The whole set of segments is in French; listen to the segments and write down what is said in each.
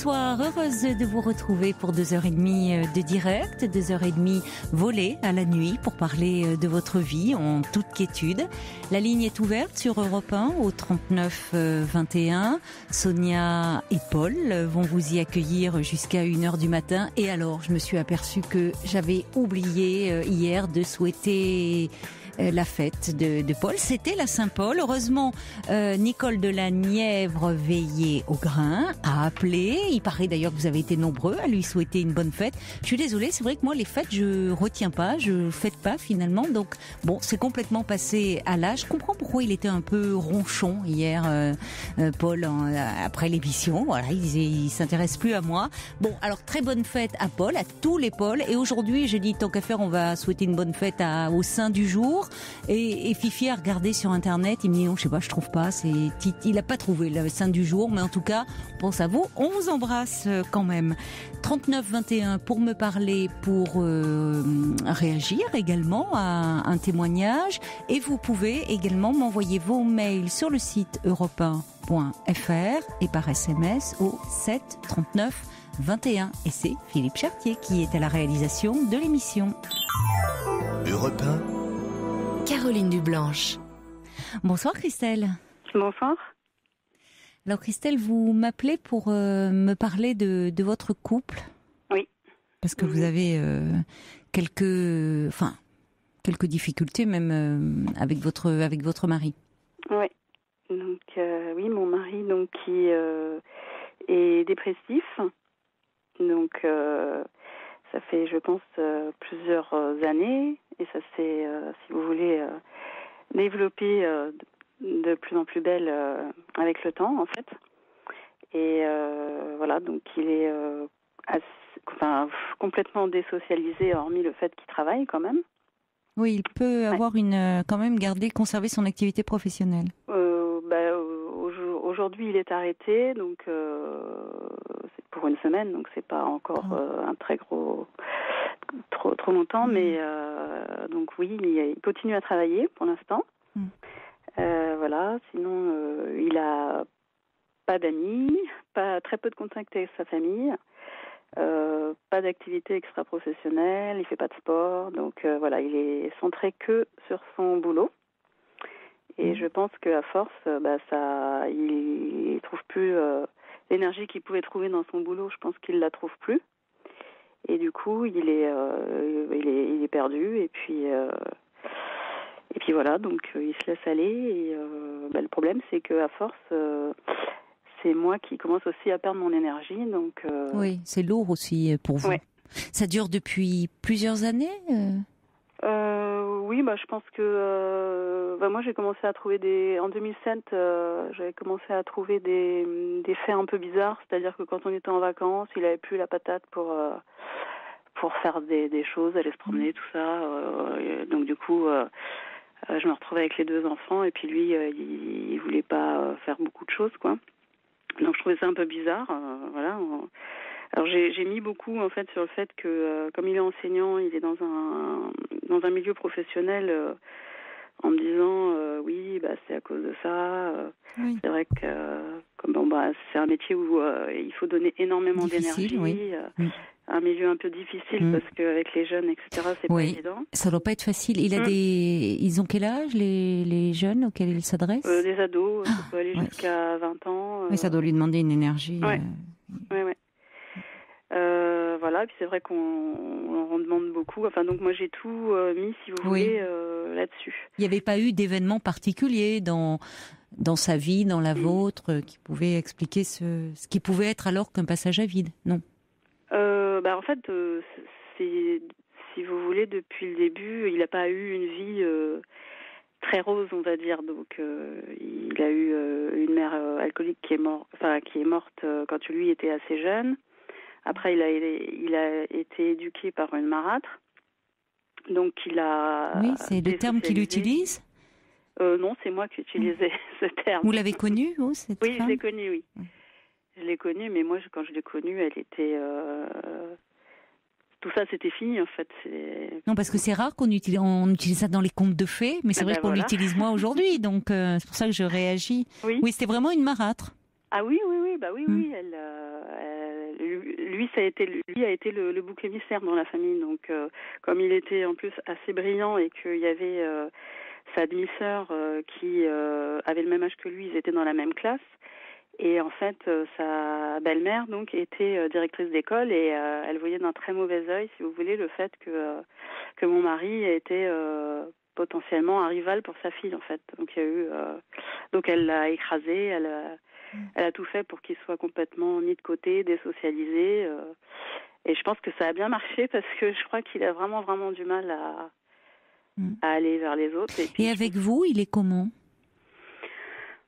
Bonsoir, heureuse de vous retrouver pour 2h30 de direct, 2h30 volées à la nuit pour parler de votre vie en toute quiétude. La ligne est ouverte sur Europe 1 au 39 21. Sonia et Paul vont vous y accueillir jusqu'à 1h du matin. Et alors, je me suis aperçue que j'avais oublié hier de souhaiter la fête de Paul. C'était la Saint-Paul. Heureusement, Nicole de la Nièvre, veillée au grain, a appelé. Il paraît d'ailleurs que vous avez été nombreux à lui souhaiter une bonne fête. Je suis désolée, c'est vrai que moi, les fêtes, je retiens pas, je fête pas finalement. Donc, bon, c'est complètement passé à l'âge. Je comprends pourquoi il était un peu ronchon hier, Paul, après l'émission. Voilà, il s'intéresse plus à moi. Bon, alors, très bonne fête à Paul, à tous les Pauls. Et aujourd'hui, j'ai dit, tant qu'à faire, on va souhaiter une bonne fête au Saint du jour. Et Fifi a regardé sur internet, il me dit non, je sais pas, je trouve pas, il a pas trouvé le saint du jour, mais en tout cas, on pense à vous, on vous embrasse quand même. 39 21 pour me parler, pour réagir également à un témoignage, et vous pouvez également m'envoyer vos mails sur le site europe1.fr et par SMS au 7 39 21. Et c'est Philippe Chartier qui est à la réalisation de l'émission. Europe 1. Caroline Dublanche. Bonsoir Christelle. Bonsoir. Alors Christelle, vous m'appelez pour me parler de votre couple. Oui. Parce que vous avez quelques difficultés même avec votre mari. Oui. Donc oui, mon mari qui est dépressif. Donc ça fait, je pense, plusieurs années, et ça s'est, si vous voulez, développé de plus en plus belle avec le temps, en fait. Et voilà, donc il est complètement désocialisé, hormis le fait qu'il travaille quand même. Oui, il peut avoir quand même conserver son activité professionnelle. Aujourd'hui, il est arrêté, donc c'est pour une semaine, donc c'est pas encore un très trop longtemps, mais donc oui, il continue à travailler pour l'instant. Voilà. Sinon, il a pas d'amis, très peu de contact avec sa famille, pas d'activité extra-professionnelle, il fait pas de sport, donc voilà, il est centré que sur son boulot. Et je pense qu'à force, il trouve plus l'énergie qu'il pouvait trouver dans son boulot. Je pense qu'il la trouve plus. Et du coup, il est perdu. Et puis voilà. Donc il se laisse aller. Et le problème, c'est qu'à force, c'est moi qui commence aussi à perdre mon énergie. Donc oui, c'est lourd aussi pour vous. Ouais. Ça dure depuis plusieurs années. Oui, je pense que moi j'ai commencé à trouver en 2007, j'avais commencé à trouver des faits un peu bizarres, c'est-à-dire que quand on était en vacances, il avait plus la patate pour faire des choses, aller se promener, tout ça. Donc du coup, je me retrouvais avec les deux enfants, et puis lui, il voulait pas faire beaucoup de choses, quoi. Donc je trouvais ça un peu bizarre, voilà. Alors j'ai mis beaucoup en fait sur le fait que comme il est enseignant, il est dans un milieu professionnel, en me disant oui, c'est à cause de ça. Oui. C'est vrai que c'est un métier où il faut donner énormément d'énergie. Oui. Un milieu un peu difficile parce qu'avec les jeunes, etc., c'est pas évident. Ça doit pas être facile. Ils ont quel âge, les jeunes auxquels ils s'adressent? Des ados, ça peut aller jusqu'à 20 ans. Oui, ça doit lui demander une énergie. Oui. Voilà, et puis c'est vrai qu'on en demande beaucoup. Enfin, donc moi j'ai tout mis, si vous voulez, là-dessus. Il n'y avait pas eu d'événement particulier dans sa vie, dans la vôtre, qui pouvait expliquer ce qui pouvait être alors qu'un passage à vide, non? En fait, c'est, si vous voulez, depuis le début, il n'a pas eu une vie très rose, on va dire. Donc, il a eu une mère alcoolique qui est morte quand lui était assez jeune. Après, il a été éduqué par une marâtre. Donc, il a... Oui, c'est le terme qu'il utilise ? Non, c'est moi qui utilisais ce terme. Vous l'avez connue, vous, cette femme ? Oui, je l'ai connue, oui. Je l'ai connue, mais moi, quand je l'ai connue, elle était... Tout ça, c'était fini, en fait. Non, parce que c'est rare qu'on utilise ça dans les contes de fées, mais c'est vrai qu'on l'utilise moi aujourd'hui, donc c'est pour ça que je réagis. Oui, c'était vraiment une marâtre. Ah oui, oui. lui a été le bouc émissaire dans la famille. Donc, comme il était en plus assez brillant et qu'il y avait sa demi-sœur qui avait le même âge que lui, ils étaient dans la même classe. Et en fait, sa belle-mère donc était directrice d'école et elle voyait d'un très mauvais œil, si vous voulez, le fait que mon mari était potentiellement un rival pour sa fille en fait. Donc il y a eu, donc elle l'a écrasé, elle a tout fait pour qu'il soit complètement mis de côté, désocialisé. Et je pense que ça a bien marché parce que je crois qu'il a vraiment vraiment du mal à aller vers les autres. Et avec vous, il est comment ?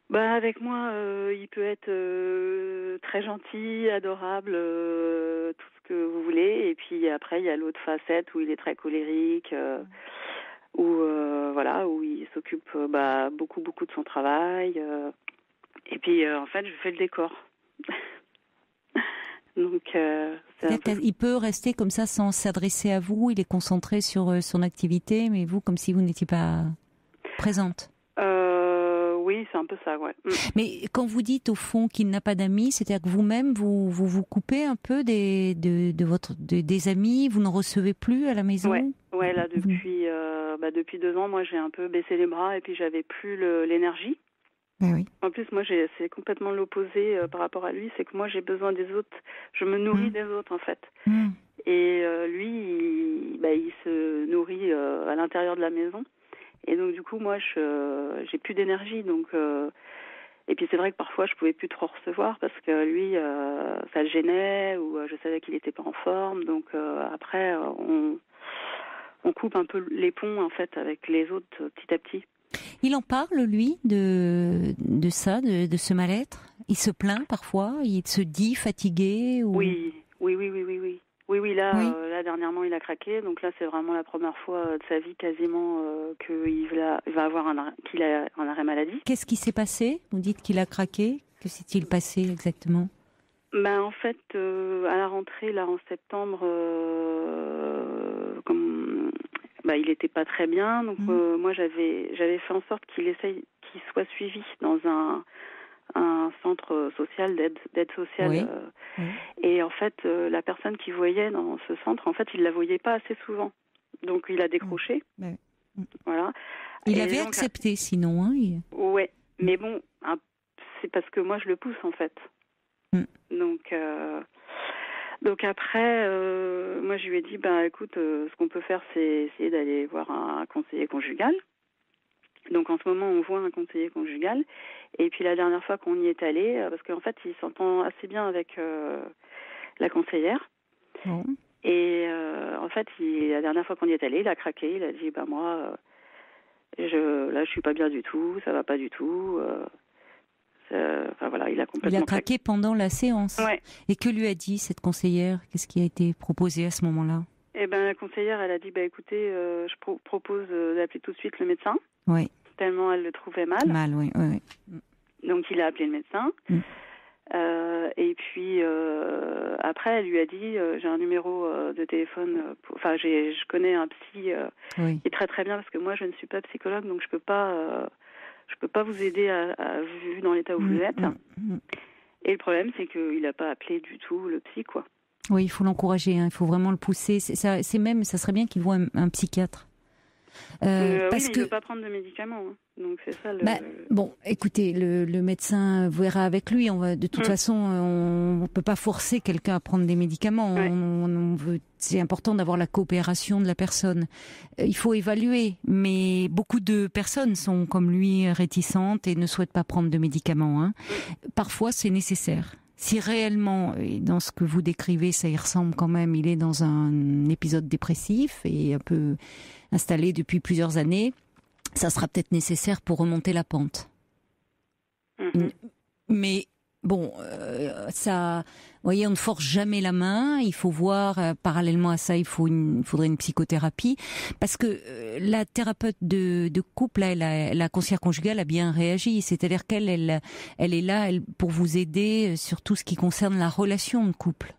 Bah avec moi, il peut être très gentil, adorable, tout ce que vous voulez. Et puis après, il y a l'autre facette où il est très colérique, où il s'occupe beaucoup de son travail. Et puis en fait, je fais le décor. Donc, il peut rester comme ça sans s'adresser à vous. Il est concentré sur son activité, mais vous, comme si vous n'étiez pas présente. Oui, c'est un peu ça, ouais. Mais quand vous dites au fond qu'il n'a pas d'amis, c'est-à-dire que vous-même vous coupez un peu des amis, vous n'en recevez plus à la maison. Ouais, là depuis 2 ans, moi j'ai un peu baissé les bras et puis j'avais plus l'énergie. Oui. En plus, moi c'est complètement l'opposé par rapport à lui, c'est que moi j'ai besoin des autres, je me nourris des autres en fait. Et lui, il se nourrit à l'intérieur de la maison. Et donc du coup moi j'ai plus d'énergie donc et puis c'est vrai que parfois je pouvais plus trop recevoir parce que lui ça le gênait ou je savais qu'il était pas en forme donc après on coupe un peu les ponts en fait avec les autres petit à petit. Il en parle lui de ça, de ce mal-être. Il se plaint parfois, il se dit fatigué ou... Oui. Oui, là dernièrement il a craqué, donc là c'est vraiment la première fois de sa vie quasiment qu'il va avoir qu'il a un arrêt maladie. Qu'est-ce qui s'est passé ? Vous dites qu'il a craqué. Que s'est-il passé exactement ? En fait, à la rentrée, là en septembre, il était pas très bien, donc moi j'avais fait en sorte qu'il soit suivi dans un centre social d'aide sociale. Oui. Et en fait, la personne qui voyait dans ce centre, en fait, il la voyait pas assez souvent. Donc, il a décroché. Voilà. Il avait accepté, sinon. Hein, Ouais. Mais bon, c'est parce que moi, je le pousse, en fait. Donc après, moi, je lui ai dit, écoute, ce qu'on peut faire, c'est essayer d'aller voir un conseiller conjugal. Donc en ce moment, on voit un conseiller conjugal. Et puis la dernière fois qu'on y est allé, parce qu'en fait, il s'entend assez bien avec la conseillère. Et en fait, la dernière fois qu'on y est allé, il a craqué. Il a dit, moi, je suis pas bien du tout, ça va pas du tout. Il a complètement craqué pendant la séance. Ouais. Et que lui a dit cette conseillère ? Qu'est-ce qui a été proposé à ce moment-là ? La conseillère, elle a dit, écoutez, je propose d'appeler tout de suite le médecin. Oui. Tellement elle le trouvait mal. Oui. Donc il a appelé le médecin. Et puis après, elle lui a dit, j'ai un numéro de téléphone. Je connais un psy qui est très très bien parce que moi je ne suis pas psychologue, donc je peux pas vous aider vu dans l'état où vous êtes. Et le problème, c'est qu'il n'a pas appelé du tout le psy, quoi. Oui, il faut l'encourager. Il faut vraiment le pousser. Ça serait bien qu'il voie un psychiatre. Parce il ne veut pas prendre de médicaments, hein. Donc c'est ça. Bon, écoutez, le médecin verra avec lui. De toute façon, on peut pas forcer quelqu'un à prendre des médicaments. C'est important d'avoir la coopération de la personne. Il faut évaluer, mais beaucoup de personnes sont comme lui réticentes et ne souhaitent pas prendre de médicaments. Hein. Parfois, c'est nécessaire. Si réellement, et dans ce que vous décrivez, ça y ressemble quand même, il est dans un épisode dépressif et un peu installé depuis plusieurs années, ça sera peut-être nécessaire pour remonter la pente. Mais bon, ça, vous voyez, on ne force jamais la main. Il faut voir, parallèlement à ça, il faudrait une psychothérapie, parce que la thérapeute de couple, la conseillère conjugale a bien réagi. C'est-à-dire qu'elle est là, pour vous aider sur tout ce qui concerne la relation de couple.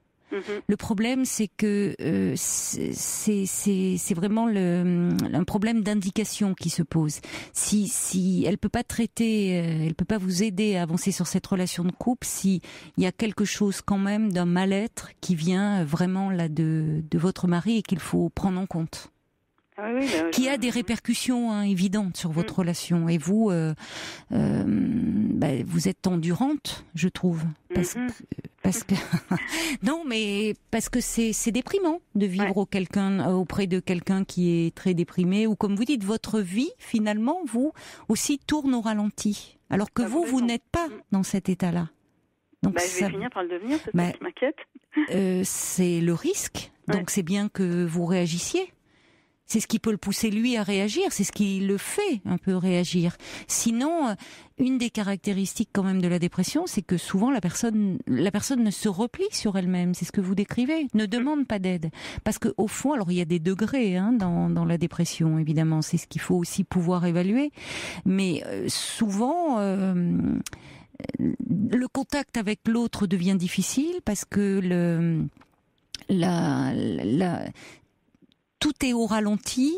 Le problème, c'est que c'est vraiment un problème d'indication qui se pose. Si elle peut pas traiter, elle peut pas vous aider à avancer sur cette relation de couple, si il y a quelque chose quand même d'un mal-être qui vient vraiment là de votre mari et qu'il faut prendre en compte. Qui a des répercussions évidentes sur votre relation. Et vous, vous êtes endurante, je trouve, parce que non, mais parce que c'est déprimant de vivre auprès de quelqu'un qui est très déprimé, ou comme vous dites, votre vie finalement vous aussi tourne au ralenti, alors que vous n'êtes pas dans cet état-là. Donc je vais finir par le devenir, c'est ça qui m'inquiète. C'est le risque. Donc c'est bien que vous réagissiez. C'est ce qui peut le pousser lui à réagir, c'est ce qui le fait un peu réagir. Sinon, une des caractéristiques quand même de la dépression, c'est que souvent la personne ne se replie sur elle-même, c'est ce que vous décrivez, ne demande pas d'aide. Parce que au fond, alors il y a des degrés dans la dépression, évidemment, c'est ce qu'il faut aussi pouvoir évaluer, mais souvent le contact avec l'autre devient difficile parce que tout est au ralenti.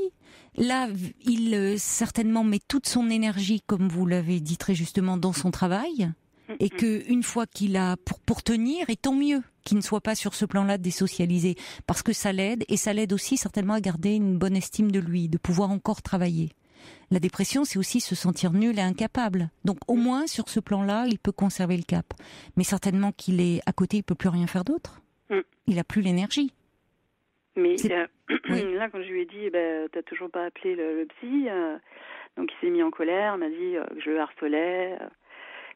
Là, il certainement met toute son énergie, comme vous l'avez dit très justement, dans son travail, et que une fois qu'il a pour tenir, et tant mieux qu'il ne soit pas sur ce plan-là désocialisé, parce que ça l'aide, et ça l'aide aussi certainement à garder une bonne estime de lui, de pouvoir encore travailler. La dépression, c'est aussi se sentir nul et incapable. Donc au moins sur ce plan-là, il peut conserver le cap. Mais certainement qu'il est à côté, il peut plus rien faire d'autre. Il a plus l'énergie. Mais là, quand je lui ai dit, t'as toujours pas appelé le psy, donc il s'est mis en colère, m'a dit que je le harcelais,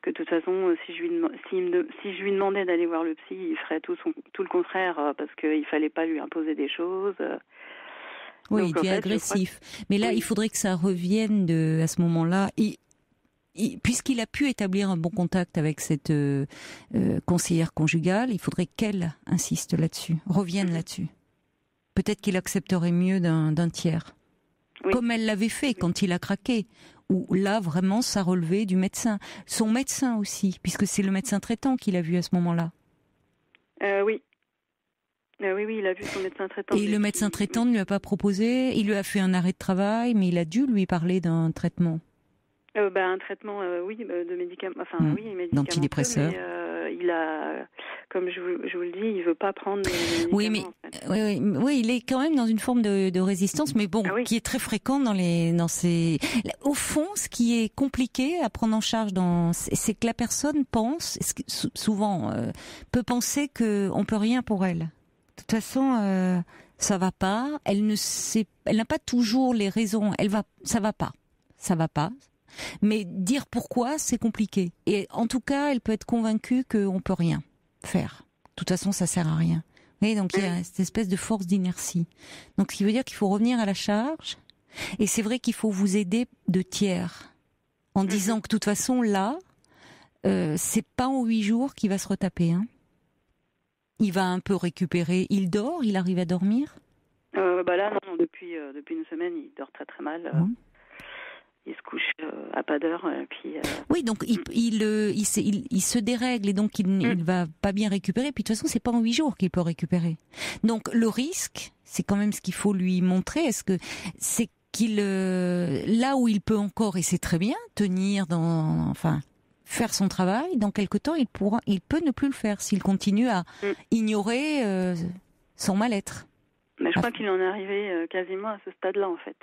que de toute façon, si je lui demandais d'aller voir le psy, il ferait tout le contraire, parce qu'il fallait pas lui imposer des choses. Oui, donc, il devient agressif. Mais là, il faudrait que ça revienne à ce moment-là. Puisqu'il a pu établir un bon contact avec cette conseillère conjugale, il faudrait qu'elle insiste là-dessus, revienne là-dessus. Peut-être qu'il accepterait mieux d'un tiers. Comme elle l'avait fait quand il a craqué. Où là, vraiment, ça relevait du médecin. Son médecin aussi, puisque c'est le médecin traitant qu'il a vu à ce moment-là. Oui, il a vu son médecin traitant. Et le médecin traitant ne lui a pas proposé, il lui a fait un arrêt de travail, mais il a dû lui parler d'un traitement. Un traitement, de médicaments, médicaments. D'antidépresseurs. Il a, comme je vous le dis, il veut pas prendre des médicaments. Oui, il est quand même dans une forme de résistance, mais bon, qui est très fréquent dans ces. Au fond, ce qui est compliqué à prendre en charge c'est que la personne pense, souvent, peut penser que on peut rien pour elle. De toute façon, ça va pas. Elle n'a pas toujours les raisons. Ça va pas. Mais dire pourquoi, c'est compliqué. Et en tout cas, elle peut être convaincue qu'on peut rien faire. De toute façon, ça sert à rien. Vous voyez, donc il y a cette espèce de force d'inertie. Donc, ce qui veut dire qu'il faut revenir à la charge. Et c'est vrai qu'il faut vous aider de tiers. En disant que de toute façon, là, c'est pas en 8 jours qu'il va se retaper. Il va un peu récupérer. Il dort, il arrive à dormir? Là, non, depuis une semaine, il dort très très mal. Il se couche à pas d'heure. Oui, donc il se dérègle et donc il va pas bien récupérer. Puis de toute façon, c'est pas en 8 jours qu'il peut récupérer. Donc le risque, c'est quand même ce qu'il faut lui montrer. Est-ce que c'est qu'il là où il peut encore, et c'est très bien, faire son travail, dans quelque temps, il peut ne plus le faire s'il continue à ignorer son mal-être. Mais je crois qu'il en est arrivé quasiment à ce stade-là, en fait.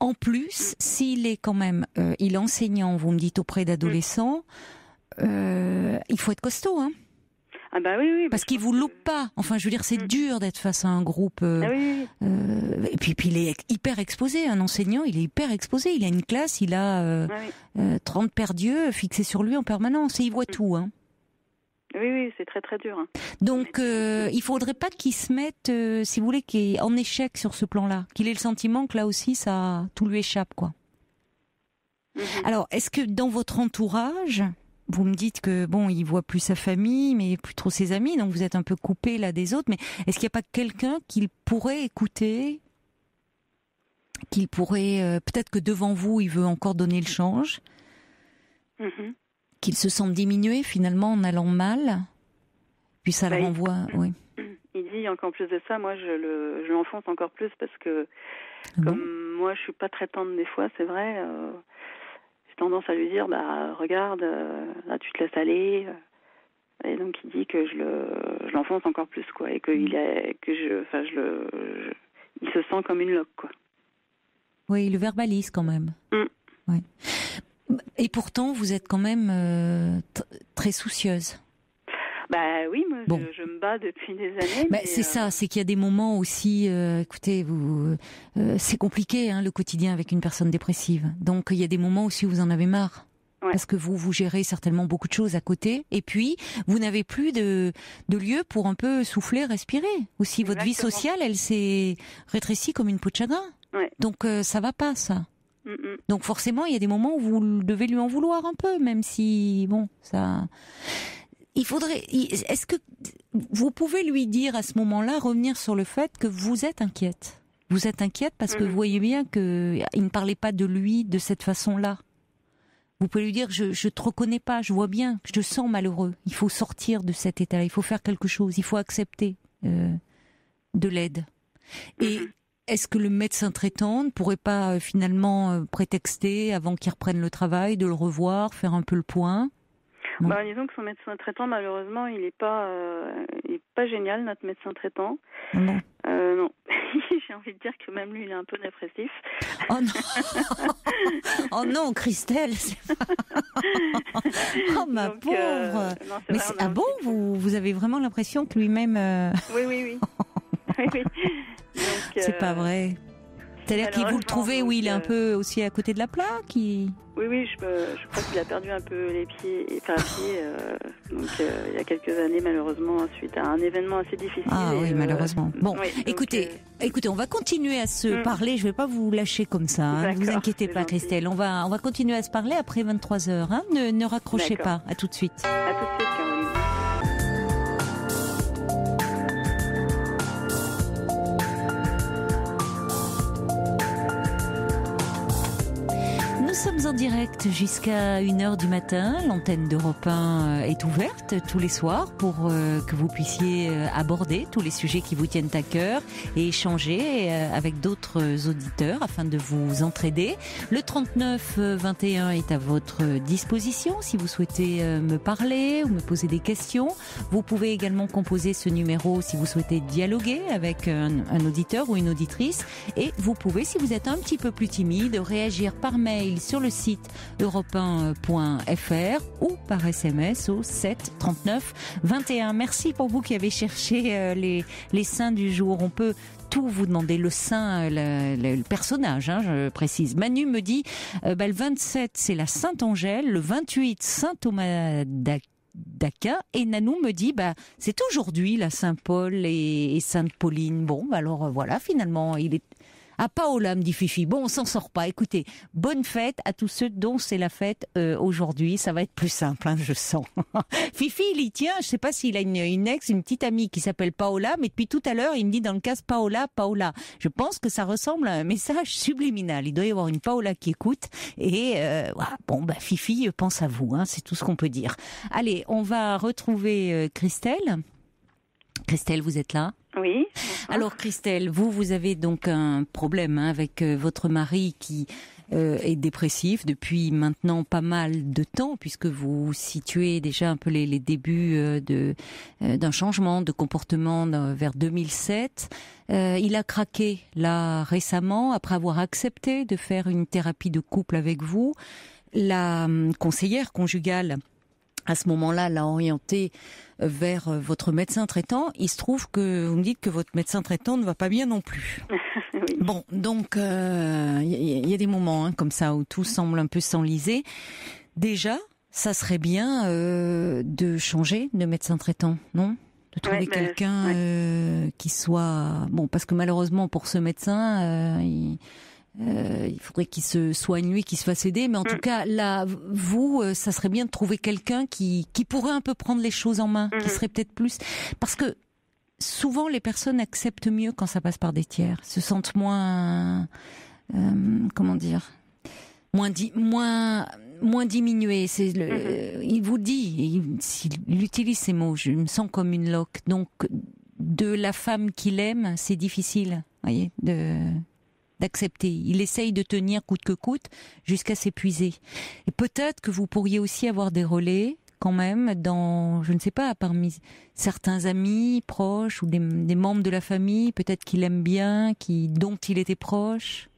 En plus, s'il est quand même, il est enseignant, vous me dites, auprès d'adolescents, il faut être costaud, Ah bah oui. Parce qu'il vous loupe pas. Enfin, je veux dire, c'est dur d'être face à un groupe. Et puis il est hyper exposé. Un enseignant, il est hyper exposé. Il a une classe, il a 30 paires d'yeux fixés sur lui en permanence et il voit tout. Oui, c'est très très dur. Donc, il faudrait pas qu'il se mette, si vous voulez, qu'il est en échec sur ce plan-là, qu'il ait le sentiment que là aussi, tout lui échappe, quoi. Alors, est-ce que dans votre entourage, vous me dites que il voit plus sa famille, mais plus trop ses amis, donc vous êtes un peu coupé là des autres. Mais est-ce qu'il n'y a pas quelqu'un qu'il pourrait écouter, qu'il pourrait, peut-être que devant vous, il veut encore donner le change? Qu'il se sente diminué finalement en allant mal, puis ça le renvoie. Oui. dit, encore plus de ça, moi, je l'enfonce encore plus parce que, comme moi, je suis pas très tendre des fois, c'est vrai, j'ai tendance à lui dire, regarde, là, tu te laisses aller. Et donc, il dit que je l'enfonce encore plus, quoi, et il se sent comme une loque, quoi. Oui, il le verbalise quand même. Ouais. Et pourtant, vous êtes quand même très soucieuse. Oui, moi, je me bats depuis des années. C'est ça, c'est qu'il y a des moments aussi, écoutez, c'est compliqué, le quotidien avec une personne dépressive. Donc, il y a des moments aussi où vous en avez marre. Ouais. Parce que vous gérez certainement beaucoup de choses à côté. Et puis, vous n'avez plus de lieu pour un peu souffler, respirer. Aussi, votre vie sociale, elle s'est rétrécie comme une peau de chagrin. Ouais. Donc, ça va pas, ça. Donc, forcément, il y a des moments où vous devez lui en vouloir un peu, même si, ça... Est-ce que vous pouvez lui dire à ce moment-là, revenir sur le fait que vous êtes inquiète? Vous êtes inquiète parce que vous voyez bien qu'il ne parlait pas de lui de cette façon-là. Vous pouvez lui dire, je te reconnais pas, je vois bien, je te sens malheureux. Il faut sortir de cet état-là, il faut faire quelque chose, il faut accepter de l'aide. Et est-ce que le médecin traitant ne pourrait pas finalement prétexter, avant qu'il reprenne le travail, de le revoir, faire un peu le point? Disons que son médecin traitant, malheureusement, il est pas génial, notre médecin traitant. Non. Non. J'ai envie de dire que même lui, il est un peu dépressif. Oh non. Oh non, Christelle. Oh ma pauvre. Non, bon, vous avez vraiment l'impression que lui-même... Oui. oui. Donc, c'est pas vrai. C'est-à-dire qu'il vous le trouvez où il est un peu aussi à côté de la plaque Oui, je crois qu'il a perdu un peu les pieds. Donc il y a quelques années, malheureusement, suite à un événement assez difficile. Ah oui, malheureusement. Bon, écoutez, on va continuer à se parler. Je ne vais pas vous lâcher comme ça. Ne vous inquiétez pas, Christelle. On va continuer à se parler après 23h. Ne raccrochez pas. À tout de suite. À tout de suite, Caroline. Nous sommes en direct jusqu'à 1h du matin. L'antenne d'Europe 1 est ouverte tous les soirs pour que vous puissiez aborder tous les sujets qui vous tiennent à cœur et échanger avec d'autres auditeurs afin de vous entraider. Le 3921 est à votre disposition si vous souhaitez me parler ou me poser des questions. Vous pouvez également composer ce numéro si vous souhaitez dialoguer avec un auditeur ou une auditrice. Et vous pouvez, si vous êtes un petit peu plus timide, réagir par mail sur le site europe1.fr ou par SMS au 7 39 21. Merci pour vous qui avez cherché les saints du jour. On peut tout vous demander, le saint, le personnage, je précise. Manu me dit, le 27 c'est la Sainte Angèle, le 28 Saint Thomas d'Aquin, et Nanou me dit, c'est aujourd'hui la Saint Paul et Sainte Pauline. Bon, alors voilà, finalement, il est... Ah, Paola, me dit Fifi. Bon, on s'en sort pas. Écoutez, bonne fête à tous ceux dont c'est la fête aujourd'hui. Ça va être plus simple, je sens. Fifi, il y tient. Je sais pas s'il a une petite amie qui s'appelle Paola, mais depuis tout à l'heure, il me dit dans le casque Paola. Je pense que ça ressemble à un message subliminal. Il doit y avoir une Paola qui écoute. Et Fifi pense à vous. C'est tout ce qu'on peut dire. Allez, on va retrouver Christelle. Christelle, vous êtes là ? Oui. Alors Christelle, vous avez donc un problème avec votre mari qui est dépressif depuis maintenant pas mal de temps, puisque vous situez déjà un peu les débuts d'un changement de comportement vers 2007. Il a craqué là récemment après avoir accepté de faire une thérapie de couple avec vous. La conseillère conjugale à ce moment-là, l'a orienté vers votre médecin traitant. Il se trouve que vous me dites que votre médecin traitant ne va pas bien non plus. Oui. Bon, donc il y a des moments comme ça où tout semble un peu s'enliser. Déjà, ça serait bien de changer de médecin traitant, non ? De trouver quelqu'un qui soit... Bon, parce que malheureusement pour ce médecin... il faudrait qu'il se soigne lui, qu'il se fasse aider, mais en tout cas là, vous, ça serait bien de trouver quelqu'un qui pourrait un peu prendre les choses en main, qui serait peut-être plus, parce que souvent les personnes acceptent mieux quand ça passe par des tiers, se sentent moins, moins diminué. Il vous dit, il utilise ces mots. Je me sens comme une loque. Donc de la femme qu'il aime, c'est difficile, voyez, d'accepter. Il essaye de tenir coûte que coûte jusqu'à s'épuiser. Et peut-être que vous pourriez aussi avoir des relais quand même dans, je ne sais pas, parmi certains amis proches ou des membres de la famille, peut-être qu'il aime bien, dont il était proche.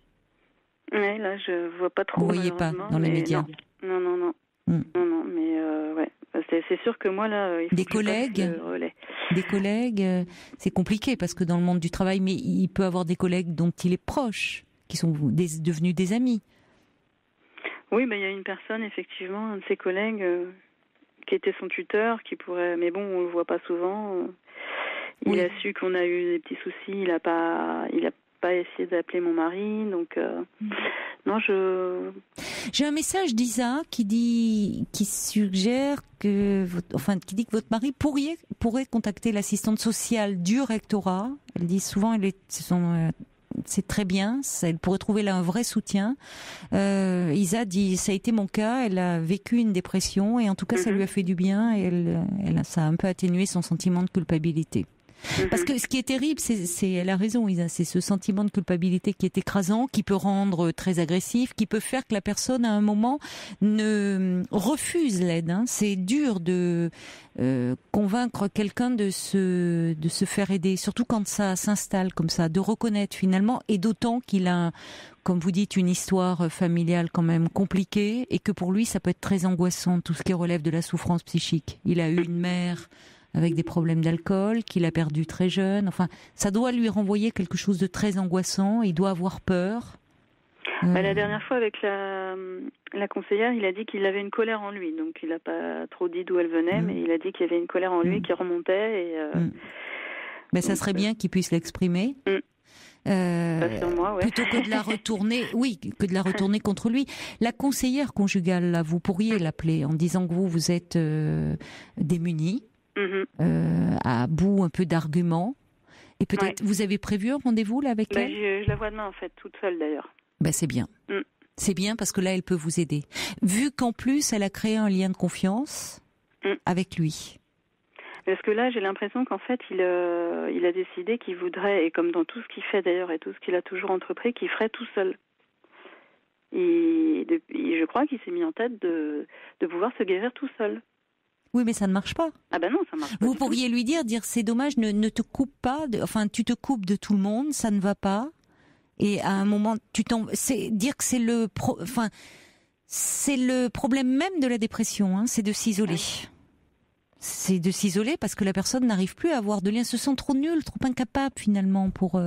Oui, là, je vois pas trop. Vous voyez pas dans les médias. Non. Non, mais ouais. C'est sûr que moi, là, il faut des collègues, des collègues, c'est compliqué parce que dans le monde du travail, mais il peut avoir des collègues dont il est proche, qui sont devenus des amis. Oui, mais il y a une personne, effectivement, un de ses collègues, qui était son tuteur, qui pourrait, mais bon, on le voit pas souvent. Il a su qu'on a eu des petits soucis, il a pas essayé d'appeler mon mari, donc non, J'ai un message d'Isa qui suggère que, qui dit que votre mari pourrait contacter l'assistante sociale du rectorat. Elle dit souvent, c'est très bien, elle pourrait trouver là un vrai soutien. Isa dit, ça a été mon cas, elle a vécu une dépression et en tout cas ça lui a fait du bien et ça a un peu atténué son sentiment de culpabilité. Parce que ce qui est terrible, elle a raison Isa, c'est ce sentiment de culpabilité qui est écrasant, qui peut rendre très agressif, qui peut faire que la personne à un moment ne refuse l'aide. Hein. C'est dur de convaincre quelqu'un de se faire aider, surtout quand ça s'installe comme ça, de reconnaître finalement, et d'autant qu'il a, comme vous dites, une histoire familiale quand même compliquée, et que pour lui ça peut être très angoissant, tout ce qui relève de la souffrance psychique. Il a eu une mère avec des problèmes d'alcool, qu'il a perdu très jeune. Enfin, ça doit lui renvoyer quelque chose de très angoissant. Il doit avoir peur. La dernière fois, avec la conseillère, il a dit qu'il avait une colère en lui. Donc, il n'a pas trop dit d'où elle venait, mais il a dit qu'il y avait une colère en lui qui remontait. Mais ça serait bien qu'il puisse l'exprimer. Sur moi, ouais. Plutôt que de la retourner, contre lui. La conseillère conjugale, là, vous pourriez l'appeler en disant que vous êtes démunis. À bout un peu d'arguments, et peut-être vous avez prévu un rendez-vous là avec elle. Je la vois demain en fait, toute seule d'ailleurs. C'est bien. C'est bien parce que là elle peut vous aider. Vu qu'en plus elle a créé un lien de confiance avec lui. Parce que là j'ai l'impression qu'en fait il a décidé qu'il voudrait, et comme dans tout ce qu'il fait d'ailleurs et tout ce qu'il a toujours entrepris, qu'il ferait tout seul. Et je crois qu'il s'est mis en tête de pouvoir se guérir tout seul. Oui, mais ça ne marche pas. Ah ben non, ça marche pas. Vous pourriez lui dire c'est dommage, ne te coupe pas, tu te coupes de tout le monde, ça ne va pas. Et à un moment, c'est dire que c'est le problème même de la dépression, hein, c'est de s'isoler. Ouais. C'est de s'isoler parce que la personne n'arrive plus à avoir de lien, se sent trop nulle, trop incapable finalement pour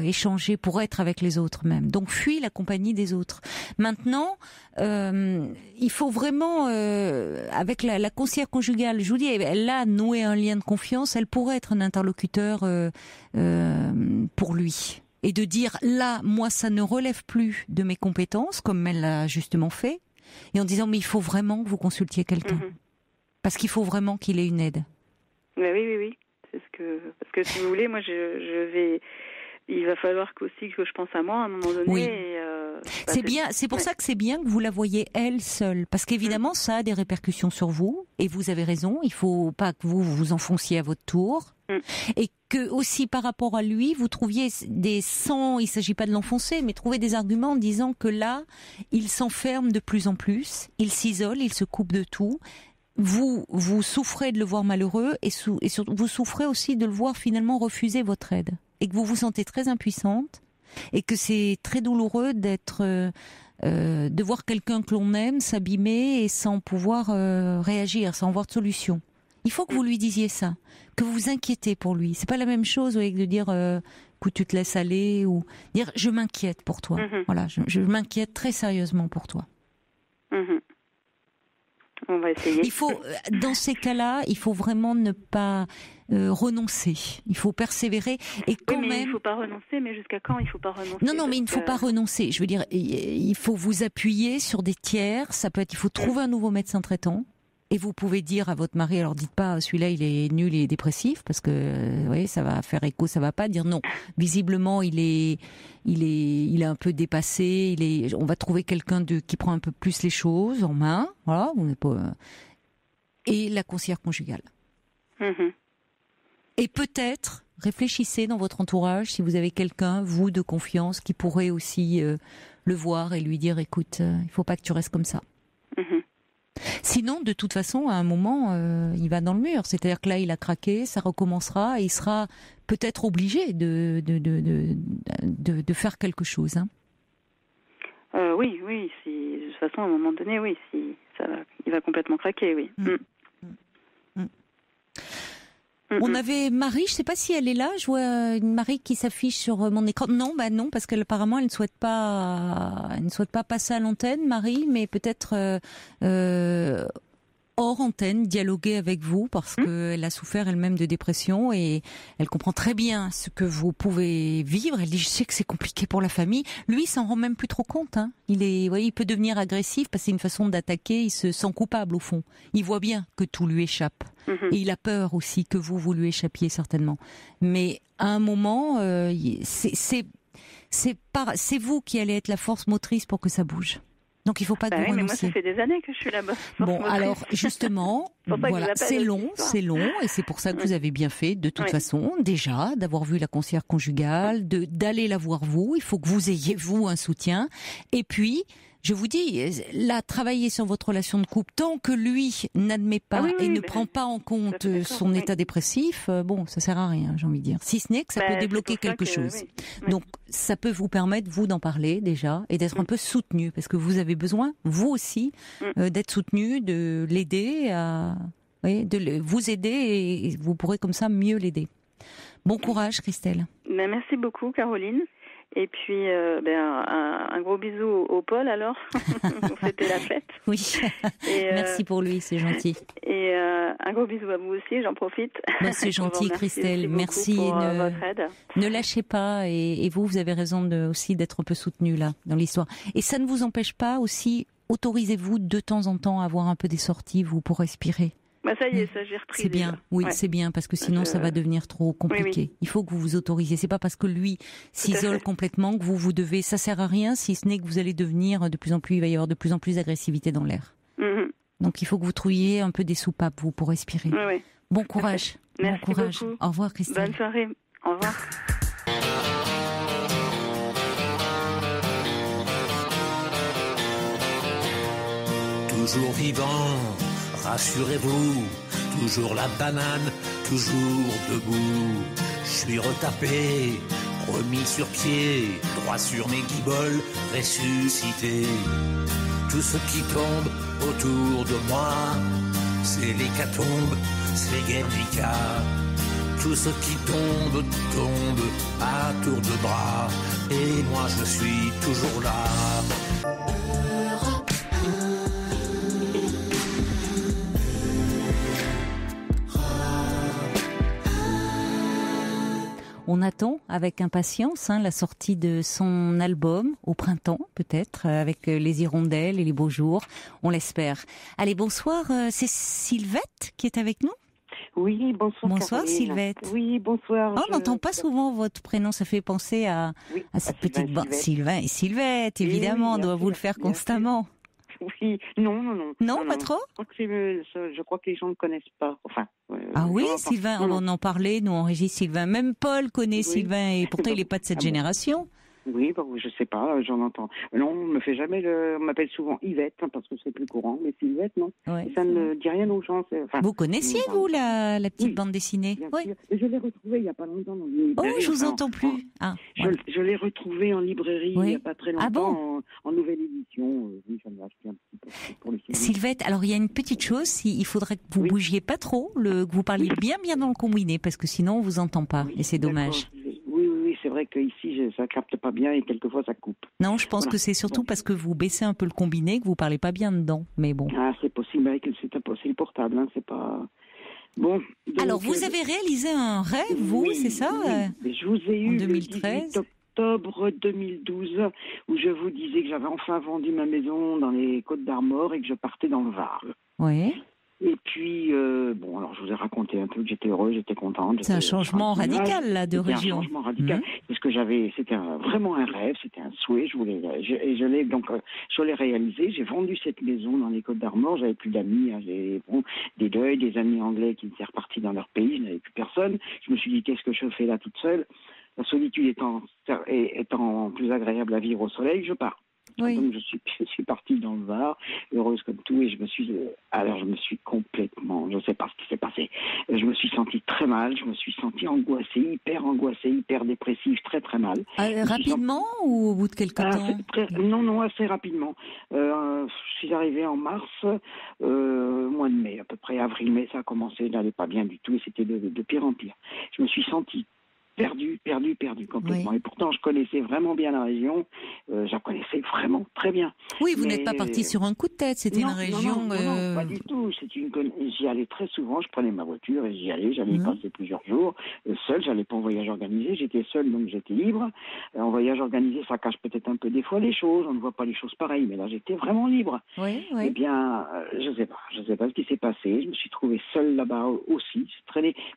échanger, pour être avec les autres même. Donc fuit la compagnie des autres. Maintenant, il faut vraiment, avec la conseillère conjugale, je vous dis, elle a noué un lien de confiance, elle pourrait être un interlocuteur pour lui. Et de dire, là, moi, ça ne relève plus de mes compétences, comme elle l'a justement fait, et en disant, mais il faut vraiment que vous consultiez quelqu'un. Parce qu'il faut vraiment qu'il ait une aide. Oui. Parce que si vous voulez, moi, il va falloir que je pense à moi à un moment donné. Oui. Et, c'est bien. C'est pour ça que c'est bien que vous la voyez elle seule, parce qu'évidemment ça a des répercussions sur vous. Et vous avez raison. Il faut pas que vous vous enfonciez à votre tour, et que aussi par rapport à lui, vous trouviez il s'agit pas de l'enfoncer, mais trouver des arguments en disant que là, il s'enferme de plus en plus, il s'isole, il se coupe de tout. Vous souffrez de le voir malheureux et surtout vous souffrez aussi de le voir finalement refuser votre aide, et que vous vous sentez très impuissante et que c'est très douloureux de voir quelqu'un que l'on aime s'abîmer et sans pouvoir réagir, sans avoir de solution. Il faut que vous lui disiez ça, que vous vous inquiétez pour lui. C'est pas la même chose que de dire que tu te laisses aller, ou dire je m'inquiète pour toi. Voilà, je m'inquiète très sérieusement pour toi. On va essayer. Il faut, dans ces cas-là, il faut vraiment ne pas renoncer. Il faut persévérer. Et quand même, il ne faut pas renoncer. Mais jusqu'à quand il ne faut pas renoncer? Non, mais il ne faut pas renoncer. Je veux dire, il faut vous appuyer sur des tiers. Ça peut être, il faut trouver un nouveau médecin traitant. Et vous pouvez dire à votre mari, alors dites pas celui-là il est nul et dépressif, parce que oui, ça va faire écho, ça va pas. Dire non, visiblement il est un peu dépassé. On va trouver quelqu'un qui prend un peu plus les choses en main. Voilà, on n'est pas. Et la conseillère conjugale. Et peut-être, réfléchissez dans votre entourage, si vous avez quelqu'un, vous, de confiance, qui pourrait aussi le voir et lui dire, écoute, il ne faut pas que tu restes comme ça. Sinon, de toute façon, à un moment, il va dans le mur. C'est-à-dire que là, il a craqué, ça recommencera et il sera peut-être obligé de faire quelque chose. Hein. Oui. De toute façon, à un moment donné, oui. Il va complètement craquer, oui. On avait Marie, je ne sais pas si elle est là. Je vois une Marie qui s'affiche sur mon écran. Non, parce qu'apparemment elle ne souhaite pas passer à l'antenne, Marie, mais peut-être hors antenne, dialoguer avec vous parce qu'elle a souffert elle-même de dépression et elle comprend très bien ce que vous pouvez vivre. Elle dit, je sais que c'est compliqué pour la famille. Lui, il s'en rend même plus trop compte. Hein. Il peut devenir agressif parce que c'est une façon d'attaquer. Il se sent coupable au fond. Il voit bien que tout lui échappe. Et il a peur aussi que vous lui échappiez certainement. Mais à un moment, c'est vous qui allez être la force motrice pour que ça bouge. Donc il ne faut pas que vous renonciez. Mais moi, ça fait des années que je suis là-bas. Bon, alors justement, voilà, c'est long, et c'est pour ça que vous avez bien fait, de toute façon, déjà, d'avoir vu la conseillère conjugale, d'aller la voir vous. Il faut que vous ayez, vous, un soutien. Et puis, je vous dis, là, travailler sur votre relation de couple, tant que lui n'admet pas et ne prend pas en compte son état dépressif, ça sert à rien, j'ai envie de dire. Si ce n'est que ça peut débloquer quelque chose. Donc, ça peut vous permettre, vous, d'en parler déjà et d'être un peu soutenu, parce que vous avez besoin, vous aussi, d'être soutenu, de l'aider de vous aider et vous pourrez comme ça mieux l'aider. Bon courage, Christelle. Merci beaucoup, Caroline. Et puis, un gros bisou au Paul, alors. C'était la fête. Oui, merci pour lui, c'est gentil. Et un gros bisou à vous aussi, j'en profite. C'est gentil, Christelle. Merci. Pour votre aide. Ne lâchez pas. Et vous avez raison aussi d'être un peu soutenue, là, dans l'histoire. Et ça ne vous empêche pas aussi, autorisez-vous de temps en temps à avoir un peu des sorties, vous, pour respirer. Ça y est, ça j'ai repris. C'est bien, c'est bien, parce que sinon ça va devenir trop compliqué. Oui. Il faut que vous vous autorisiez. C'est pas parce que lui s'isole complètement que vous devez. Ça sert à rien, si ce n'est que vous allez devenir il va y avoir de plus en plus d'agressivité dans l'air. Donc il faut que vous trouviez un peu des soupapes, vous, pour respirer. Bon courage. Merci bon courage. beaucoup. Au revoir, Christelle. Bonne soirée. Au revoir. Toujours vivant, rassurez-vous, toujours la banane, toujours debout. Je suis retapé, remis sur pied, droit sur mes guiboles, ressuscité. Tout ce qui tombe autour de moi, c'est l'hécatombe, c'est Guernica. Tout ce qui tombe, tombe à tour de bras, et moi je suis toujours là. On attend avec impatience la sortie de son album au printemps, peut-être, avec les hirondelles et les beaux jours. On l'espère. Allez, bonsoir. C'est Sylvette qui est avec nous ? Oui, bonsoir. Bonsoir, Caroline. Sylvette. Oui, bonsoir. On n'entend pas souvent votre prénom. Ça fait penser à cette petite bande. Sylvain et Sylvette, évidemment. On doit vous le faire constamment. Oui, non. Non, pas trop ? Je crois que les gens ne connaissent pas. Enfin. Oui, Sylvain, on en parlait, nous en régie, Sylvain. Même Paul connaît Sylvain et pourtant il n'est pas de cette génération. Oui, je sais pas, j'en entends. Non, on me fait jamais on m'appelle souvent Yvette, parce que c'est plus courant, mais Sylvette, non. Ouais, ça ne dit rien aux gens. Vous connaissiez, vous, la petite bande dessinée ? Oui. Je l'ai retrouvée il n'y a pas longtemps dans une librairie. Oh, je vous entends plus. Je l'ai retrouvée en librairie il n'y a pas très longtemps, en nouvelle édition. Oui, j'en ai acheté un petit peu pour les Sylvette, alors il y a une petite chose, il faudrait que vous bougiez pas trop, que vous parliez bien dans le combiné, parce que sinon on vous entend pas, et c'est dommage. Oui, c'est vrai qu'ici, ça capte pas bien et quelquefois ça coupe. Non, je pense que c'est surtout parce que vous baissez un peu le combiné que vous parlez pas bien dedans, mais bon. Ah, c'est possible, c'est le portable, c'est pas... Bon. Donc, alors, vous avez réalisé un rêve, vous, c'est ça Je vous ai eu en 2013 le 18 octobre 2012, où je vous disais que j'avais enfin vendu ma maison dans les Côtes d'Armor et que je partais dans le Var. Oui. Et puis, alors je vous ai raconté un peu que j'étais heureuse, j'étais contente. C'est un changement radical, là, de région. Un changement radical. C'est ce que j'avais, c'était vraiment un rêve, c'était un souhait. Je l'ai réalisé. J'ai vendu cette maison dans les Côtes-d'Armor. J'avais plus d'amis, j'avais des deuils, des amis anglais qui étaient repartis dans leur pays. Je n'avais plus personne. Je me suis dit, qu'est-ce que je fais là toute seule? La solitude étant plus agréable à vivre au soleil, je pars. Oui. Donc je suis partie dans le Var, heureuse comme tout, et je me suis complètement, je ne sais pas ce qui s'est passé. Je me suis sentie très mal, je me suis sentie angoissée, hyper dépressive, très très mal. Rapidement ou au bout de quelques temps? Non, assez rapidement. Je suis arrivée en mars, mois de mai, à peu près avril-mai, ça a commencé, je n'allais pas bien du tout, et c'était de pire en pire. Je me suis sentie perdu complètement. Oui. Et pourtant, je connaissais vraiment bien la région. Je la connaissais vraiment très bien. Oui, vous n'êtes pas parti sur un coup de tête. C'était une région... Non, pas du tout. J'y allais très souvent. Je prenais ma voiture et j'y allais. J'allais y passer plusieurs jours. Seul, j'allais pas en voyage organisé. J'étais seul, donc j'étais libre. En voyage organisé, ça cache peut-être un peu des fois les choses. On ne voit pas les choses pareilles. Mais là, j'étais vraiment libre. Oui. Eh bien, je sais pas ce qui s'est passé. Je me suis trouvé seul là-bas aussi.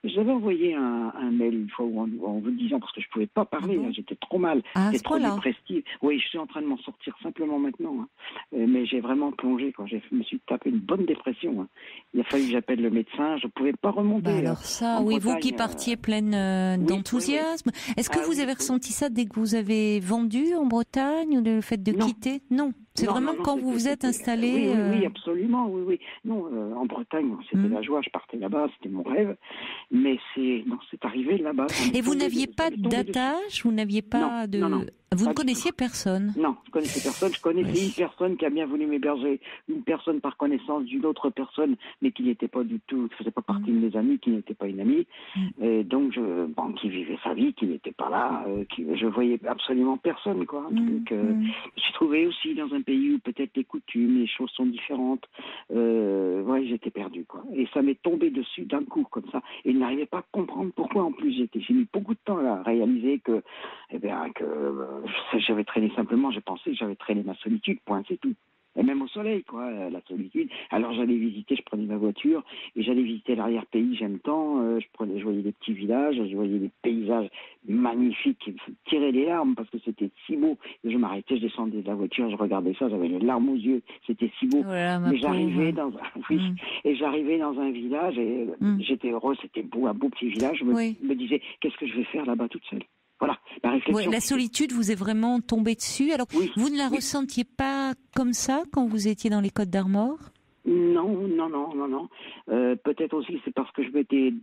J'avais envoyé un mail une fois en vous disant, parce que je pouvais pas parler, j'étais trop mal, j'étais trop dépressive. Oui, je suis en train de m'en sortir simplement maintenant, mais j'ai vraiment plongé quand je me suis tapé une bonne dépression. Il a fallu que j'appelle le médecin, je pouvais pas remonter. Alors ça, oui, Bretagne, vous qui partiez pleine d'enthousiasme, est-ce que vous avez ressenti ça dès que vous avez vendu en Bretagne, ou le fait de quitter? Non. C'est vraiment quand vous vous êtes installé... Oui, absolument, oui. Non, en Bretagne, c'était la joie, je partais là-bas, c'était mon rêve, mais c'est arrivé là-bas. Et vous n'aviez pas d'attache, vous n'aviez pas de... Non, vous ne connaissiez personne? Non, je connaissais personne. Je connaissais une personne qui a bien voulu m'héberger, une personne par connaissance d'une autre personne, mais qui n'était pas du tout, qui faisait pas partie de mes amis, qui n'était pas une amie, et donc qui vivait sa vie, qui n'était pas là, je voyais absolument personne, quoi. Donc, je me suis trouvé aussi dans un pays où peut-être les coutumes, les choses sont différentes. J'étais perdu, quoi. Et ça m'est tombé dessus d'un coup, comme ça. Et je n'arrivais pas à comprendre pourquoi, en plus. J'ai mis beaucoup de temps à réaliser que j'avais traîné simplement, j'ai pensé que j'avais traîné ma solitude, point, c'est tout. Et même au soleil, quoi, la solitude. Alors j'allais visiter, je prenais ma voiture et j'allais visiter l'arrière-pays, j'aime tant. Je voyais des petits villages, je voyais des paysages magnifiques qui me tiraient les larmes parce que c'était si beau. Et je m'arrêtais, je descendais de la voiture, je regardais ça, j'avais les larmes aux yeux, c'était si beau. Voilà, mais j'arrivais dans un village et j'étais heureux, c'était beau, un beau petit village. Je me disais, qu'est-ce que je vais faire là-bas toute seule? Voilà, la réflexion. La solitude vous est vraiment tombée dessus. Alors, vous ne la ressentiez pas comme ça quand vous étiez dans les Côtes-d'Armor? Non. Peut-être aussi c'est parce que je m'étais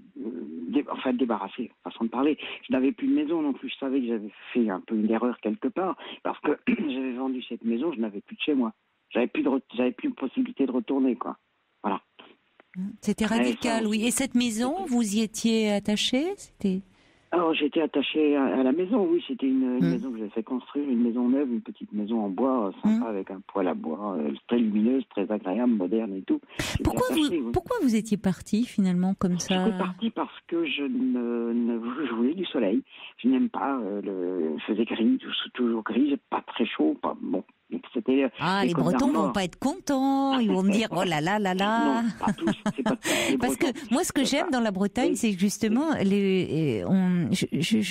débarrassé, façon de parler. Je n'avais plus de maison non plus. Je savais que j'avais fait un peu une erreur quelque part parce que j'avais vendu cette maison, je n'avais plus de chez moi. J'avais plus de possibilité de retourner, quoi. Voilà. C'était radical, oui. Et cette maison, vous y étiez attaché? Alors j'étais attaché à la maison, oui, c'était une maison que j'avais fait construire, une maison neuve, une petite maison en bois, sympa, avec un poêle à bois, très lumineuse, très agréable, moderne et tout. Pourquoi vous étiez parti finalement comme ça? Je suis parti parce que je voulais du soleil. Je n'aime pas, il faisait gris, toujours gris, pas très chaud, pas bon. C'était les Bretons vont pas être contents, ils vont me dire oh là là là là. Non, pas tous, c'est pas tous. Parce que moi ce que j'aime dans la Bretagne, c'est que justement je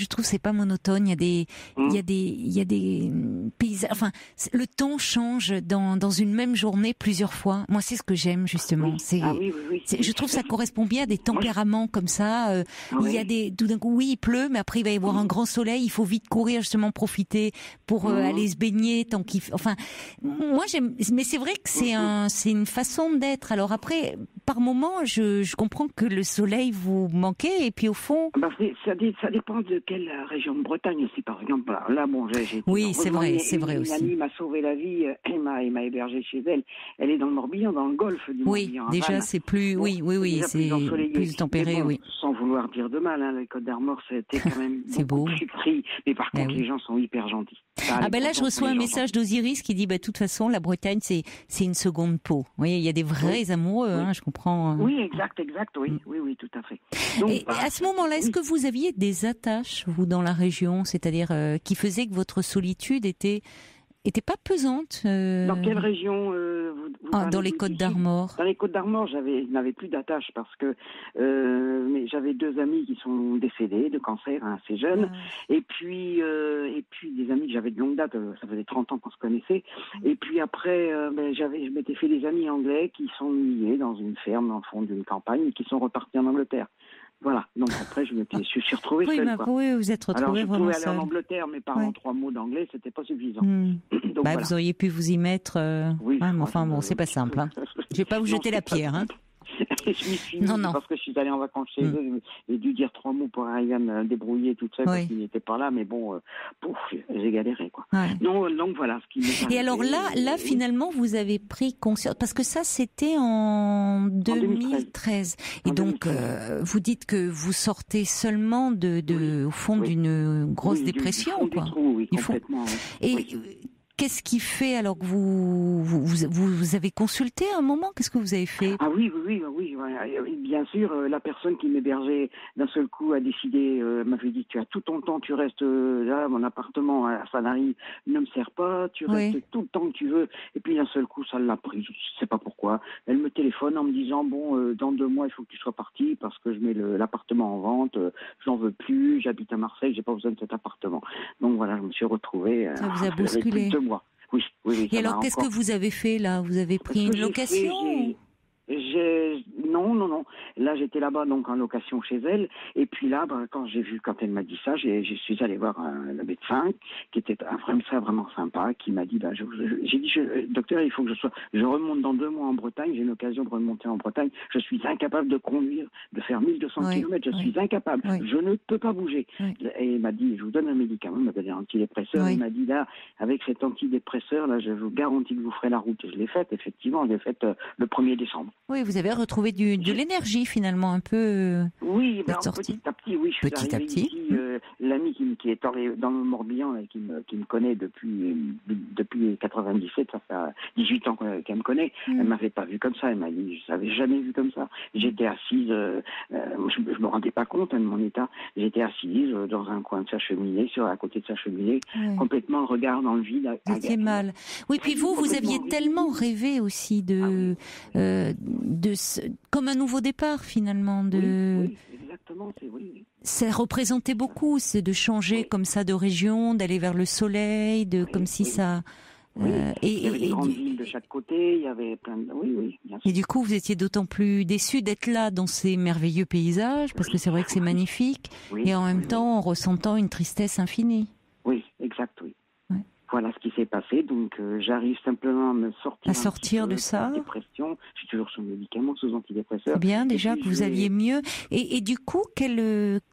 trouve c'est pas monotone, il y a des paysages, enfin le temps change dans une même journée plusieurs fois. Moi c'est ce que j'aime justement, je trouve ça correspond bien à des tempéraments comme ça, il y a tout d'un coup il pleut mais après il va y avoir un grand soleil, il faut vite courir justement profiter pour aller se baigner tant qu'il moi j'aime, mais c'est vrai que c'est une façon d'être. Alors après, par moment, je comprends que le soleil vous manquait, et puis au fond, ça dépend de quelle région de Bretagne aussi. Par exemple, là, j'ai c'est vrai aussi. Une amie m'a sauvé la vie, elle m'a hébergé chez elle. Elle est dans le Morbihan, dans le golfe du Morbihan. Oui, déjà c'est plus, c'est plus tempéré, bon, sans vouloir dire de mal, les Côtes-d'Armor, c'était quand même c'est beau. Mais par contre, les gens sont hyper gentils. Là, je reçois un message d'Osiris qui dit, de toute façon, la Bretagne, c'est une seconde peau. Vous voyez, il y a des vrais amoureux, je comprends. Oui, exact, oui, tout à fait. Donc, et à ce moment-là, est-ce que vous aviez des attaches, vous, dans la région, c'est-à-dire qui faisaient que votre solitude était était pas pesante. Dans quelle région dans les Côtes d'Armor. Dans les Côtes d'Armor, je n'avais plus d'attache parce que mais j'avais 2 amis qui sont décédés de cancer assez jeunes, et puis des amis que j'avais de longue date, ça faisait 30 ans qu'on se connaissait, et puis après je m'étais fait des amis anglais qui sont liés dans une ferme en fond d'une campagne et qui sont repartis en Angleterre. Voilà, donc après je suis retrouvé seul. Oui, vous êtes retrouvé vraiment seul. Alors je pouvais aller en Angleterre, mais parlant 3 mots d'anglais, c'était pas suffisant. Donc, voilà. Vous auriez pu vous y mettre. Mais enfin bon, c'est pas simple. Hein. Je vais pas vous jeter la pierre. Hein. Je m'y suis mis parce que je suis allée en vacances chez eux. J'ai dû dire 3 mots pour arriver à me débrouiller toute seule parce qu'ils n'étaient pas là. Mais bon, j'ai galéré, quoi. Ouais. Donc voilà ce qui m'est arrivé. Et alors là, finalement, vous avez pris conscience parce que ça, c'était en 2013. Et donc, vous dites que vous sortez seulement au fond d'une grosse dépression, du quoi. Trou, complètement. Et qu'est-ce qui fait alors que vous avez consulté à un moment? Qu'est-ce que vous avez fait? Ah oui, bien sûr. La personne qui m'hébergeait d'un seul coup a décidé, m'avait dit: tu as tout ton temps, tu restes là, mon appartement à Sanary ne me sert pas, tu restes tout le temps que tu veux. Et puis d'un seul coup, ça l'a pris, je sais pas pourquoi. Elle me téléphone en me disant: bon, dans 2 mois, il faut que tu sois parti parce que je mets l'appartement en vente, j'en veux plus, j'habite à Marseille, j'ai pas besoin de cet appartement. Donc voilà, je me suis retrouvé. Ça vous a bousculé. Oui. Et alors, qu'est-ce que vous avez fait là? Vous avez pris une location? Non. Là, j'étais là-bas donc en location chez elle. Et puis là, quand elle m'a dit ça, je suis allé voir le médecin qui était vraiment sympa, qui m'a dit: j'ai dit, docteur, il faut que je remonte dans 2 mois en Bretagne. J'ai une occasion de remonter en Bretagne. Je suis incapable de conduire, de faire 1200 km. Je suis incapable. Je ne peux pas bouger. Et il m'a dit: je vous donne un médicament. Il m'a donné un antidépresseur. Il m'a dit: là, avec cet antidépresseur, là, je vous garantis que vous ferez la route. Je l'ai faite, effectivement. Je l'ai faite le 1er décembre. Oui, vous avez retrouvé de l'énergie finalement un peu. Oui, petit à petit, oui. Je suis arrivé ici, l'ami qui est dans le Morbihan et qui me connaît depuis 97, ça fait 18 ans qu'elle me connaît. Elle m'avait pas vu comme ça. Elle m'a dit: je n'avais jamais vu comme ça. J'étais assise, je me rendais pas compte de mon état. J'étais assise dans un coin de sa cheminée, à côté de sa cheminée, complètement le regard dans le vide. Vous étiez mal. Oui, puis vous aviez tellement rêvé aussi comme un nouveau départ finalement. Oui, exactement. Ça représentait beaucoup, c'est de changer comme ça de région, d'aller vers le soleil, comme si ça. Il y avait des grandes villes de chaque côté, il y avait plein de... Oui, bien sûr. Et du coup, vous étiez d'autant plus déçu d'être là dans ces merveilleux paysages, parce que c'est vrai que c'est magnifique, et en même temps en ressentant une tristesse infinie. Oui, exact, oui. Voilà ce qui s'est passé, donc j'arrive simplement à sortir de ça. Dépression. Je suis toujours sous médicaments, sous antidépresseurs. C'est bien déjà que vous alliez mieux. Et du coup,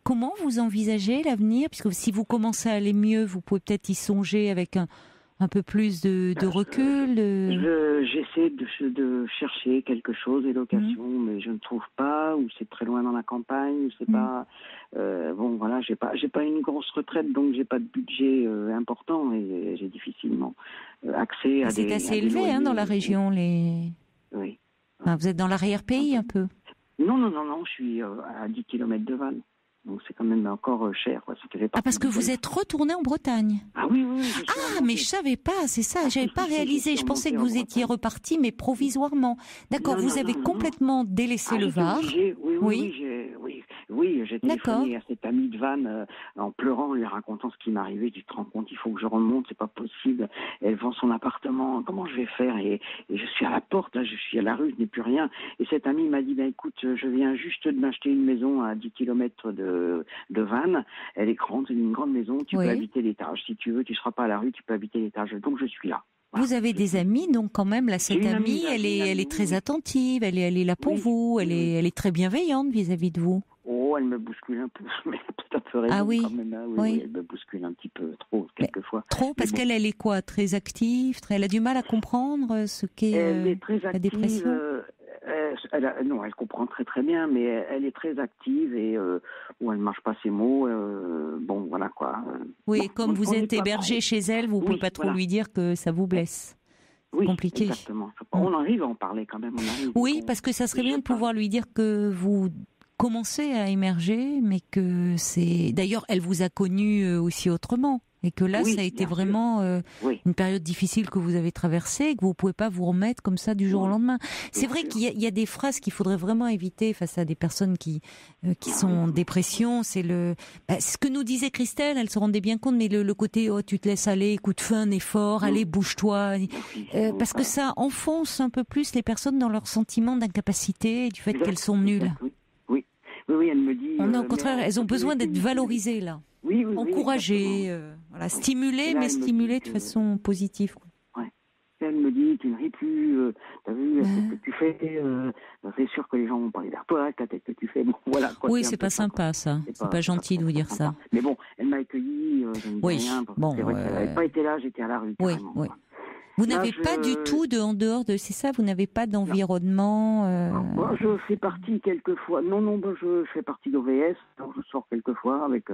comment vous envisagez l'avenir? Puisque si vous commencez à aller mieux, vous pouvez peut-être y songer avec un peu plus de recul. J'essaie de chercher quelque chose, des locations, mais je ne trouve pas, ou c'est très loin dans la campagne, ou c'est pas... voilà, j'ai pas une grosse retraite, donc j'ai pas de budget important et j'ai difficilement accès à des... C'est assez élevé dans la région, les... Oui. Enfin, vous êtes dans l'arrière-pays un peu? Non, je suis à 10 km de Vannes. Donc c'est quand même encore cher. Parce que vous êtes retourné en Bretagne. Ah oui. Mais je savais pas, c'est ça, j'avais pas réalisé. Je pensais que vous étiez reparti, mais provisoirement. D'accord, vous avez complètement délaissé le Var. Oui, j'ai téléphoné à cette amie de Vannes en pleurant, en lui racontant ce qui m'arrivait. Tu te rends compte, il faut que je remonte, c'est pas possible. Elle vend son appartement, comment je vais faire? Et je suis à la porte, là, je suis à la rue, je n'ai plus rien. Et cette amie m'a dit: écoute, je viens juste de m'acheter une maison à 10 km de Vannes. Elle est grande, c'est une grande maison, tu peux habiter l'étage. Si tu veux, tu seras pas à la rue, tu peux habiter l'étage. Donc je suis là. Vous avez des amis, donc quand même, là, cette amie, elle est très attentive, elle est là pour vous, elle est très bienveillante vis-à-vis de vous. Elle me bouscule un peu, mais peut-être à peu raison quand même. Oui, elle me bouscule un petit peu trop, quelquefois. Trop, parce qu'elle est quoi? Très active, elle a du mal à comprendre ce qu'est la dépression. Non, elle comprend très très bien, mais elle est très active et elle ne mâche pas ses mots. Voilà quoi. Oui, comme vous êtes hébergé chez elle, vous ne pouvez pas trop lui dire que ça vous blesse. Oui, compliqué. Exactement. On arrive à en parler quand même. Parce que ça serait bien de pouvoir lui dire que vous commencez à émerger, mais que c'est... D'ailleurs, elle vous a connu aussi autrement. Et que là, Oui, ça a été bien vraiment Oui. une période difficile que vous avez traversée et que vous ne pouvez pas vous remettre comme ça du jour au lendemain. C'est vrai sûr. qu'il y a des phrases qu'il faudrait vraiment éviter face à des personnes qui sont en dépression. C'est ce que nous disait Christelle, elle se rendait bien compte, mais le côté tu te laisses aller, coup de feu, un effort, allez, bouge-toi. Parce que ça enfonce un peu plus les personnes dans leur sentiment d'incapacité et du fait qu'elles sont nulles. Oui, elle me dit... Au contraire, elles ont besoin d'être valorisées, là. Oui, Encouragées, stimulées, mais stimulées de façon positive. Ouais. Elle me dit, tu ne ris plus, t'as vu, ce que tu fais, c'est sûr que les gens vont parler vers toi, ta tête que tu fais, bon, voilà. Quoi, oui, c'est pas sympa, ça. C'est pas gentil de vous dire ça. Mais bon, elle m'a accueilli, je ne dis rien, parce que c'est vrai qu'elle n'avait pas été là, j'étais à la rue, carrément. Oui. Vous n'avez pas du tout en dehors de... C'est ça, vous n'avez pas d'environnement Je fais partie quelquefois... Non, je fais partie d'OVS. Donc je sors quelquefois avec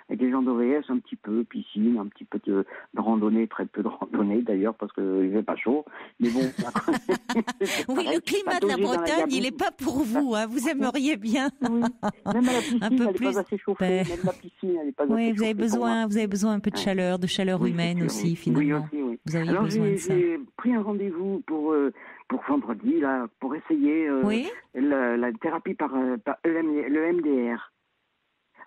des gens d'OVS, un petit peu piscine, un petit peu de randonnée, très peu de randonnée d'ailleurs, parce qu'il fait pas chaud. Mais bon... oui, le climat de la Bretagne, il n'est pas pour vous. Hein. Vous aimeriez bien. Oui. Même à la piscine, elle n'est pas assez chauffée. Même la piscine, elle n'est pas assez chauffée. Vous avez besoin un peu de chaleur humaine aussi, finalement. Oui, aussi. Vous auriez besoin de ça. J'ai pris un rendez-vous pour vendredi, là, pour essayer la thérapie par le MDR.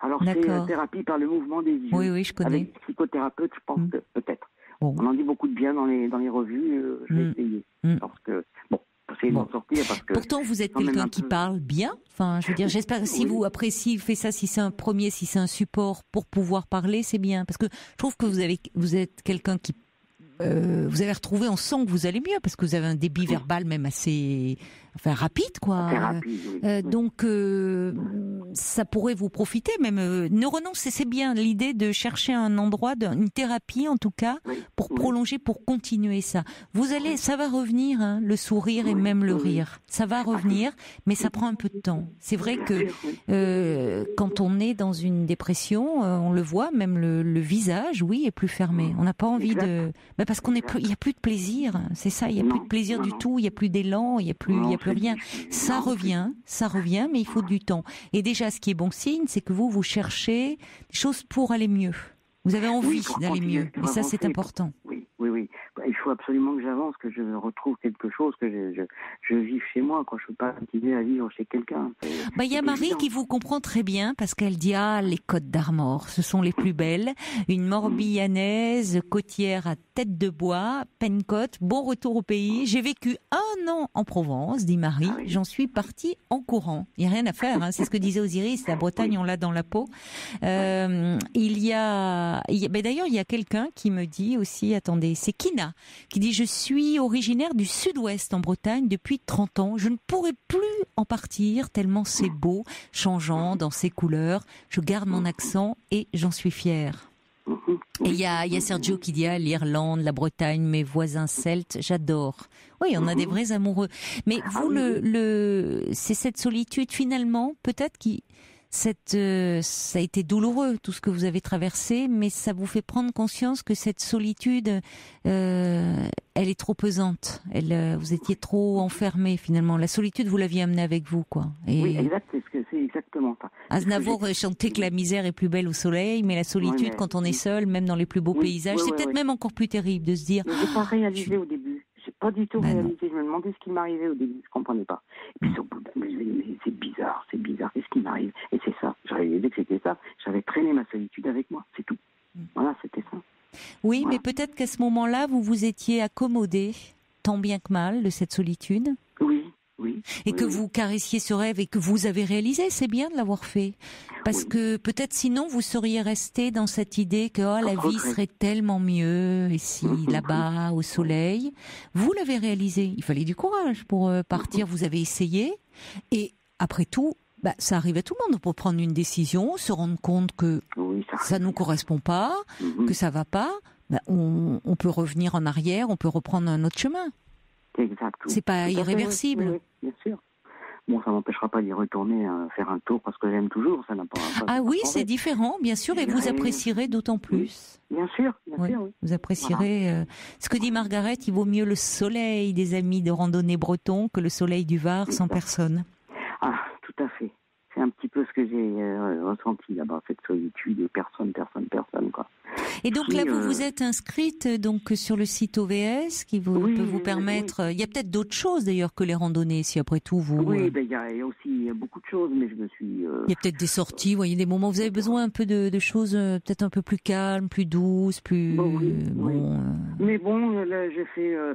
Alors, c'est la thérapie par le mouvement des yeux. Oui, je connais. Avec psychothérapeute, je pense que peut-être. Bon. On en dit beaucoup de bien dans les revues, je vais essayer. Parce que, essayer d'en sortir. Parce que pourtant, vous êtes quelqu'un qui parle bien. Enfin, je veux dire, j'espère que si vous appréciez, fait ça, si c'est un premier, si c'est un support pour pouvoir parler, c'est bien. Parce que je trouve que vous êtes quelqu'un qui vous avez retrouvé, on sent que vous allez mieux parce que vous avez un débit verbal même assez rapide, quoi. Donc ça pourrait vous profiter même. Ne renoncez, c'est bien l'idée de chercher un endroit, une thérapie en tout cas, pour prolonger, pour continuer ça. Ça va revenir, hein, le sourire et même le rire. Ça va revenir, mais ça prend un peu de temps. C'est vrai que quand on est dans une dépression, on le voit, même le visage, est plus fermé. On n'a pas envie parce qu'il n'y a plus de plaisir. C'est ça, il n'y a plus de plaisir du tout, il n'y a plus d'élan, il n'y a plus rien. Ça revient, mais il faut du temps. Et déjà, ce qui est bon signe, c'est que vous cherchez des choses pour aller mieux. Vous avez envie d'aller mieux. Et ça, c'est important. Oui. Il faut absolument que j'avance, que je retrouve quelque chose, que je vive chez moi. Quand je ne peux pas continuer à vivre chez quelqu'un. Il y a Marie qui vous comprend très bien parce qu'elle dit les Côtes d'Armor, ce sont les plus belles. Une Morbihanaise, côtière à tête de bois, Pencote, bon retour au pays. J'ai vécu 1 an en Provence, dit Marie. J'en suis partie en courant. Il n'y a rien à faire, hein. C'est ce que disait Osiris. La Bretagne, on l'a dans la peau. D'ailleurs, il y a quelqu'un qui me dit aussi, attendez, c'est Kina, qui dit « Je suis originaire du sud-ouest en Bretagne depuis 30 ans. Je ne pourrais plus en partir tellement c'est beau, changeant dans ses couleurs. Je garde mon accent et j'en suis fière. » Et il y a Sergio qui dit l'Irlande, la Bretagne, mes voisins celtes, j'adore. Oui, on a des vrais amoureux. Mais vous, c'est cette solitude finalement, peut-être ça a été douloureux tout ce que vous avez traversé, mais ça vous fait prendre conscience que cette solitude, elle est trop pesante. Vous étiez trop enfermé finalement. La solitude, vous l'aviez amenée avec vous, quoi. Oui, exact. C'est exactement ça. Aznavour chantait que la misère est plus belle au soleil, mais la solitude, quand on est seul, même dans les plus beaux paysages, c'est peut-être même encore plus terrible de se dire. Mais j'ai pas réalisé au début. J'ai pas du tout réalisé. Je me demandais ce qui m'arrivait au début. Je comprenais pas. Et puis au bout d'un moment, je me disais, mais c'est bizarre. Qu'est-ce qui m'arrive? Et c'est ça. J'ai réalisé que c'était ça. J'avais traîné ma solitude avec moi. C'est tout. Voilà, c'était ça. Oui, mais peut-être qu'à ce moment-là, vous vous étiez accommodé, tant bien que mal, de cette solitude. Oui. Et que vous caressiez ce rêve et que vous avez réalisé, c'est bien de l'avoir fait. Parce que peut-être sinon vous seriez resté dans cette idée que la vie serait tellement mieux ici, là-bas, au soleil. Vous l'avez réalisé. Il fallait du courage pour partir. Vous avez essayé. Et après tout, ça arrive à tout le monde. Pour prendre une décision, se rendre compte que ça ne nous correspond pas, que ça va pas, on peut revenir en arrière, on peut reprendre un autre chemin. Exact. C'est pas irréversible. Oui, bien sûr. Bon, ça m'empêchera pas d'y retourner, faire un tour parce que j'aime toujours. Ça n'a pas. Oui, c'est différent, bien sûr, et vous apprécierez d'autant plus. Bien sûr. Vous apprécierez. Ce que dit Margaret, il vaut mieux le soleil des amis de randonnée bretons que le soleil du Var sans personne. Ah, tout à fait. c'est un petit peu ce que j'ai ressenti là-bas, cette solitude et personne, quoi. Et donc là, vous vous êtes inscrite donc sur le site OVS qui peut vous permettre. Oui. Il y a peut-être d'autres choses d'ailleurs que les randonnées, si après tout vous. Oui, il y a aussi beaucoup de choses, mais je me suis. Il y a peut-être des sorties, vous voyez, des moments où vous avez besoin un peu de choses peut-être un peu plus calmes, plus douces, plus. Mais bon, là, j'étais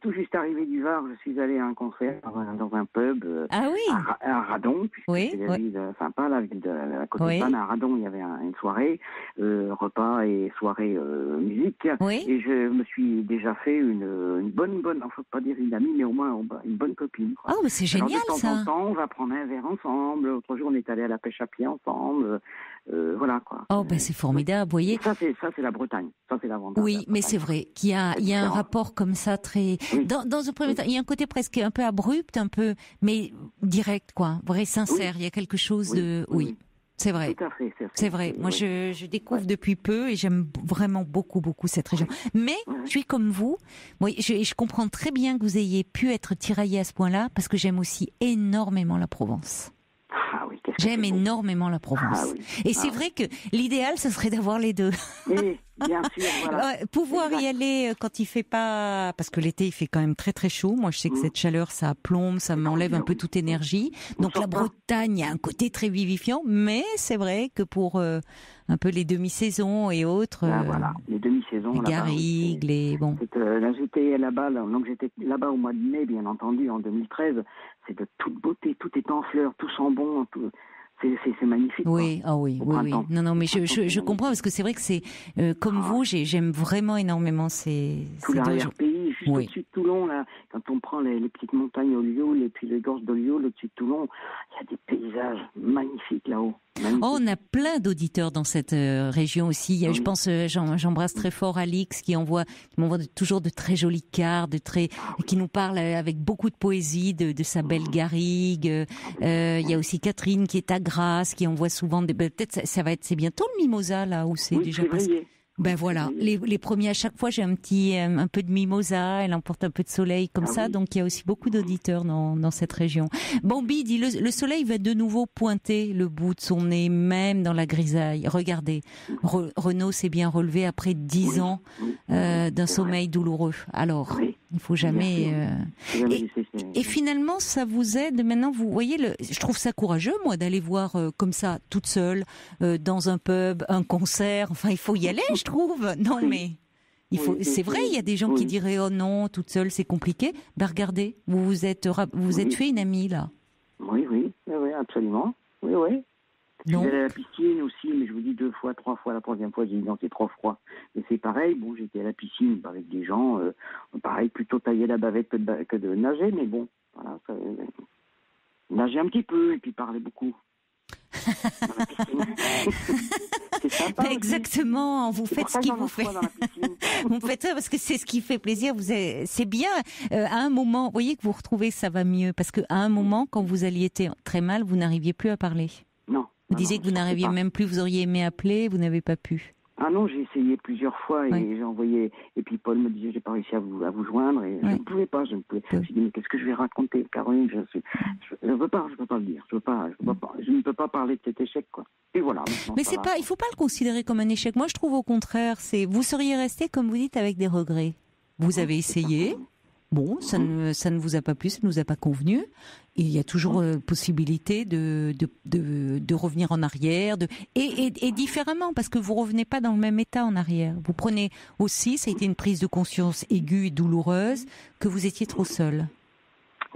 tout juste arrivé du Var, je suis allé à un concert dans un pub à Radon, puisque c'est la ville sympa, la ville de la côte de Panne. À Radon, il y avait une soirée, repas et soirée musique. Oui. Et je me suis déjà fait une bonne, faut pas dire une amie, mais au moins une bonne copine. Quoi. Oh, mais c'est génial. Alors, de temps ça. en temps, on va prendre un verre ensemble. L'autre jour, on est allé à la pêche à pied ensemble. Voilà quoi. Oh, ben c'est formidable, vous voyez. Ça c'est la Bretagne. Ça c'est l'avantage. Oui, mais c'est vrai qu'il y a un rapport comme ça très. Oui. Dans un premier temps, il y a un côté presque un peu abrupt, un peu, mais direct, quoi, vrai, sincère. Il y a quelque chose de. Oui. C'est vrai. Tout à fait, c'est vrai. Moi, je découvre depuis peu et j'aime vraiment beaucoup cette région. Mais je suis comme vous. Moi, je comprends très bien que vous ayez pu être tiraillé à ce point-là parce que j'aime aussi énormément la Provence. Ah oui, j'aime énormément la Provence. Ah oui. Et c'est vrai que l'idéal, ce serait d'avoir les deux. Oui, bien sûr, voilà. Pouvoir y aller quand il fait pas, parce que l'été il fait quand même très très chaud. Moi, je sais que cette chaleur, ça plombe, ça m'enlève un peu toute énergie. Donc la Bretagne, il y a un côté très vivifiant, mais c'est vrai que pour un peu les demi-saisons et autres. Voilà, les demi-saisons. Les garrigues, les bon. Là, j'étais là-bas, donc j'étais là-bas au mois de mai, bien entendu, en 2013. C'est de toute beauté, tout est en fleurs, tout sent bon, tout. C'est magnifique. Oui, oui. Non, mais je comprends parce que c'est vrai que c'est comme vous, j'aime vraiment énormément ces l'arrière-pays, juste au-dessus de Toulon, là, quand on prend les petites montagnes au Lioul et puis les gorges de Lioul au-dessus de Toulon, il y a des paysages magnifiques là-haut. Oh, on a plein d'auditeurs dans cette région aussi. Je pense, j'embrasse très fort Alix qui m'envoie toujours de très jolies cartes, qui nous parle avec beaucoup de poésie de sa belle garrigue. Il y a aussi Catherine qui est à Grasse, qui envoie souvent peut-être c'est bientôt le mimosa là où c'est déjà passé. Ben voilà, les premiers à chaque fois j'ai un peu de mimosa, elle emporte un peu de soleil comme ça, donc il y a aussi beaucoup d'auditeurs dans cette région. Bambi dit le soleil va de nouveau pointer le bout de son nez, même dans la grisaille. Regardez, Renaud s'est bien relevé après 10 ans d'un sommeil douloureux. Alors, il faut jamais. Et finalement, ça vous aide. Maintenant, vous voyez, je trouve ça courageux, moi, d'aller voir comme ça, toute seule, dans un pub, un concert. Enfin, il faut y aller, je trouve. Non, mais c'est vrai. Il y a des gens qui diraient oh non, toute seule, c'est compliqué. Ben regardez, vous vous êtes fait une amie là. Oui, absolument. Oui. Je suis allé à la piscine aussi, mais je vous dis 2 fois, 3 fois. La troisième fois, j'ai dit non, c'est trop froid. Mais c'est pareil. Bon, j'étais à la piscine avec des gens, pareil, plutôt tailler la bavette que de nager, mais bon, voilà, nager un petit peu et puis parler beaucoup. C'est sympa. Exactement, vous faites ce qui vous fait. Vous faites ça parce que c'est ce qui fait plaisir. C'est bien. À un moment, vous voyez que vous retrouvez, ça va mieux, parce qu'à un moment, quand vous alliez très mal, vous n'arriviez plus à parler. Non. Vous disiez que vous n'arriviez même plus, vous auriez aimé appeler, vous n'avez pas pu. Ah non, j'ai essayé plusieurs fois et j'ai envoyé. Et puis Paul me disait, j'ai pas réussi à vous joindre et je ne pouvais pas. Je me suis dit, mais qu'est-ce que je vais raconter, Caroline? Je veux pas le dire. Je ne peux pas parler de cet échec, quoi. Et voilà. Mais il faut pas le considérer comme un échec. Moi, je trouve au contraire, vous seriez resté, comme vous dites, avec des regrets. Vous avez essayé. Bon, ça ne vous a pas plu, ça ne nous a pas convenu. Et il y a toujours possibilité de revenir en arrière, et différemment, parce que vous revenez pas dans le même état en arrière. Vous prenez aussi, ça a été une prise de conscience aiguë et douloureuse, que vous étiez trop seul.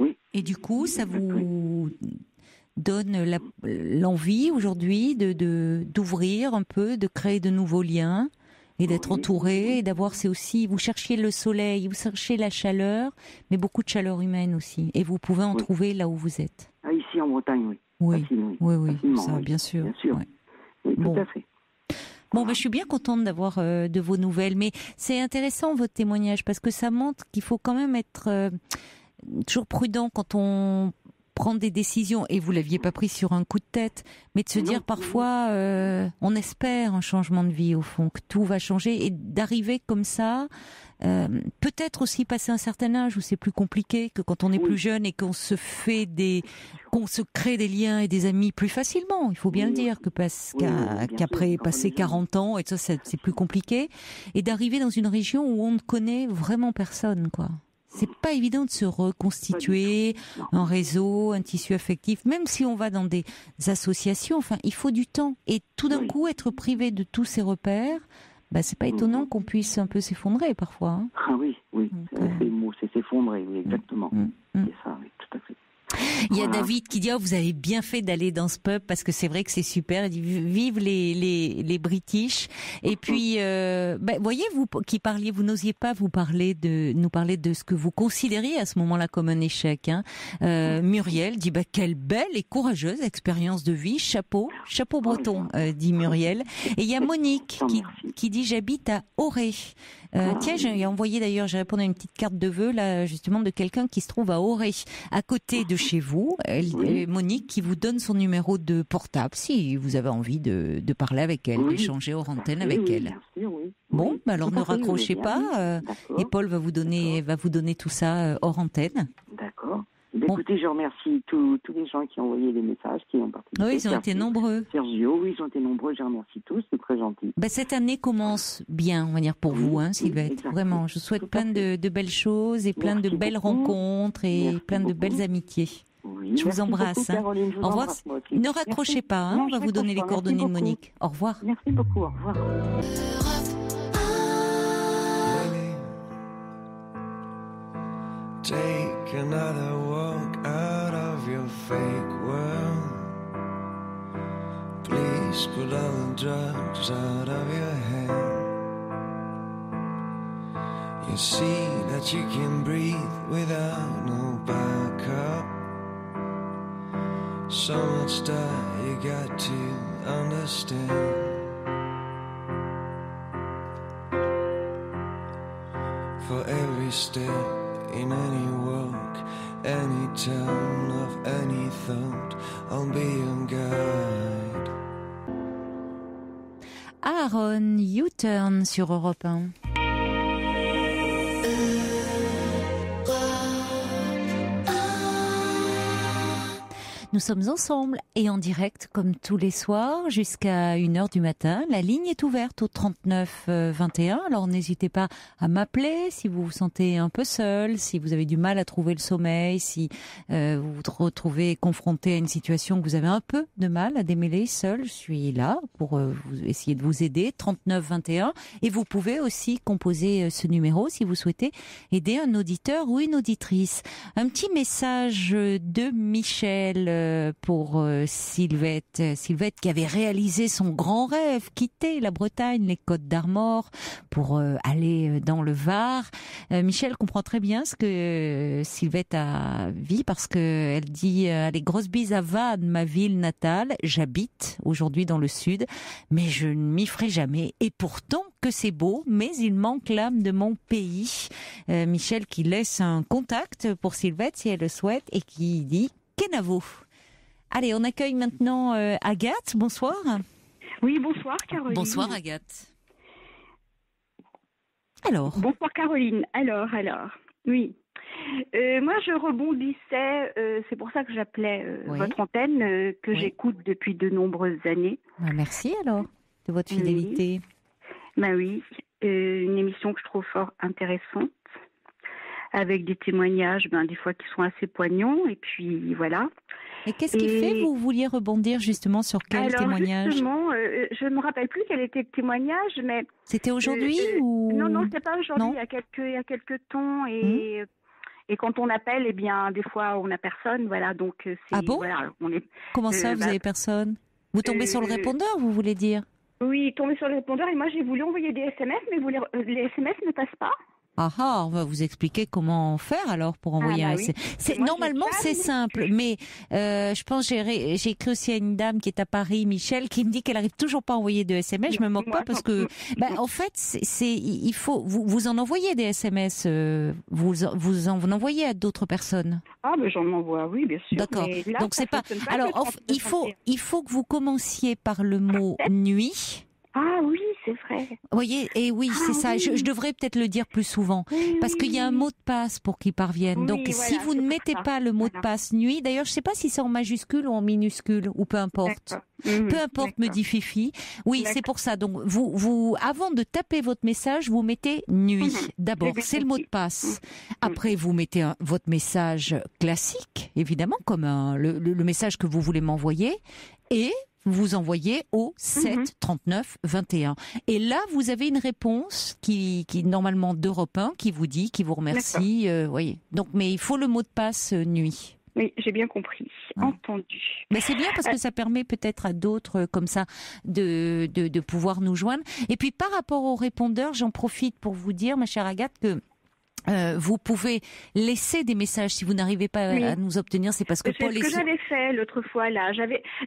Oui. Et du coup, ça vous donne l'envie aujourd'hui d'ouvrir un peu, de créer de nouveaux liens. Et d'être entouré, et d'avoir, c'est aussi, vous cherchiez le soleil, vous cherchez la chaleur, mais beaucoup de chaleur humaine aussi. Et vous pouvez en trouver là où vous êtes. Ah, ici en Bretagne, oui. Oui, ça, bien sûr. Bien sûr. Oui, tout à fait. Bon, je suis bien contente d'avoir de vos nouvelles, mais c'est intéressant votre témoignage, parce que ça montre qu'il faut quand même être toujours prudent quand on prendre des décisions, et vous l'aviez pas pris sur un coup de tête, mais de se dire parfois, on espère un changement de vie au fond, que tout va changer, et d'arriver comme ça, peut-être aussi passer un certain âge où c'est plus compliqué que quand on est plus jeune et qu'on se crée des liens et des amis plus facilement. Il faut bien le dire qu'après passer 40 ans et tout ça, c'est plus compliqué, et d'arriver dans une région où on ne connaît vraiment personne, quoi. C'est pas évident de se reconstituer un réseau, un tissu affectif, même si on va dans des associations. Enfin, il faut du temps. Et tout d'un coup, être privé de tous ces repères, c'est pas étonnant qu'on puisse un peu s'effondrer parfois. Hein. Ah oui. Donc, c'est le mot, c'est s'effondrer, oui, exactement. C'est ça, oui, tout à fait. Il y a David qui dit vous avez bien fait d'aller dans ce pub parce que c'est vrai que c'est super. Il dit vive les British. Et puis voyez, vous qui parliez, vous n'osiez pas nous parler de ce que vous considériez à ce moment-là comme un échec. Hein. Muriel dit quelle belle et courageuse expérience de vie, chapeau breton, dit Muriel. Et il y a Monique qui dit j'habite à Auray. Tiens, j'ai répondu à une petite carte de vœux là justement de quelqu'un qui se trouve à Auray, à côté de chez vous. Monique qui vous donne son numéro de portable si vous avez envie de parler avec elle, d'échanger hors antenne avec elle. Bien sûr, Bon, alors ne raccrochez pas. Et Paul va vous donner tout ça hors antenne. D'accord. Écoutez, je remercie tous les gens qui ont envoyé des messages, qui ont participé. Oui, ils ont été nombreux. Sergio, oui, ils ont été nombreux. Je remercie tous, c'est très gentil. Cette année commence bien, on va dire, pour vous, Sylvette. Vraiment, je souhaite plein de belles choses et plein de belles rencontres et plein de belles amitiés. Oui, je vous embrasse. Beaucoup, Caroline, je vous au revoir. Ne raccrochez pas, on va vous donner les coordonnées de Monique. Au revoir. Merci beaucoup, au revoir. Take another walk out of your fake world. Please put all the drugs out of your head. You see that you can breathe without no backup. So much that you got to understand. For every step in any walk, any turn of any thought, I'll be your guide. Aaron, U-Turn sur Europe 1. Nous sommes ensemble et en direct comme tous les soirs jusqu'à 1h du matin. La ligne est ouverte au 39 21. Alors n'hésitez pas à m'appeler si vous vous sentez un peu seul, si vous avez du mal à trouver le sommeil, si vous vous retrouvez confronté à une situation que vous avez un peu de mal à démêler seul. Je suis là pour essayer de vous aider. 39 21. Et vous pouvez aussi composer ce numéro si vous souhaitez aider un auditeur ou une auditrice. Un petit message de Michel pour Sylvette qui avait réalisé son grand rêve, quitter la Bretagne, les Côtes d'Armor pour aller dans le Var. Michel comprend très bien ce que Sylvette vit parce que elle dit allez, grosse bise à Vannes, ma ville natale, j'habite aujourd'hui dans le sud, mais je ne m'y ferai jamais et pourtant que c'est beau, mais il manque l'âme de mon pays. Michel qui laisse un contact pour Sylvette si elle le souhaite et qui dit Kenavo. Allez, on accueille maintenant Agathe. Bonsoir. Oui, bonsoir Caroline. Bonsoir Agathe. Alors. Bonsoir Caroline. Alors. Oui. Moi, je rebondissais. C'est pour ça que j'appelais votre antenne, que j'écoute depuis de nombreuses années. Merci alors de votre fidélité. Oui. Une émission que je trouve fort intéressante, avec des témoignages, des fois qui sont assez poignants. Et puis voilà. Et qu'est-ce qui fait vous vouliez rebondir justement sur quel témoignage? Justement, je ne me rappelle plus quel était le témoignage, mais c'était aujourd'hui ou non, c'était pas aujourd'hui. Il y a quelques temps et quand on appelle, des fois on n'a personne, voilà. Donc c'est bon voilà, on est. Comment ça, vous avez personne? Vous tombez sur le répondeur, vous voulez dire? Oui, tomber sur le répondeur et moi j'ai voulu envoyer des SMS, mais les SMS ne passent pas. On va vous expliquer comment faire alors pour envoyer un SMS. Normalement, c'est simple, mais je pense j'ai écrit aussi à une dame qui est à Paris, Michel, qui me dit qu'elle arrive toujours pas à envoyer de SMS. Je me moque pas parce que, en fait, il faut vous en envoyez des SMS, vous en envoyez à d'autres personnes. Ah, ben j'en envoie, oui, bien sûr. D'accord. Donc c'est pas. Alors il faut que vous commenciez par le mot nuit. Ah oui, c'est vrai. Vous voyez, et oui, c'est ça. Je devrais peut-être le dire plus souvent, parce qu'il y a un mot de passe pour qu'ils parviennent. Oui, donc, si vous ne mettez pas le mot de passe nuit, d'ailleurs, je ne sais pas si c'est en majuscule ou en minuscule, ou peu importe. Peu importe, me dit Fifi. Oui, c'est pour ça. Donc, vous, avant de taper votre message, vous mettez nuit. D'abord, c'est le mot de passe. Après, vous mettez votre message classique, évidemment, comme le message que vous voulez m'envoyer, et vous envoyez au 7 39 21. Et là, vous avez une réponse qui normalement d'Europe 1 qui vous dit, qui vous remercie. Voyez. Donc, mais il faut le mot de passe nuit. Oui, j'ai bien compris. Entendu. Mais c'est bien parce que ça permet peut-être à d'autres comme ça de pouvoir nous joindre. Et puis par rapport au répondeur, j'en profite pour vous dire, ma chère Agathe, que vous pouvez laisser des messages si vous n'arrivez pas à nous obtenir, c'est parce que Paul c'est ce que j'avais fait l'autre fois là.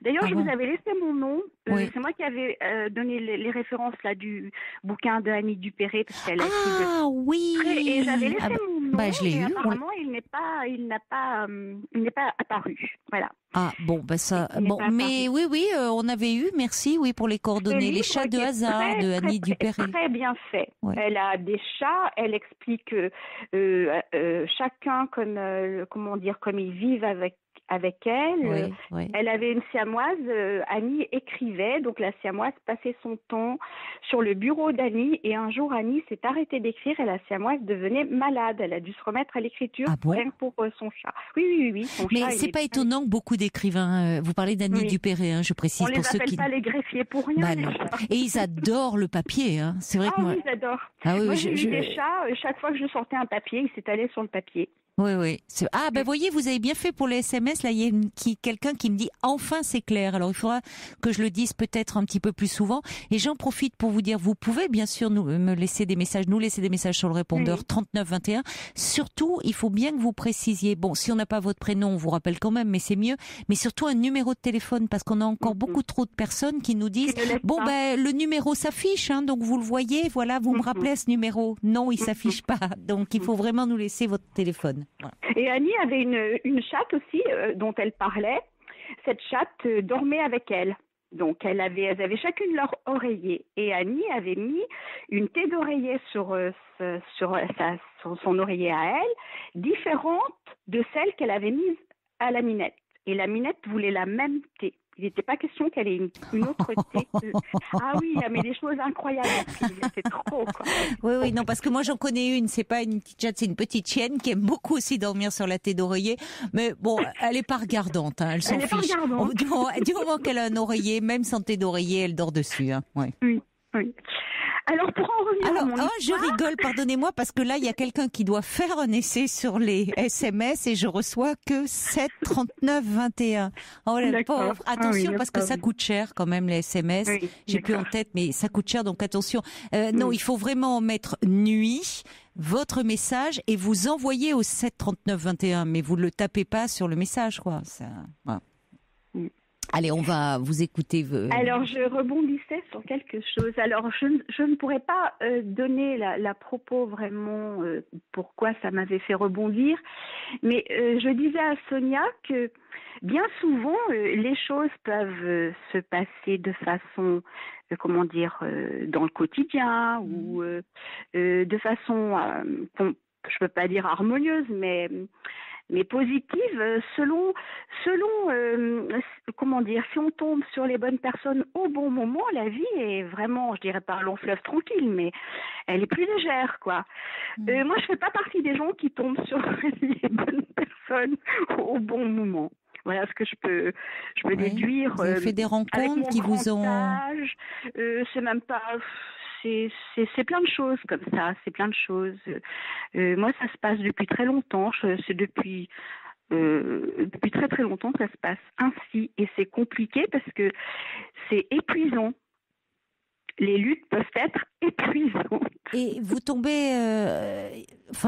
D'ailleurs, je vous avais laissé mon nom. C'est moi qui avais donné les références là du bouquin de Annie Dupéré parce qu'elle a écrit et j'avais laissé mon nom. Je l'ai eu. Apparemment, il n'est pas apparu. Voilà. Ah bon, ça. Bon, mais oui, on avait eu. Merci, pour les coordonnées, les chats de hasard de Annie Dupéré. Très bien fait. Ouais. Elle a des chats. Elle explique chacun comme ils vivent avec elle. Elle avait une siamoise, Annie écrivait, donc la siamoise passait son temps sur le bureau d'Annie et un jour Annie s'est arrêtée d'écrire et la siamoise devenait malade. Elle a dû se remettre à l'écriture rien que pour son chat. Oui. Mais c'est pas étonnant que beaucoup d'écrivains, vous parlez d'Annie Dupéré, je précise. On les appelle pas les greffiers pour rien. Et ils adorent le papier, C'est vrai que moi... oui, j'adore. Moi, j'ai eu des chats, chaque fois que je sortais un papier, ils s'étalaient sur le papier. Oui. Voyez, vous avez bien fait pour les SMS. Là, il y a quelqu'un qui me dit enfin c'est clair. Alors il faudra que je le dise peut-être un petit peu plus souvent. Et j'en profite pour vous dire, vous pouvez bien sûr nous laisser des messages sur le répondeur 39 21. Surtout, il faut bien que vous précisiez. Bon, si on n'a pas votre prénom, on vous rappelle quand même, mais c'est mieux. Mais surtout un numéro de téléphone parce qu'on a encore beaucoup trop de personnes qui nous disent le numéro s'affiche, donc vous le voyez. Voilà, vous me rappelez à ce numéro. Non, il s'affiche pas. Donc il faut vraiment nous laisser votre téléphone. Voilà. Et Annie avait une chatte aussi dont elle parlait. Cette chatte dormait avec elle. Donc elles avaient chacune leur oreiller. Et Annie avait mis une thé d'oreiller sur son oreiller à elle, différente de celle qu'elle avait mise à la minette. Et la minette voulait la même thé. Il n'était pas question qu'elle ait une autre thé. Ah oui, mais des choses incroyables. C'est trop, quoi. Oui, non, parce que moi j'en connais une. C'est pas une petite chatte, c'est une petite chienne qui aime beaucoup aussi dormir sur la thé d'oreiller. Mais bon, elle est pas regardante. Elle s'en fiche. Du moment qu'elle a un oreiller, même sans thé d'oreiller, elle dort dessus. Oui. Alors, pour en revenir je rigole, pardonnez-moi, parce que là, il y a quelqu'un qui doit faire un essai sur les SMS et je reçois que 7 39 21. Oh, la pauvre. Attention, parce que ça coûte cher quand même, les SMS. J'ai plus en tête, mais ça coûte cher, donc attention. Non, il faut vraiment mettre nuit, votre message, et vous envoyer au 7 39 21, mais vous ne le tapez pas sur le message, quoi. Voilà. Allez, on va vous écouter. Alors, je rebondissais sur quelque chose. Alors, je ne pourrais pas donner la propos vraiment pourquoi ça m'avait fait rebondir, mais je disais à Sonia que bien souvent, les choses peuvent se passer de façon, dans le quotidien ou de façon, je peux pas dire harmonieuse, mais positive selon si on tombe sur les bonnes personnes au bon moment, la vie est vraiment, je dirais pas un long fleuve tranquille, mais elle est plus légère, quoi. Moi, je fais pas partie des gens qui tombent sur les bonnes personnes au bon moment. Voilà ce que je peux déduire. Vous avez fait des rencontres qui vous ont... c'est même pas... C'est plein de choses comme ça, c'est plein de choses. Moi, ça se passe depuis très longtemps. C'est depuis très très longtemps que ça se passe ainsi. Et c'est compliqué parce que c'est épuisant. les luttes peuvent être épuisantes. Et vous tombez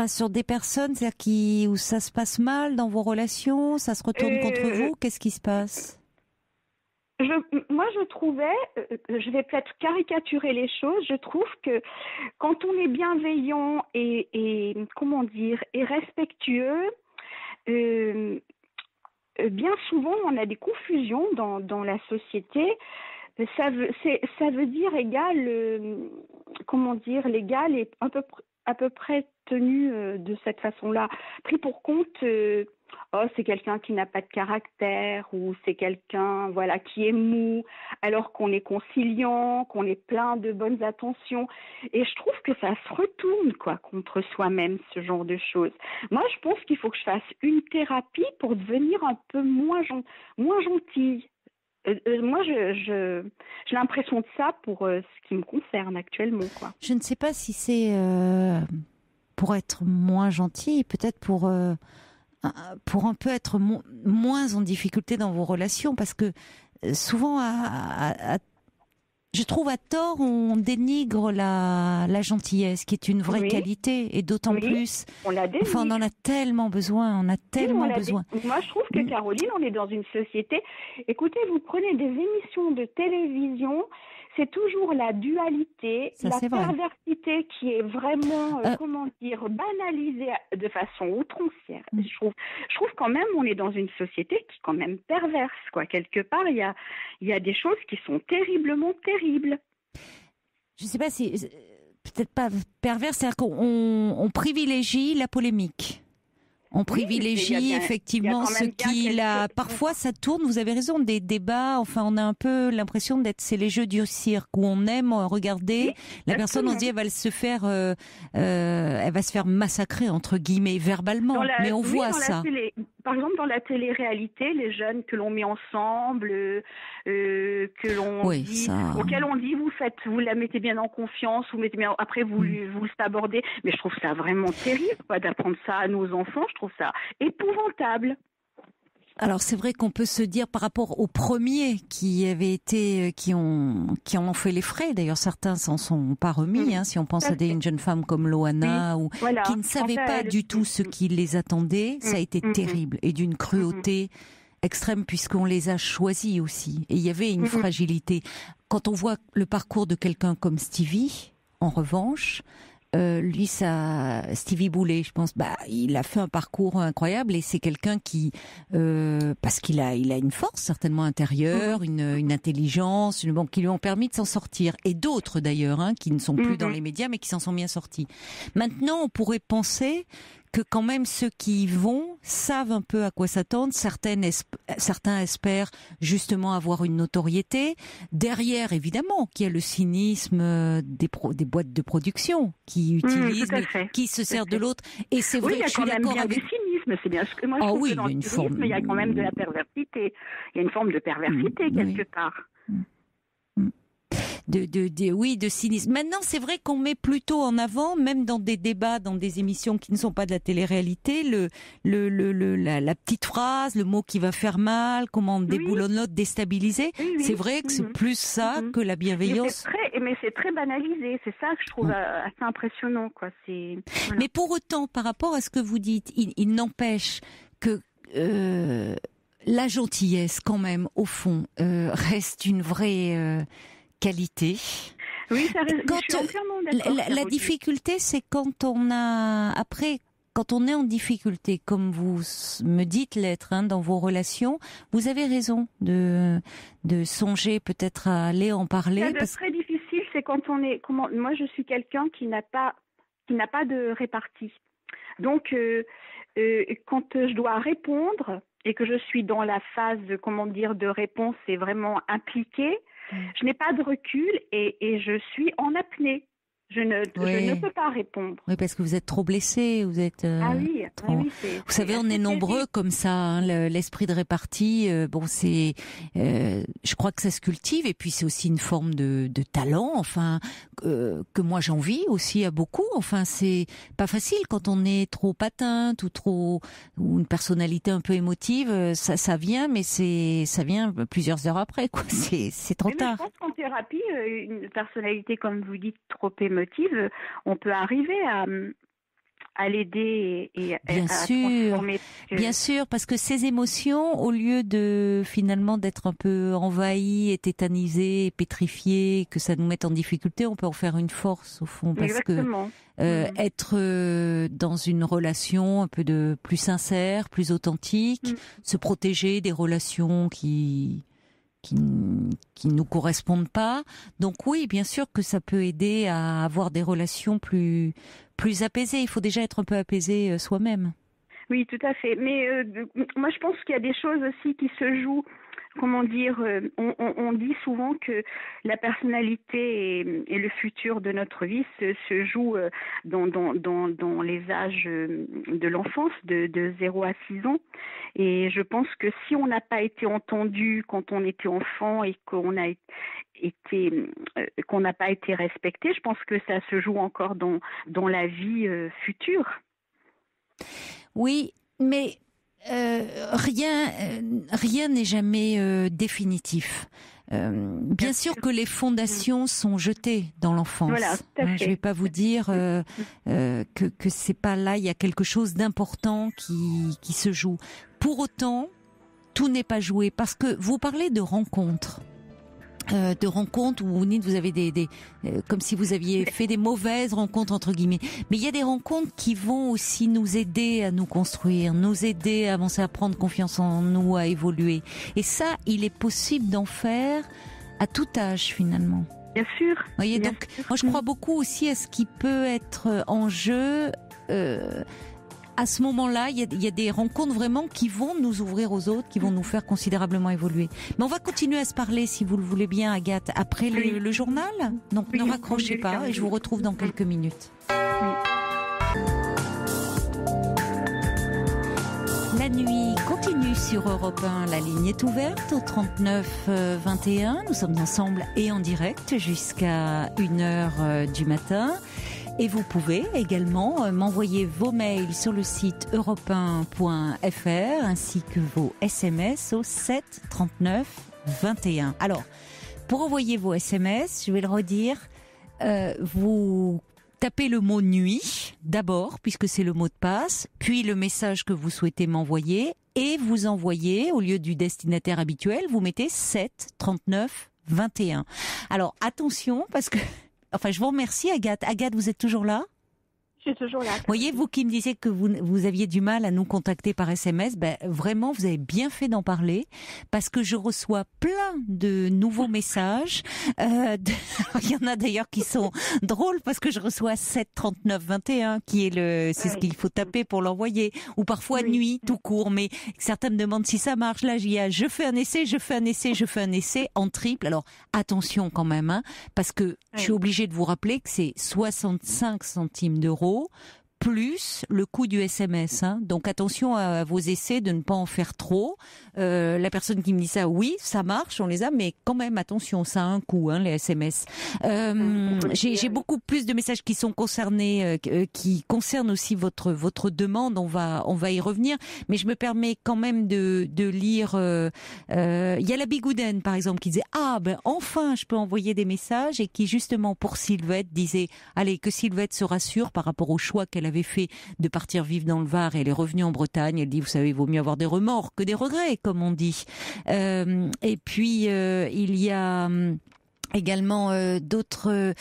sur des personnes où ça se passe mal dans vos relations, ça se retourne contre vous, qu'est-ce qui se passe ? Moi, je trouvais, je vais peut-être caricaturer les choses, je trouve que quand on est bienveillant et comment dire, et respectueux, bien souvent, on a des confusions dans la société. Ça veut dire l'égal est à peu près tenu de cette façon-là, pris pour compte. C'est quelqu'un qui n'a pas de caractère, ou c'est quelqu'un qui est mou, alors qu'on est conciliant, qu'on est plein de bonnes intentions. Et je trouve que ça se retourne contre soi-même, ce genre de choses. Moi, je pense qu'il faut que je fasse une thérapie pour devenir un peu moins gentille. Moi, j'ai l'impression de ça pour ce qui me concerne actuellement, quoi. Je ne sais pas si c'est pour être moins gentil, peut-être pour un peu être moins en difficulté dans vos relations, parce que souvent, je trouve à tort, on dénigre la gentillesse, qui est une vraie qualité, et d'autant plus, on en a tellement besoin, Moi, je trouve que, Caroline, on est dans une société, écoutez, vous prenez des émissions de télévision, c'est toujours la dualité, la perversité qui est vraiment, banalisée de façon outrancière. Je trouve quand même, on est dans une société qui est quand même perverse, quoi. Quelque part, il y a des choses qui sont terriblement terribles. Je ne sais pas si, peut-être pas perverse, c'est-à-dire qu'on privilégie la polémique. On privilégie effectivement ce qui parfois ça tourne, vous avez raison, des débats, on a un peu l'impression c'est les jeux du cirque où on aime regarder la personne, on se dit elle va se faire massacrer entre guillemets verbalement, mais on voit ça. Par exemple, dans la télé-réalité, les jeunes que l'on met ensemble, auxquels on dit vous la mettez bien en confiance, après vous le sabordez. Mais je trouve ça vraiment terrible, d'apprendre ça à nos enfants. Je trouve ça épouvantable. Alors c'est vrai qu'on peut se dire par rapport aux premiers qui en ont fait les frais. D'ailleurs certains s'en sont pas remis. Si on pense à une jeune femme comme Loana qui ne savait pas du tout ce qui les attendait, ça a été terrible et d'une cruauté extrême puisqu'on les a choisis aussi. Et il y avait une fragilité. Quand on voit le parcours de quelqu'un comme Stevie, en revanche. Stevie Boulet, je pense, il a fait un parcours incroyable et c'est quelqu'un qui, parce qu'il a une force certainement intérieure, une intelligence, qui lui ont permis de s'en sortir. Et d'autres d'ailleurs, qui ne sont plus dans les médias mais qui s'en sont bien sortis. Maintenant, on pourrait penser que quand même ceux qui y vont savent un peu à quoi s'attendre. Certains espèrent justement avoir une notoriété. Derrière, évidemment, qu'il y a le cynisme des boîtes de production qui utilisent, qui se servent de l'autre. Et c'est vrai que je suis d'accord avec... Il y a quand même bien du cynisme, c'est bien ce que moi je trouve que dans le cynisme, il y a quand même de la perversité. Il y a une forme de perversité quelque part. De cynisme. Maintenant, c'est vrai qu'on met plutôt en avant, même dans des débats, dans des émissions qui ne sont pas de la télé-réalité, la petite phrase, le mot qui va faire mal, comment on déboulonne l'autre, déstabiliser. C'est vrai que c'est plus ça que la bienveillance. Mais c'est très banalisé. C'est ça que je trouve assez impressionnant, quoi. Mais pour autant, par rapport à ce que vous dites, il n'empêche que la gentillesse, quand même, au fond, reste une vraie qualité. Oui, ça reste. Je suis entièrement d'accord. La difficulté, c'est quand on est en difficulté, comme vous me dites l'être dans vos relations, vous avez raison de songer peut-être à aller en parler. C'est très difficile, c'est quand on est. Moi, je suis quelqu'un qui n'a pas de répartie. Donc, quand je dois répondre et que je suis dans la phase de réponse et vraiment impliquée, je n'ai pas de recul et je suis en apnée. Je ne peux pas répondre. Oui, parce que vous êtes trop blessé, vous êtes. Ah oui, trop... oui, vous savez, on est nombreux comme ça. Hein, l'esprit de répartie, c'est. Je crois que ça se cultive, et puis c'est aussi une forme de talent. Enfin, que moi j'envie aussi à beaucoup. Enfin, c'est pas facile quand on est trop atteinte ou une personnalité un peu émotive. Ça vient, mais ça vient plusieurs heures après, quoi. C'est trop tard. Je pense qu'en thérapie, une personnalité, comme vous dites, trop émotive, on peut arriver à l'aider et bien à sûr, transformer. Bien sûr, parce que ces émotions, au lieu de finalement d'être un peu envahies et tétanisées, et pétrifiées, que ça nous mette en difficulté, on peut en faire une force au fond, parce Exactement. que être dans une relation un peu plus sincère, plus authentique, se protéger des relations qui nous correspondent pas. Donc oui, bien sûr que ça peut aider à avoir des relations plus apaisées. Il faut déjà être un peu apaisé soi-même. Oui, tout à fait. Mais moi, je pense qu'il y a des choses aussi qui se jouent. Comment dire, on dit souvent que la personnalité et le futur de notre vie se jouent dans les âges de l'enfance, de 0 à 6 ans. Et je pense que si on n'a pas été entendu quand on était enfant et qu'on n'a pas été respecté, je pense que ça se joue encore dans la vie future. Oui, mais rien n'est jamais définitif. Bien sûr que les fondations sont jetées dans l'enfance. Voilà, tout à fait. Je ne vais pas vous dire que c'est pas là. Il y a quelque chose d'important qui se joue. Pour autant, tout n'est pas joué, parce que vous parlez de rencontres. Où vous avez comme si vous aviez fait des mauvaises rencontres entre guillemets. Mais il y a des rencontres qui vont aussi nous aider à nous construire, nous aider à avancer, à prendre confiance en nous, à évoluer. Et ça, il est possible d'en faire à tout âge finalement. Bien sûr. Vous voyez, bien donc sûr. moi je crois beaucoup aussi à ce qui peut être en jeu. À ce moment-là, il y a des rencontres vraiment qui vont nous ouvrir aux autres, qui vont nous faire considérablement évoluer. Mais on va continuer à se parler, si vous le voulez bien, Agathe, après le journal. Donc ne raccrochez pas et je vous retrouve dans quelques minutes. La nuit continue sur Europe 1. La ligne est ouverte au 39 21. Nous sommes ensemble et en direct jusqu'à 1h du matin. Et vous pouvez également m'envoyer vos mails sur le site europe1.fr ainsi que vos SMS au 7 39 21. Alors, pour envoyer vos SMS, je vais le redire, vous tapez le mot nuit d'abord, puisque c'est le mot de passe, puis le message que vous souhaitez m'envoyer, et vous envoyez, au lieu du destinataire habituel, vous mettez 7 39 21. Alors, attention, parce que... Enfin, je vous remercie, Agathe. Agathe, vous êtes toujours là ? Je suis toujours là. Voyez, vous qui me disiez que vous aviez du mal à nous contacter par SMS, vraiment, vous avez bien fait d'en parler, parce que je reçois plein de nouveaux messages. Il y en a d'ailleurs qui sont drôles, parce que je reçois 7 39 21, qui est c'est ce qu'il faut taper pour l'envoyer, ou parfois nuit, tout court. Mais certains me demandent si ça marche. Là, je fais un essai en triple. Alors, attention quand même, hein, parce que je suis obligée de vous rappeler que c'est 65 centimes d'euros plus le coût du SMS. Hein. Donc attention à vos essais de ne pas en faire trop. La personne qui me dit ça, oui, ça marche, on les a, mais quand même attention, ça a un coût, hein, les SMS. J'ai beaucoup plus de messages qui sont concernés, qui concernent aussi votre demande. On va y revenir, mais je me permets quand même de lire. Il y a la Bigouden, par exemple, qui disait enfin je peux envoyer des messages, et qui justement pour Sylvette disait que Sylvette se rassure par rapport au choix qu'elle avait fait de partir vivre dans le Var, et elle est revenue en Bretagne. Elle dit, vous savez, il vaut mieux avoir des remords que des regrets, comme on dit. Et puis il y a également d'autres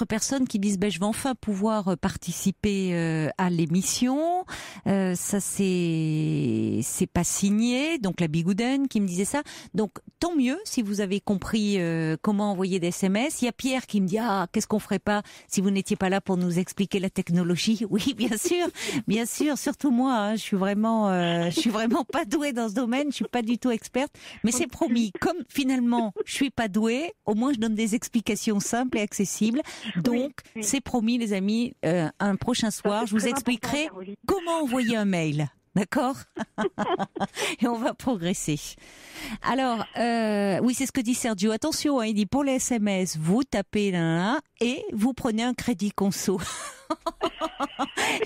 personnes qui disent je vais enfin pouvoir participer à l'émission. Ça c'est pas signé, donc la Bigouden qui me disait ça. Donc tant mieux si vous avez compris comment envoyer des SMS. Il y a Pierre qui me dit qu'est-ce qu'on ferait pas si vous n'étiez pas là pour nous expliquer la technologie. Oui, bien sûr, surtout moi. Hein, je suis vraiment pas douée dans ce domaine. Je suis pas du tout experte, mais c'est promis. Comme finalement je suis pas douée, au moins je donne des explications simples et accessibles. Donc c'est promis, les amis. Un prochain soir, je vous expliquerai comment envoyer un mail. D'accord. Et on va progresser. Alors, oui, c'est ce que dit Sergio. Attention, hein, il dit pour les SMS, vous tapez là et vous prenez un crédit conso.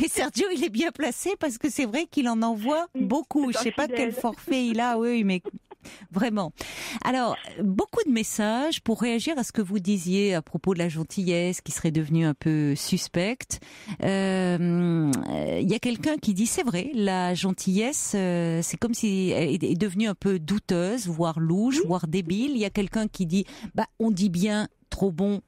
Et Sergio, il est bien placé parce que c'est vrai qu'il en envoie beaucoup. Je sais pas quel forfait il a, oui, mais vraiment. Alors, beaucoup de messages pour réagir à ce que vous disiez à propos de la gentillesse qui serait devenue un peu suspecte. Il y a quelqu'un qui dit, c'est vrai, la gentillesse, c'est comme si elle est devenue un peu douteuse, voire louche, voire débile. Il y a quelqu'un qui dit, on dit bien trop bon,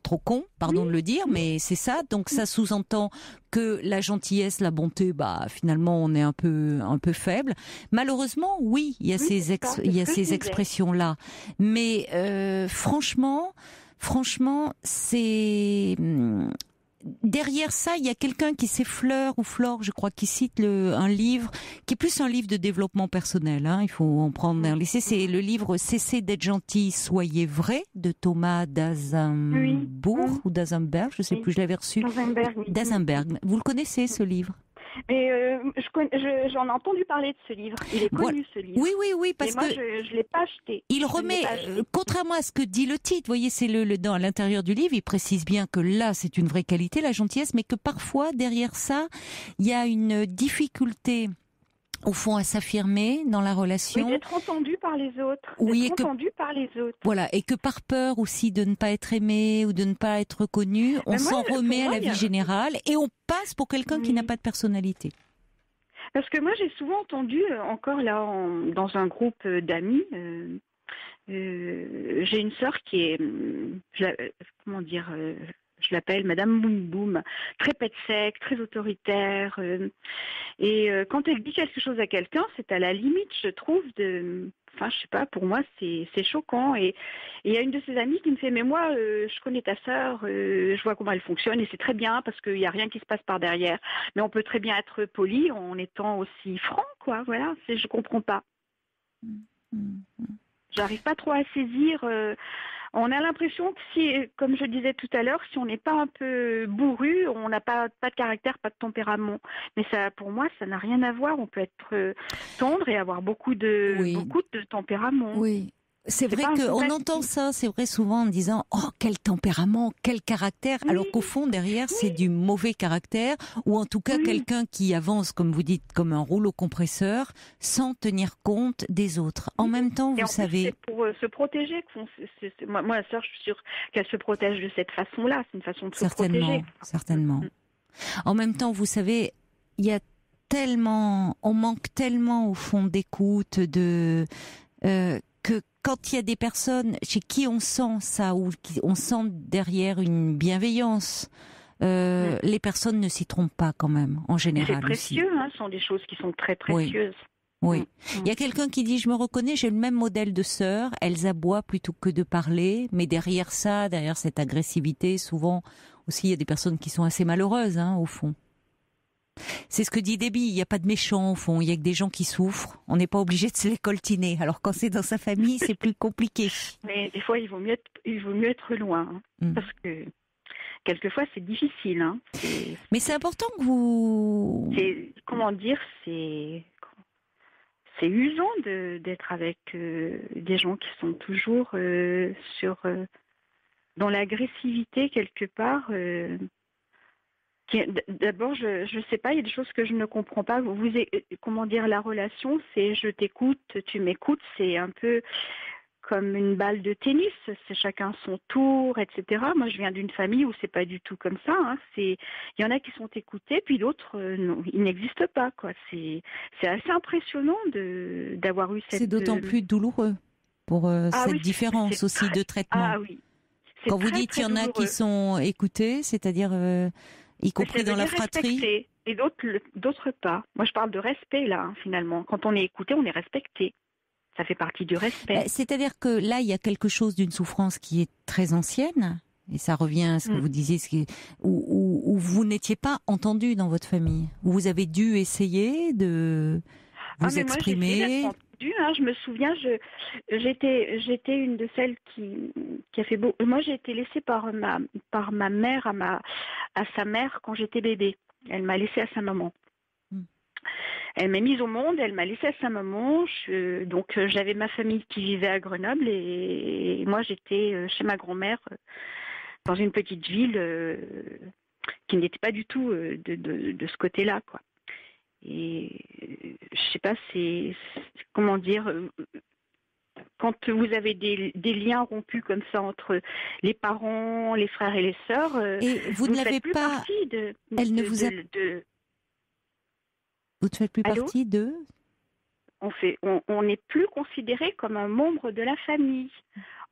trop con, pardon de le dire, mais c'est ça. Donc ça sous-entend que la gentillesse, la bonté, finalement on est un peu faible. Malheureusement, oui, il y a ces expressions-là. Mais franchement, c'est derrière ça, il y a quelqu'un qui s'effleure, ou Flore, je crois, qui cite un livre, qui est plus un livre de développement personnel, hein, il faut en prendre un lycée. C'est le livre Cessez d'être gentil, soyez vrai, de Thomas d'Azembourg, ou d'Azemberg, je sais plus, je l'avais reçu. D'Azemberg. Vous le connaissez, ce livre? Mais j'en ai entendu parler de ce livre. Il est connu, ce livre. Oui, parce que je l'ai pas acheté. Il remet, contrairement à ce que dit le titre, vous voyez, c'est dans l'intérieur du livre, il précise bien que là, c'est une vraie qualité, la gentillesse, mais que parfois, derrière ça, il y a une difficulté, au fond, à s'affirmer dans la relation. Oui, d'être entendu par les autres. Voilà, et que par peur aussi de ne pas être aimé ou de ne pas être reconnu, on s'en remet à la vie générale et on passe pour quelqu'un qui n'a pas de personnalité. Parce que moi, j'ai souvent entendu, encore là, dans un groupe d'amis, j'ai une sœur qui est, je l'appelle Madame Boum Boum, très pète sec, très autoritaire. Et quand elle dit quelque chose à quelqu'un, c'est à la limite, je trouve, je sais pas, pour moi, c'est choquant. Et il y a une de ses amies qui me fait, mais moi, je connais ta sœur, je vois comment elle fonctionne, et c'est très bien, parce qu'il n'y a rien qui se passe par derrière. Mais on peut très bien être poli en étant aussi franc, quoi, voilà, je comprends pas. J'arrive pas trop à saisir... On a l'impression que si, comme je disais tout à l'heure, si on n'est pas un peu bourru, on n'a pas de caractère, pas de tempérament. Mais ça, pour moi, ça n'a rien à voir. On peut être tendre et avoir beaucoup de tempérament. Oui. C'est vrai qu'on entend ça, c'est vrai souvent en disant « Oh, quel tempérament, quel caractère !» alors qu'au fond, derrière, c'est du mauvais caractère ou en tout cas quelqu'un qui avance, comme vous dites, comme un rouleau compresseur sans tenir compte des autres. En même temps, vous savez... C'est pour se protéger. Moi, ma sœur, je suis sûre qu'elle se protège de cette façon-là. C'est une façon de se protéger. Certainement. En même temps, vous savez, il y a tellement... On manque tellement, au fond, d'écoute, que quand il y a des personnes chez qui on sent ça, ou on sent derrière une bienveillance, les personnes ne s'y trompent pas quand même, en général. C'est précieux, ce sont des choses qui sont très précieuses. Oui. Il y a quelqu'un qui dit, je me reconnais, j'ai le même modèle de sœur, elles aboient plutôt que de parler, mais derrière ça, derrière cette agressivité, souvent aussi il y a des personnes qui sont assez malheureuses, au fond. C'est ce que dit Déby, il n'y a pas de méchants au fond, il y a que des gens qui souffrent. On n'est pas obligé de se les coltiner. Alors quand c'est dans sa famille, c'est plus compliqué. Mais des fois, il vaut mieux être loin, parce que quelquefois c'est difficile. Mais c'est important que vous... C'est usant d'être avec des gens qui sont toujours dans l'agressivité quelque part. D'abord, je ne sais pas, il y a des choses que je ne comprends pas. La relation, c'est je t'écoute, tu m'écoutes, c'est un peu comme une balle de tennis, c'est chacun son tour, etc. Moi, je viens d'une famille où c'est pas du tout comme ça. Il y en a qui sont écoutés, puis d'autres, non, ils n'existent pas, quoi. C'est assez impressionnant d'avoir eu cette... C'est d'autant plus douloureux pour cette différence aussi de traitement. Ah oui. Quand vous dites qu'il y en a qui sont écoutés, c'est-à-dire... y compris dans la fratrie. Respecté, et d'autres pas. Moi, je parle de respect, là, finalement. Quand on est écouté, on est respecté. Ça fait partie du respect. C'est-à-dire que là, il y a quelque chose d'une souffrance qui est très ancienne, et ça revient à ce que vous disiez, où vous n'étiez pas entendu dans votre famille, où vous avez dû essayer de vous exprimer. Moi, je me souviens, j'étais une de celles qui a fait beau. Moi, j'ai été laissée par ma mère à sa mère quand j'étais bébé. Elle m'a laissée à sa maman. Elle m'a mise au monde, elle m'a laissée à sa maman. Donc, j'avais ma famille qui vivait à Grenoble et moi, j'étais chez ma grand-mère dans une petite ville qui n'était pas du tout de ce côté-là, quoi. Et je sais pas, comment dire, quand vous avez des liens rompus comme ça entre les parents, les frères et les sœurs, et vous ne l'avez plus pas. Partie Elle ne vous a. Vous ne faites plus Allô? partie de. On n'est plus considéré comme un membre de la famille.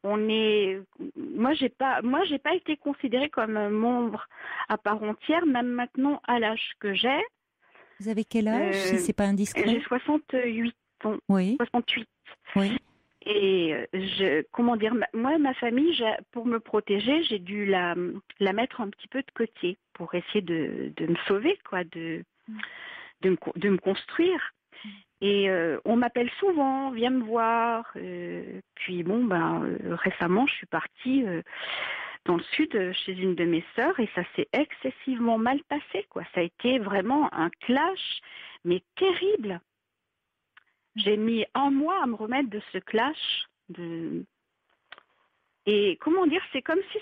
Moi, j'ai pas été considérée comme un membre à part entière, même maintenant à l'âge que j'ai. Vous avez quel âge, si c'est pas indiscret? J'ai 68 ans. Oui. 68. Oui. Et comment dire, moi, ma famille, pour me protéger, j'ai dû la mettre un petit peu de côté pour essayer de me sauver, quoi, de me construire. Et on m'appelle souvent, viens me voir. Puis bon, récemment, je suis partie dans le sud chez une de mes sœurs et ça s'est excessivement mal passé, quoi. Ça a été vraiment un clash, mais terrible. J'ai mis 1 mois à me remettre de ce clash. Et comment dire, c'est comme si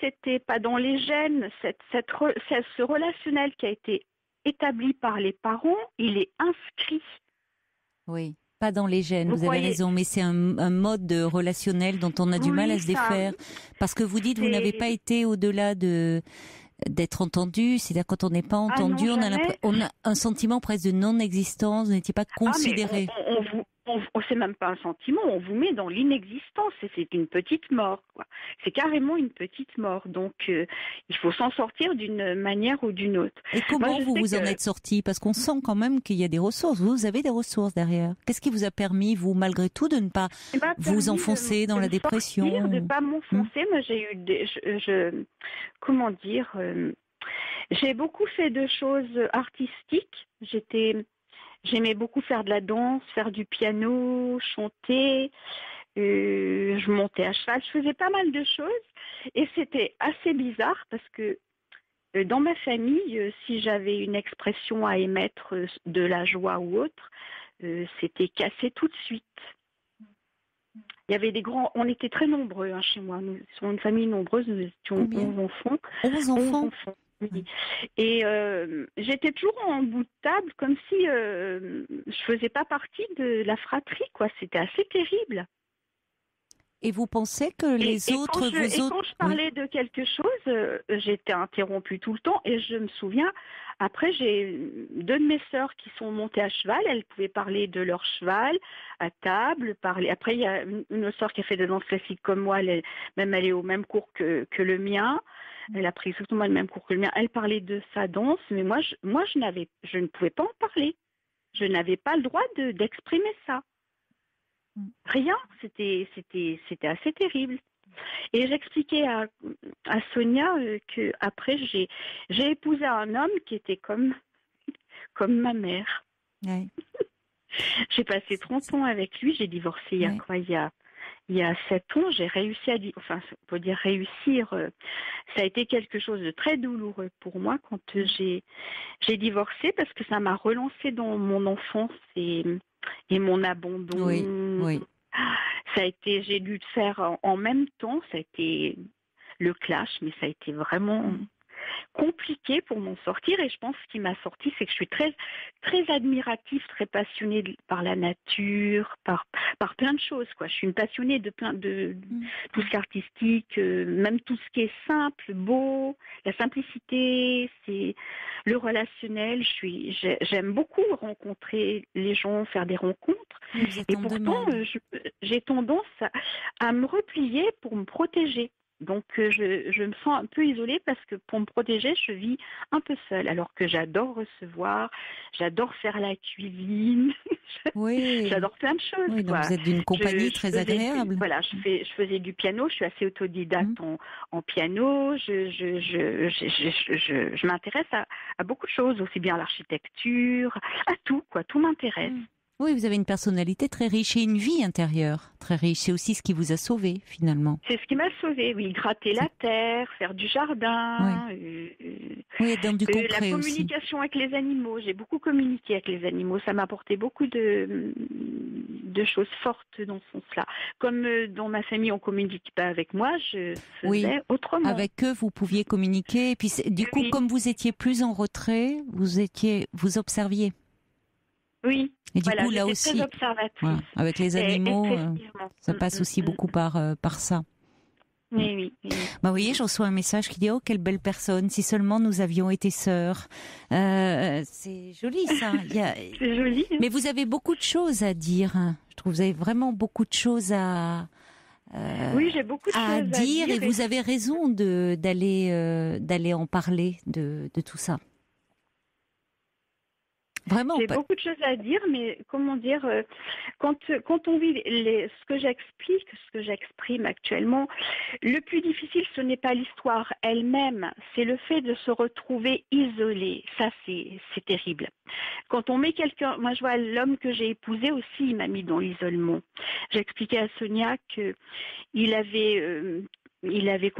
c'était pas dans les gènes, ce relationnel qui a été établi par les parents, il est inscrit. Oui. Pas dans les gènes, vous avez raison, mais c'est un mode relationnel dont on a du mal à se défaire. Parce que vous dites, vous n'avez pas été au-delà d'être entendu, c'est-à-dire quand on n'est pas entendu, on a un sentiment presque de non-existence, vous n'étiez pas considéré. C'est même pas un sentiment, on vous met dans l'inexistence, c'est une petite mort, quoi. C'est carrément une petite mort, donc il faut s'en sortir d'une manière ou d'une autre. Et comment vous en êtes sorti? Parce qu'on sent quand même qu'il y a des ressources, vous avez des ressources derrière. Qu'est-ce qui vous a permis, vous, malgré tout, de ne pas vous enfoncer dans la dépression? De ne pas m'enfoncer, moi j'ai eu comment dire, j'ai beaucoup fait de choses artistiques, j'aimais beaucoup faire de la danse, faire du piano, chanter, je montais à cheval, je faisais pas mal de choses et c'était assez bizarre parce que dans ma famille, si j'avais une expression à émettre de la joie ou autre, c'était cassé tout de suite. Il y avait on était très nombreux chez moi, nous sommes une famille nombreuse, nous étions 11 enfants. 11 enfants. Oui. Et j'étais toujours en bout de table, comme si je faisais pas partie de la fratrie, quoi. C'était assez terrible. Et vous pensez que les autres quand je parlais de quelque chose, j'étais interrompue tout le temps. Et je me souviens, après, j'ai 2 de mes sœurs qui sont montées à cheval. Elles pouvaient parler de leur cheval à table, parler. Après, il y a une autre sœur qui a fait de la danse classique comme moi. Elle est au même cours que le mien. Elle a pris exactement le même cours que le mien. Elle parlait de sa danse, mais moi, je ne pouvais pas en parler. Je n'avais pas le droit d'exprimer ça. Rien. C'était assez terrible. Et j'expliquais à Sonia que après j'ai épousé un homme qui était comme ma mère. Ouais. J'ai passé 30 ans avec lui. J'ai divorcé il y a 7 ans, j'ai réussi on peut dire réussir. Ça a été quelque chose de très douloureux pour moi quand j'ai divorcé parce que ça m'a relancé dans mon enfance et mon abandon. Oui. Ça a été, j'ai dû le faire en même temps. Ça a été le clash, mais ça a été vraiment compliqué pour m'en sortir. Et je pense ce qui m'a sorti, c'est que je suis très, très admirative, très passionnée par la nature, par plein de choses, quoi. Je suis une passionnée de tout ce qui est artistique, même tout ce qui est simple, beau, la simplicité, c'est le relationnel. J'aime beaucoup rencontrer les gens, faire des rencontres. Et pourtant, j'ai tendance à me replier pour me protéger. Donc, je me sens un peu isolée parce que pour me protéger, je vis un peu seule. Alors que j'adore recevoir, j'adore faire la cuisine. Oui. J'adore plein de choses. Oui, donc vous êtes d'une compagnie très agréable. Voilà, je faisais du piano. Je suis assez autodidacte en piano. Je m'intéresse à beaucoup de choses, aussi bien à l'architecture, à tout, quoi. Tout m'intéresse. Oui, vous avez une personnalité très riche et une vie intérieure très riche. C'est aussi ce qui vous a sauvé, finalement. C'est ce qui m'a sauvée, oui. Gratter la terre, faire du jardin. Oui, dans du concret la communication avec les animaux. J'ai beaucoup communiqué avec les animaux. Ça m'a apporté beaucoup de choses fortes dans ce sens-là. Comme dans ma famille, on ne communique pas avec moi, je faisais autrement. Avec eux, vous pouviez communiquer. Et puis, du coup, comme vous étiez plus en retrait, vous observiez. Oui. Et du coup, là aussi, très observatrice. Avec les animaux, ça passe aussi beaucoup par ça. Oui. Bah, vous voyez, je reçois un message qui dit « Oh, quelle belle personne, si seulement nous avions été sœurs. » C'est joli, ça. C'est joli. Mais vous avez beaucoup de choses à dire. Je trouve que vous avez vraiment beaucoup de choses à... oui, j'ai beaucoup de choses à dire. Et vous avez raison d'aller en parler de tout ça. Vraiment. J'ai beaucoup de choses à dire, mais comment dire, quand on vit ce que j'exprime actuellement, le plus difficile, ce n'est pas l'histoire elle-même, c'est le fait de se retrouver isolé. Ça, c'est terrible. Quand on met quelqu'un, moi je vois l'homme que j'ai épousé aussi, il m'a mis dans l'isolement. J'ai expliqué à Sonia que il avait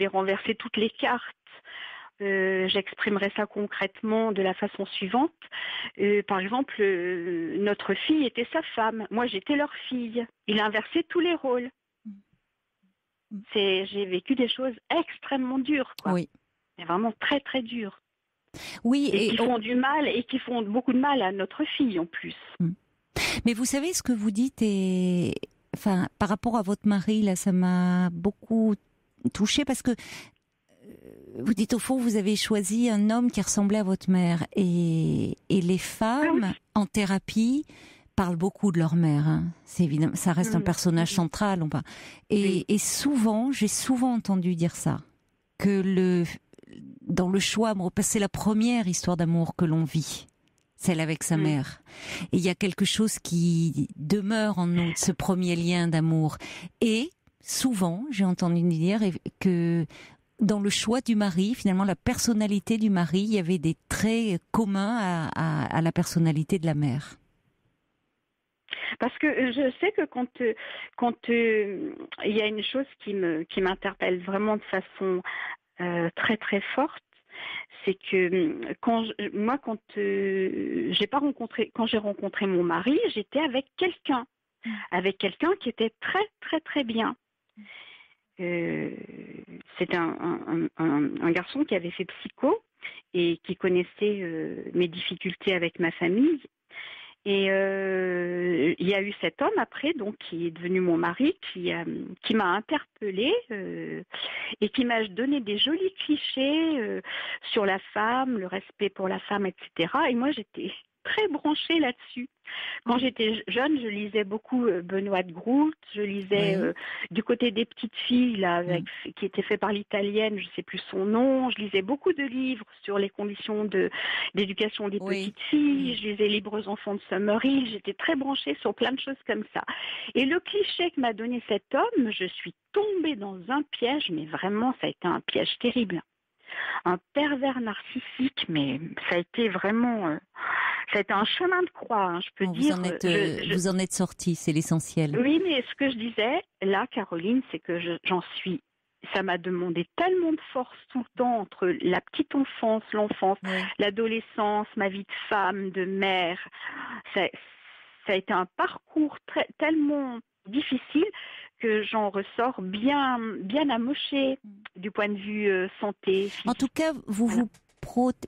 renversé toutes les cartes. J'exprimerai ça concrètement de la façon suivante. Par exemple, notre fille était sa femme. Moi, j'étais leur fille. Il a inversé tous les rôles. J'ai vécu des choses extrêmement dures, quoi. Oui. Mais vraiment très, très dures. Oui. Et qui font du mal, et qui font beaucoup de mal à notre fille, en plus. Mais vous savez, ce que vous dites par rapport à votre mari, là, ça m'a beaucoup touchée parce que vous dites au fond, vous avez choisi un homme qui ressemblait à votre mère. Et les femmes, en thérapie, parlent beaucoup de leur mère. Hein. C'est évident, ça reste un personnage central. Et souvent, j'ai souvent entendu dire ça. Que dans le choix amoureux, parce que c'est la première histoire d'amour que l'on vit. Celle avec sa mère. Et il y a quelque chose qui demeure en nous, ce premier lien d'amour. Et souvent, j'ai entendu dire que dans le choix du mari, finalement, la personnalité du mari, il y avait des traits communs à la personnalité de la mère. Parce que je sais que quand il y a une chose qui m'interpelle vraiment de façon très très forte, c'est que quand j'ai rencontré mon mari, j'étais avec quelqu'un qui était très très très bien. C'est un garçon qui avait fait psycho et qui connaissait mes difficultés avec ma famille. Et il y a eu cet homme après, donc qui est devenu mon mari, qui m'a interpellée et qui m'a donné des jolis clichés sur la femme, le respect pour la femme, etc. Et moi, j'étais très branchée là-dessus. Quand j'étais jeune, je lisais beaucoup Benoît de Groot, je lisais du côté des petites filles là, qui était fait par l'italienne, je ne sais plus son nom, je lisais beaucoup de livres sur les conditions d'éducation des petites filles, je lisais Libres enfants de Summerhill, j'étais très branchée sur plein de choses comme ça. Et le cliché que m'a donné cet homme, je suis tombée dans un piège, mais vraiment ça a été un piège terrible. Un pervers narcissique, mais ça a été vraiment... ça a été un chemin de croix, hein, je peux dire. Vous en êtes sortie, c'est l'essentiel. Oui, mais ce que je disais, là, Caroline, c'est que j'en suis... Ça m'a demandé tellement de force tout le temps entre la petite enfance, l'enfance, l'adolescence, ma vie de femme, de mère. Ça a été un parcours tellement difficile que j'en ressors bien amochée du point de vue santé. Physique. En tout cas, vous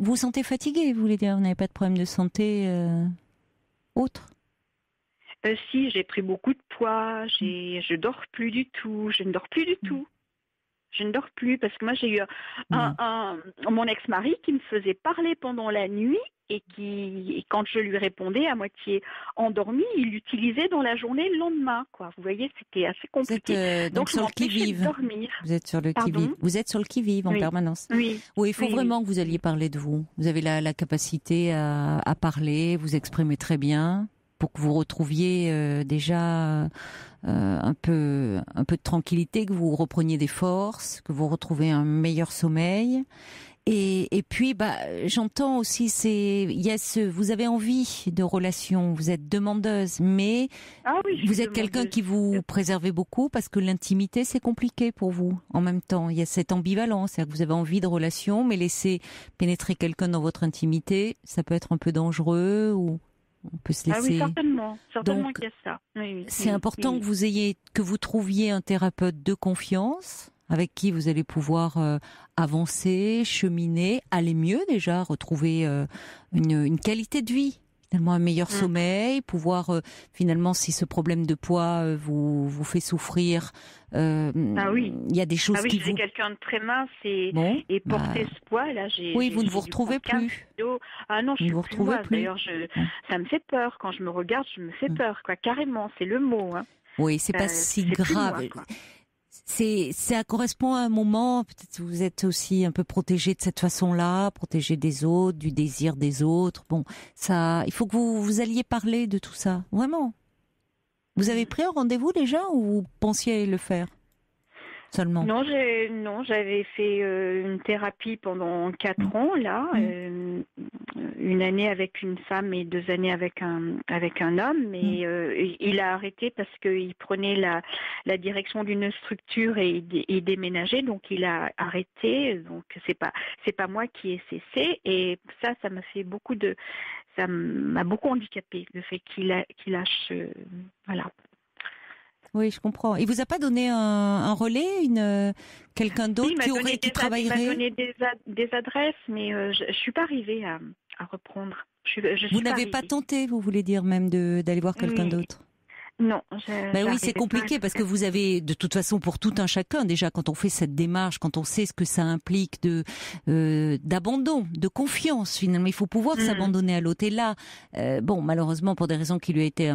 vous sentez fatiguée, vous voulez dire? Vous n'avez pas de problème de santé autre? Si, j'ai pris beaucoup de poids, je dors plus du tout, je ne dors plus du tout. Je ne dors plus parce que moi j'ai eu mon ex-mari qui me faisait parler pendant la nuit et quand je lui répondais à moitié endormie, il l'utilisait dans la journée le lendemain. Quoi. Vous voyez, c'était assez compliqué. Vous êtes donc sur le qui-vive. Vous êtes sur le qui-vive. Vous êtes sur le qui-vive en permanence. Oui. Oui, il faut vraiment que vous alliez parler de vous. Vous avez la capacité à parler, vous exprimez très bien. pour que vous retrouviez déjà un peu de tranquillité, que vous repreniez des forces, que vous retrouviez un meilleur sommeil. Et puis, j'entends aussi, vous avez envie de relation, vous êtes demandeuse, mais vous êtes quelqu'un qui vous préservez beaucoup parce que l'intimité, c'est compliqué pour vous. En même temps, il y a cette ambivalence, c'est-à-dire que vous avez envie de relation, mais laisser pénétrer quelqu'un dans votre intimité, ça peut être un peu dangereux ou on peut se laisser. Ah oui, certainement Donc, qu'il y a ça. Oui, c'est important que vous trouviez un thérapeute de confiance, avec qui vous allez pouvoir avancer, cheminer, aller mieux déjà, retrouver une qualité de vie, finalement un meilleur sommeil, pouvoir finalement, si ce problème de poids vous fait souffrir, il y a des choses qui je suis quelqu'un de très mince et porter ce poids là, vous ne vous retrouvez plus. Ah non, je ne vous suis plus moi. plus. D'ailleurs, ça me fait peur quand je me regarde, je me fais peur, quoi. Carrément, c'est le mot. Hein. Oui, c'est pas si grave. Ça correspond à un moment, peut-être vous êtes aussi un peu protégé de cette façon-là, protégé des autres, du désir des autres. Bon, ça, il faut que vous alliez parler de tout ça, vraiment. Vous avez pris un rendez-vous déjà ou vous pensiez le faire seulement? Non, j'avais fait une thérapie pendant 4 ans là, une année avec une femme et 2 années avec un homme, mais il a arrêté parce qu'il prenait la direction d'une structure et il déménageait, donc il a arrêté. Donc c'est pas moi qui ai cessé, et ça m'a fait ça m'a beaucoup handicapé, le fait qu'il lâche, voilà. Oui, je comprends. Il vous a pas donné un relais, quelqu'un d'autre qui travaillerait? Il m'a donné des adresses, mais je suis pas arrivée à reprendre. Vous n'avez pas tenté, vous voulez dire, même d'aller voir quelqu'un d'autre? Non. Oui, c'est compliqué parce que vous avez, de toute façon, pour tout un chacun, déjà, quand on fait cette démarche, quand on sait ce que ça implique d'abandon, de confiance, finalement, il faut pouvoir s'abandonner à l'autre. Et là, malheureusement, pour des raisons qui lui a été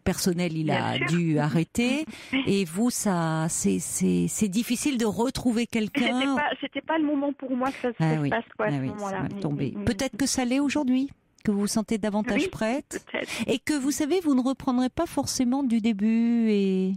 personnelles, il a dû arrêter. Et vous, c'est difficile de retrouver quelqu'un. C'était pas le moment pour moi que ça se passe, quoi, à ce moment-là. Peut-être que ça l'est aujourd'hui, que vous vous sentez davantage prête, et que vous savez, vous ne reprendrez pas forcément du début, et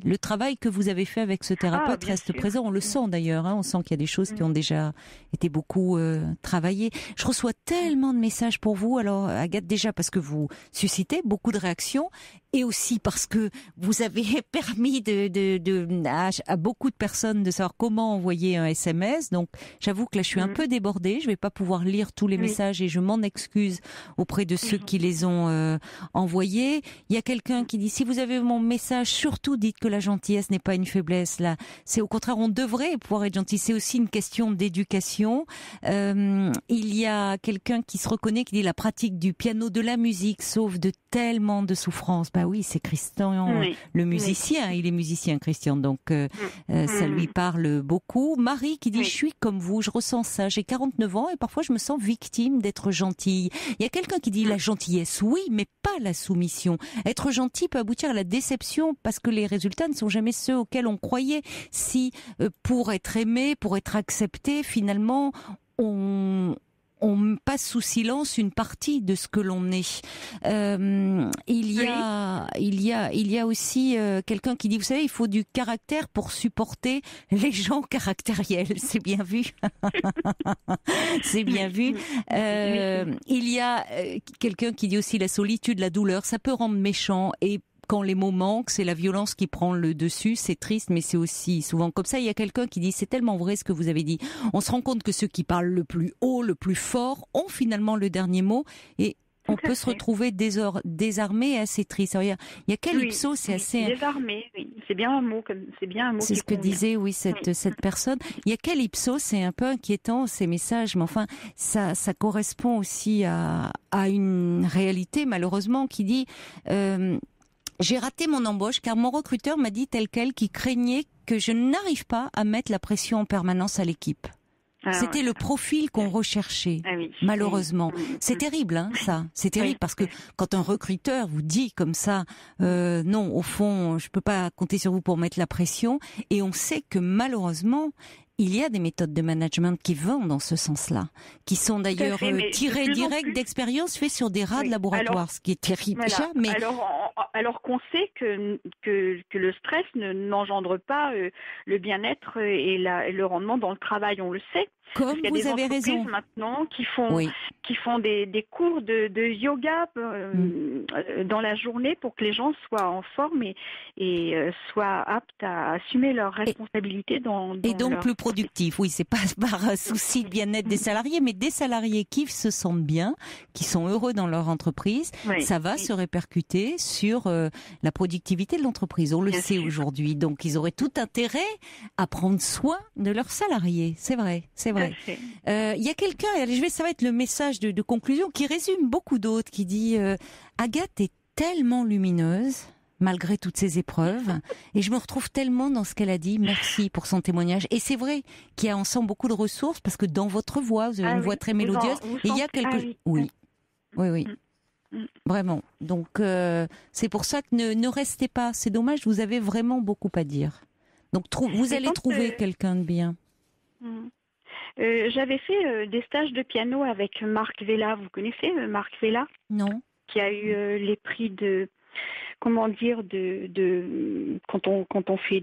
le travail que vous avez fait avec ce thérapeute reste présent. On le sent d'ailleurs, on sent qu'il y a des choses qui ont déjà été beaucoup travaillées. Je reçois tellement de messages pour vous, alors Agathe, déjà parce que vous suscitez beaucoup de réactions, et aussi parce que vous avez permis à beaucoup de personnes de savoir comment envoyer un SMS. Donc, j'avoue que là, je suis un peu débordée. Je vais pas pouvoir lire tous les messages et je m'en excuse auprès de ceux qui les ont envoyés. Il y a quelqu'un qui dit, si vous avez mon message, surtout dites que la gentillesse n'est pas une faiblesse. Là, c'est au contraire, on devrait pouvoir être gentil. C'est aussi une question d'éducation. Il y a quelqu'un qui se reconnaît, qui dit, la pratique du piano, de la musique, sauve de tellement de souffrances. Bah oui, c'est Christian, le musicien. Il est musicien, Christian, donc ça lui parle beaucoup. Marie qui dit, je suis comme vous, je ressens ça. J'ai 49 ans et parfois je me sens victime d'être gentille. Il y a quelqu'un qui dit, la gentillesse, oui, mais pas la soumission. Être gentil peut aboutir à la déception parce que les résultats ne sont jamais ceux auxquels on croyait. Si pour être aimé, pour être accepté, finalement, on passe sous silence une partie de ce que l'on est. Il y a aussi quelqu'un qui dit, vous savez, il faut du caractère pour supporter les gens caractériels. C'est bien vu. C'est bien vu. Il y a quelqu'un qui dit aussi, la solitude, la douleur, ça peut rendre méchant, et quand les mots manquent, c'est la violence qui prend le dessus. C'est triste, mais c'est aussi souvent comme ça. Il y a quelqu'un qui dit, c'est tellement vrai ce que vous avez dit. On se rend compte que ceux qui parlent le plus haut, le plus fort, ont finalement le dernier mot, et on peut se retrouver désarmé et assez triste. Alors, il y a Calypso, c'est assez... Désarmé, oui. C'est bien un mot. C'est ce que disait, cette personne. Il y a Calypso, c'est un peu inquiétant, ces messages, mais enfin, ça correspond aussi à une réalité, malheureusement, qui dit... j'ai raté mon embauche car mon recruteur m'a dit tel quel qu'il craignait que je n'arrive pas à mettre la pression en permanence à l'équipe. C'était le profil qu'on recherchait, malheureusement. C'est terrible, ça. C'est terrible parce que quand un recruteur vous dit comme ça, non, au fond, je peux pas compter sur vous pour mettre la pression, et on sait que malheureusement, il y a des méthodes de management qui vont dans ce sens-là, qui sont d'ailleurs tirées direct d'expériences faites sur des rats de laboratoire, ce qui est terrible déjà. Mais alors qu'on sait que le stress n'engendre pas le bien-être et le rendement dans le travail, on le sait. Comme vous avez raison. Maintenant qui font des cours de yoga dans la journée pour que les gens soient en forme et soient aptes à assumer leurs responsabilités et donc plus productifs. Oui, c'est pas par souci de bien-être des salariés, mais des salariés qui se sentent bien, qui sont heureux dans leur entreprise, ça va se répercuter sur la productivité de l'entreprise. On le sait aujourd'hui. Donc ils auraient tout intérêt à prendre soin de leurs salariés. C'est vrai. Il y a quelqu'un, ça va être le message de conclusion, qui résume beaucoup d'autres, qui dit Agathe est tellement lumineuse, malgré toutes ces épreuves, et je me retrouve tellement dans ce qu'elle a dit. Merci pour son témoignage. Et c'est vrai qu'il y a ensemble beaucoup de ressources, parce que dans votre voix, vous avez une voix très mélodieuse, et il y a quelque... Oui. Vraiment. Donc, c'est pour ça que ne restez pas. C'est dommage, vous avez vraiment beaucoup à dire. Donc, vous allez trouver quelqu'un de bien. J'avais fait des stages de piano avec Marc Vella. Vous connaissez Marc Vella? Non. Qui a eu les prix de... Comment dire, quand on fait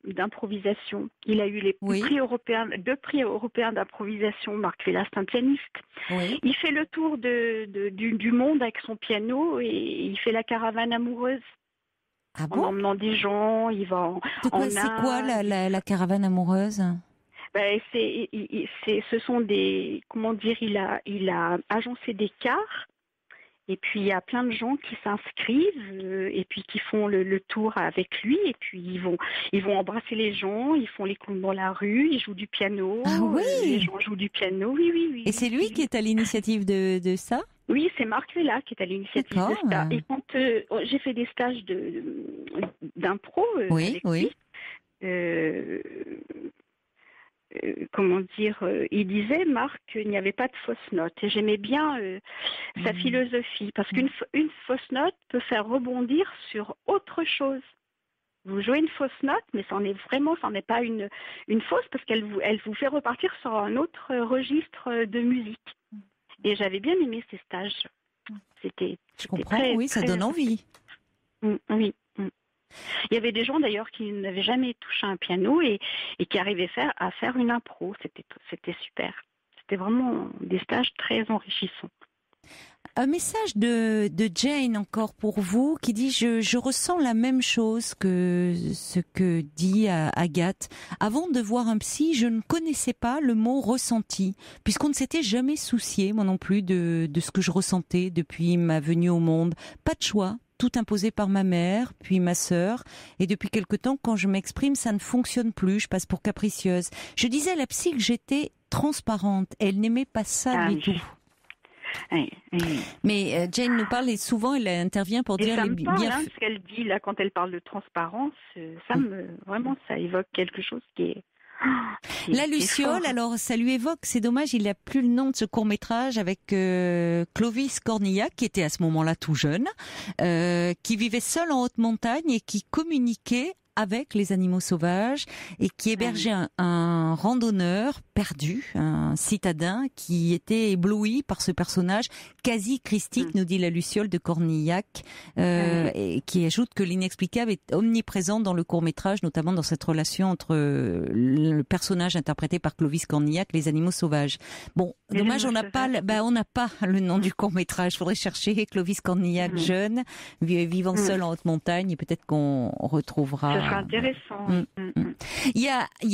d'improvisation. Il a eu les prix européens, 2 prix européens d'improvisation. Marc Vella, c'est un pianiste. Oui. Il fait le tour du monde avec son piano et il fait la caravane amoureuse. Ah bon? En emmenant des gens, il va c'est quoi la caravane amoureuse? Ce sont des... Comment dire, il a agencé des cars. Et puis, il y a plein de gens qui s'inscrivent et puis qui font le tour avec lui. Et puis, ils vont embrasser les gens, ils font les clowns dans la rue, ils jouent du piano. Ah oui. Les gens jouent du piano, oui. Et c'est lui qui est à l'initiative de ça? Oui, c'est Marc Vella qui est à l'initiative de ça. Et quand j'ai fait des stages d'impro avec lui, comment dire, il disait, Marc, qu'il n'y avait pas de fausse note. Et j'aimais bien sa philosophie, parce qu'une fausse note peut faire rebondir sur autre chose. Vous jouez une fausse note, mais c'en n'est pas une fausse, parce qu'elle vous fait repartir sur un autre registre de musique. Et j'avais bien aimé ces stages. Je comprends, ça donne envie. Oui. Il y avait des gens d'ailleurs qui n'avaient jamais touché un piano et qui arrivaient à faire une impro. C'était super. C'était vraiment des stages très enrichissants. Un message de Jane encore pour vous qui dit je ressens la même chose que ce que dit Agathe. Avant de voir un psy, je ne connaissais pas le mot ressenti, puisqu'on ne s'était jamais soucié, moi non plus, de ce que je ressentais depuis ma venue au monde. Pas de choix. Tout imposé par ma mère, puis ma sœur. Et depuis quelque temps, quand je m'exprime, ça ne fonctionne plus. Je passe pour capricieuse. Je disais à la psy que j'étais transparente. Elle n'aimait pas ça du tout. Mais Jane nous parle et souvent elle intervient pour dire les bienfaits. Ce qu'elle dit là quand elle parle de transparence, vraiment ça évoque quelque chose qui est... La Luciole, alors ça lui évoque, c'est dommage, il n'a plus le nom de ce court-métrage avec Clovis Cornillac, qui était à ce moment-là tout jeune, qui vivait seul en haute montagne et qui communiquait avec les animaux sauvages et qui hébergeait un randonneur perdu, un citadin qui était ébloui par ce personnage quasi christique, nous dit la Luciole de Cornillac, et qui ajoute que l'inexplicable est omniprésent dans le court-métrage, notamment dans cette relation entre le personnage interprété par Clovis Cornillac et les animaux sauvages. Bon, dommage, on n'a pas le nom du court-métrage. Faudrait chercher Clovis Cornillac jeune, vivant seul en haute montagne, et peut-être qu'on retrouvera. Ça sera intéressant. Il y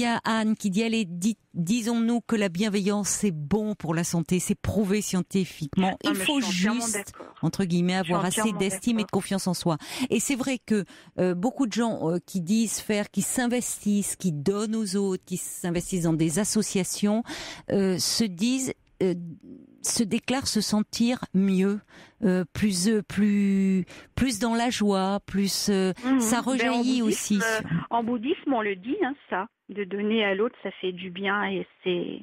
a Anne qui dit, allez, disons-nous que la bienveillance c'est bon pour la santé, c'est prouvé scientifiquement. Il faut juste, entre guillemets, avoir assez d'estime et de confiance en soi. Et c'est vrai que beaucoup de gens qui disent faire, qui s'investissent, qui donnent aux autres, qui s'investissent dans des associations, se déclarent se sentir mieux, plus dans la joie, plus ça rejaillit aussi. En bouddhisme, on le dit, ça, de donner à l'autre, ça fait du bien et c'est.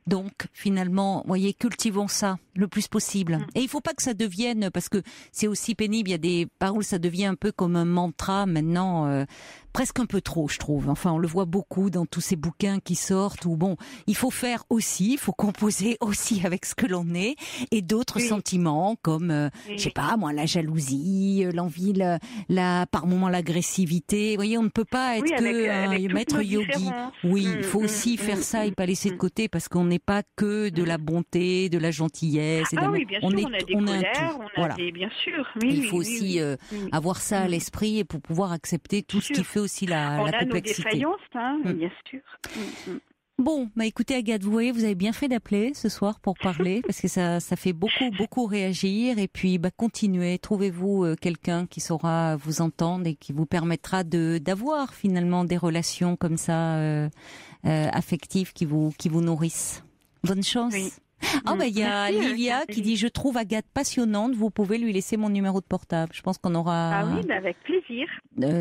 Donc, finalement, voyez, cultivons ça le plus possible. Et il faut pas que ça devienne, parce que c'est aussi pénible, il y a des paroles, ça devient un peu comme un mantra maintenant, presque un peu trop, je trouve. Enfin, on le voit beaucoup dans tous ces bouquins qui sortent où, bon, il faut faire aussi, il faut composer aussi avec ce que l'on est, et d'autres sentiments comme, je sais pas, moi, la jalousie, l'envie, par moments l'agressivité. Vous voyez, on ne peut pas être que maître yogi. Oui, il faut aussi faire ça et pas laisser de côté, parce qu'on n'est pas que de la bonté, de la gentillesse. Oui, bien sûr, on a des colères, on a des, bien sûr. Il faut aussi avoir ça à l'esprit et pour pouvoir accepter tout ce qui fait aussi la complexité. On a nos défaillances, bien sûr. Bon, écoutez Agathe, vous voyez, vous avez bien fait d'appeler ce soir pour parler, parce que ça fait beaucoup réagir, et puis continuez, trouvez-vous quelqu'un qui saura vous entendre et qui vous permettra d'avoir finalement des relations comme ça affectives qui vous nourrissent. Bonne chance. Oui. Il y a Livia qui dit: je trouve Agathe passionnante, vous pouvez lui laisser mon numéro de portable. Je pense qu'on aura avec plaisir.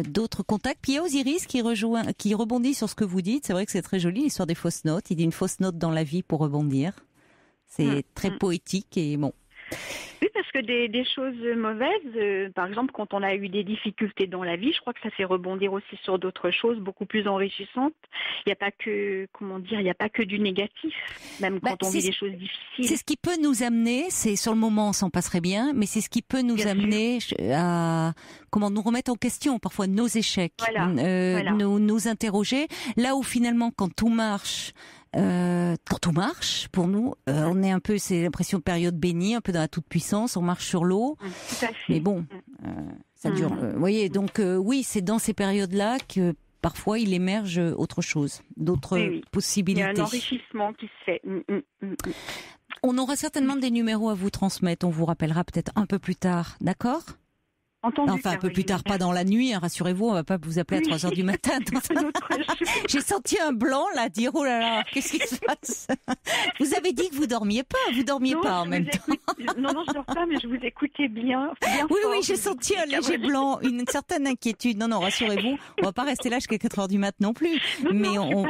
D'autres contacts. Puis il y a Osiris qui rebondit sur ce que vous dites. C'est vrai que c'est très joli l'histoire des fausses notes. Il dit une fausse note dans la vie pour rebondir. C'est très poétique et bon. Oui, parce que des choses mauvaises, par exemple, quand on a eu des difficultés dans la vie, je crois que ça fait rebondir aussi sur d'autres choses beaucoup plus enrichissantes. Il n'y a pas que, il n'y a pas que du négatif, même quand on vit des choses difficiles. C'est ce qui peut nous amener, c'est sur le moment, on s'en passerait bien, mais c'est ce qui peut nous amener à nous remettre en question, parfois nos échecs, nous interroger. Là où finalement, quand tout marche pour nous, on est un peu, c'est l'impression de période bénie, un peu dans la toute puissance, on marche sur l'eau. Tout à fait. Mais bon, ça dure. Vous voyez, donc oui, c'est dans ces périodes-là que parfois il émerge autre chose, d'autres possibilités. Il y a un enrichissement qui se fait. On aura certainement des numéros à vous transmettre, on vous rappellera peut-être un peu plus tard, d'accord ? Entendu, un peu plus tard, pas dans la nuit, rassurez-vous, on va pas vous appeler à 3h du matin. J'ai senti un blanc là, dire oh là là, qu'est-ce qui se passe? Vous avez dit que vous dormiez pas en même temps. Non, je dors pas, mais je vous écoutais bien oui, fort, j'ai senti un léger blanc, une certaine inquiétude. Non, rassurez-vous, on va pas rester là jusqu'à 4h du matin non plus. Mais on vous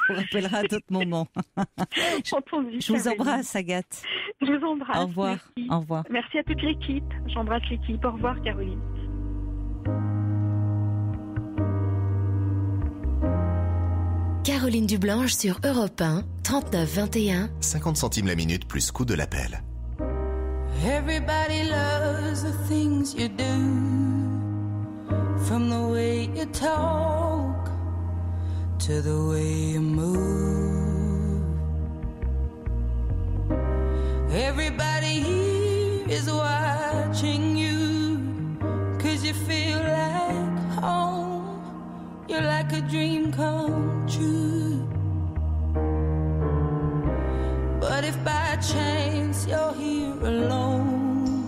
rappellera à d'autres moments. Je vous embrasse, Agathe. Je vous embrasse. Au revoir. Merci. Au revoir. Merci à toute l'équipe. J'embrasse l'équipe. Au revoir, Caroline. Caroline Dublanche sur Europe 1, 39 21. 50 centimes la minute plus coût de l'appel. Everybody loves the things you do, from the way you talk to the way you move. Everybody here is watching you, 'cause you feel like home. You're like a dream come true. But if by chance you're here alone,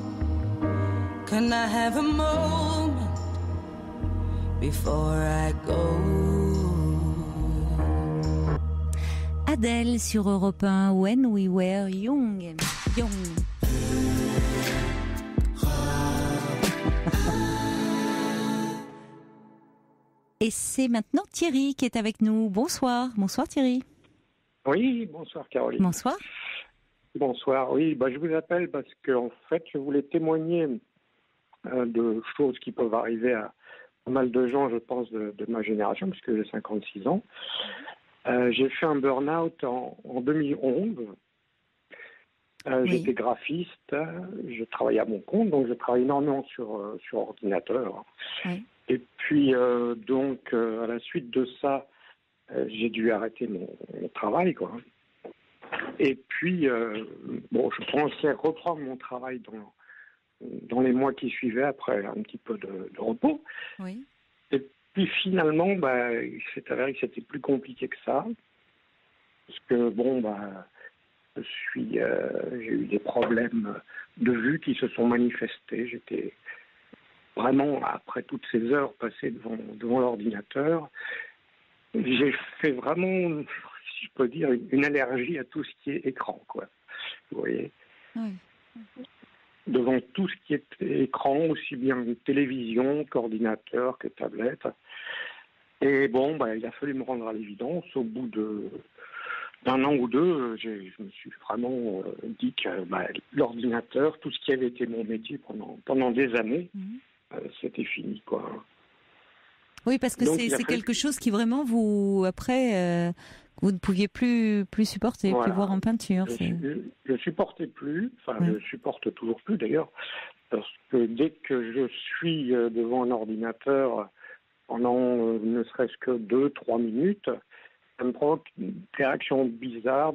can I have a moment before I go? Adèle sur Europe 1, When We Were Young. Et c'est maintenant Thierry qui est avec nous. Bonsoir Thierry. Oui, bonsoir Caroline. Bonsoir. Bonsoir, oui, je vous appelle parce que en fait, je voulais témoigner de choses qui peuvent arriver à pas mal de gens, je pense, de ma génération, puisque j'ai 56 ans. J'ai fait un burn-out en 2011. J'étais graphiste, je travaillais à mon compte, donc je travaillais énormément sur ordinateur. Oui. Et puis, à la suite de ça, j'ai dû arrêter mon travail, quoi. Et puis, je pensais reprendre mon travail dans les mois qui suivaient, après un petit peu de repos. Oui. Et puis finalement, il s'est avéré que c'était plus compliqué que ça. Parce que, j'ai eu des problèmes de vue qui se sont manifestés. J'étais vraiment, après toutes ces heures passées devant l'ordinateur, j'ai fait vraiment, si je peux dire, une allergie à tout ce qui est écran, quoi. Vous voyez ? Oui. Devant tout ce qui est écran, aussi bien télévision qu'ordinateur, que tablette. Et il a fallu me rendre à l'évidence au bout d'un an ou deux, je me suis vraiment dit que l'ordinateur, tout ce qui avait été mon métier pendant des années, c'était fini, quoi. Oui, parce que c'est quelque chose qui vraiment vous, après, vous ne pouviez plus supporter, plus voir en peinture. Je supportais plus, je supporte toujours plus d'ailleurs, parce que dès que je suis devant un ordinateur pendant ne serait-ce que 2-3 minutes, ça me provoque une réaction bizarre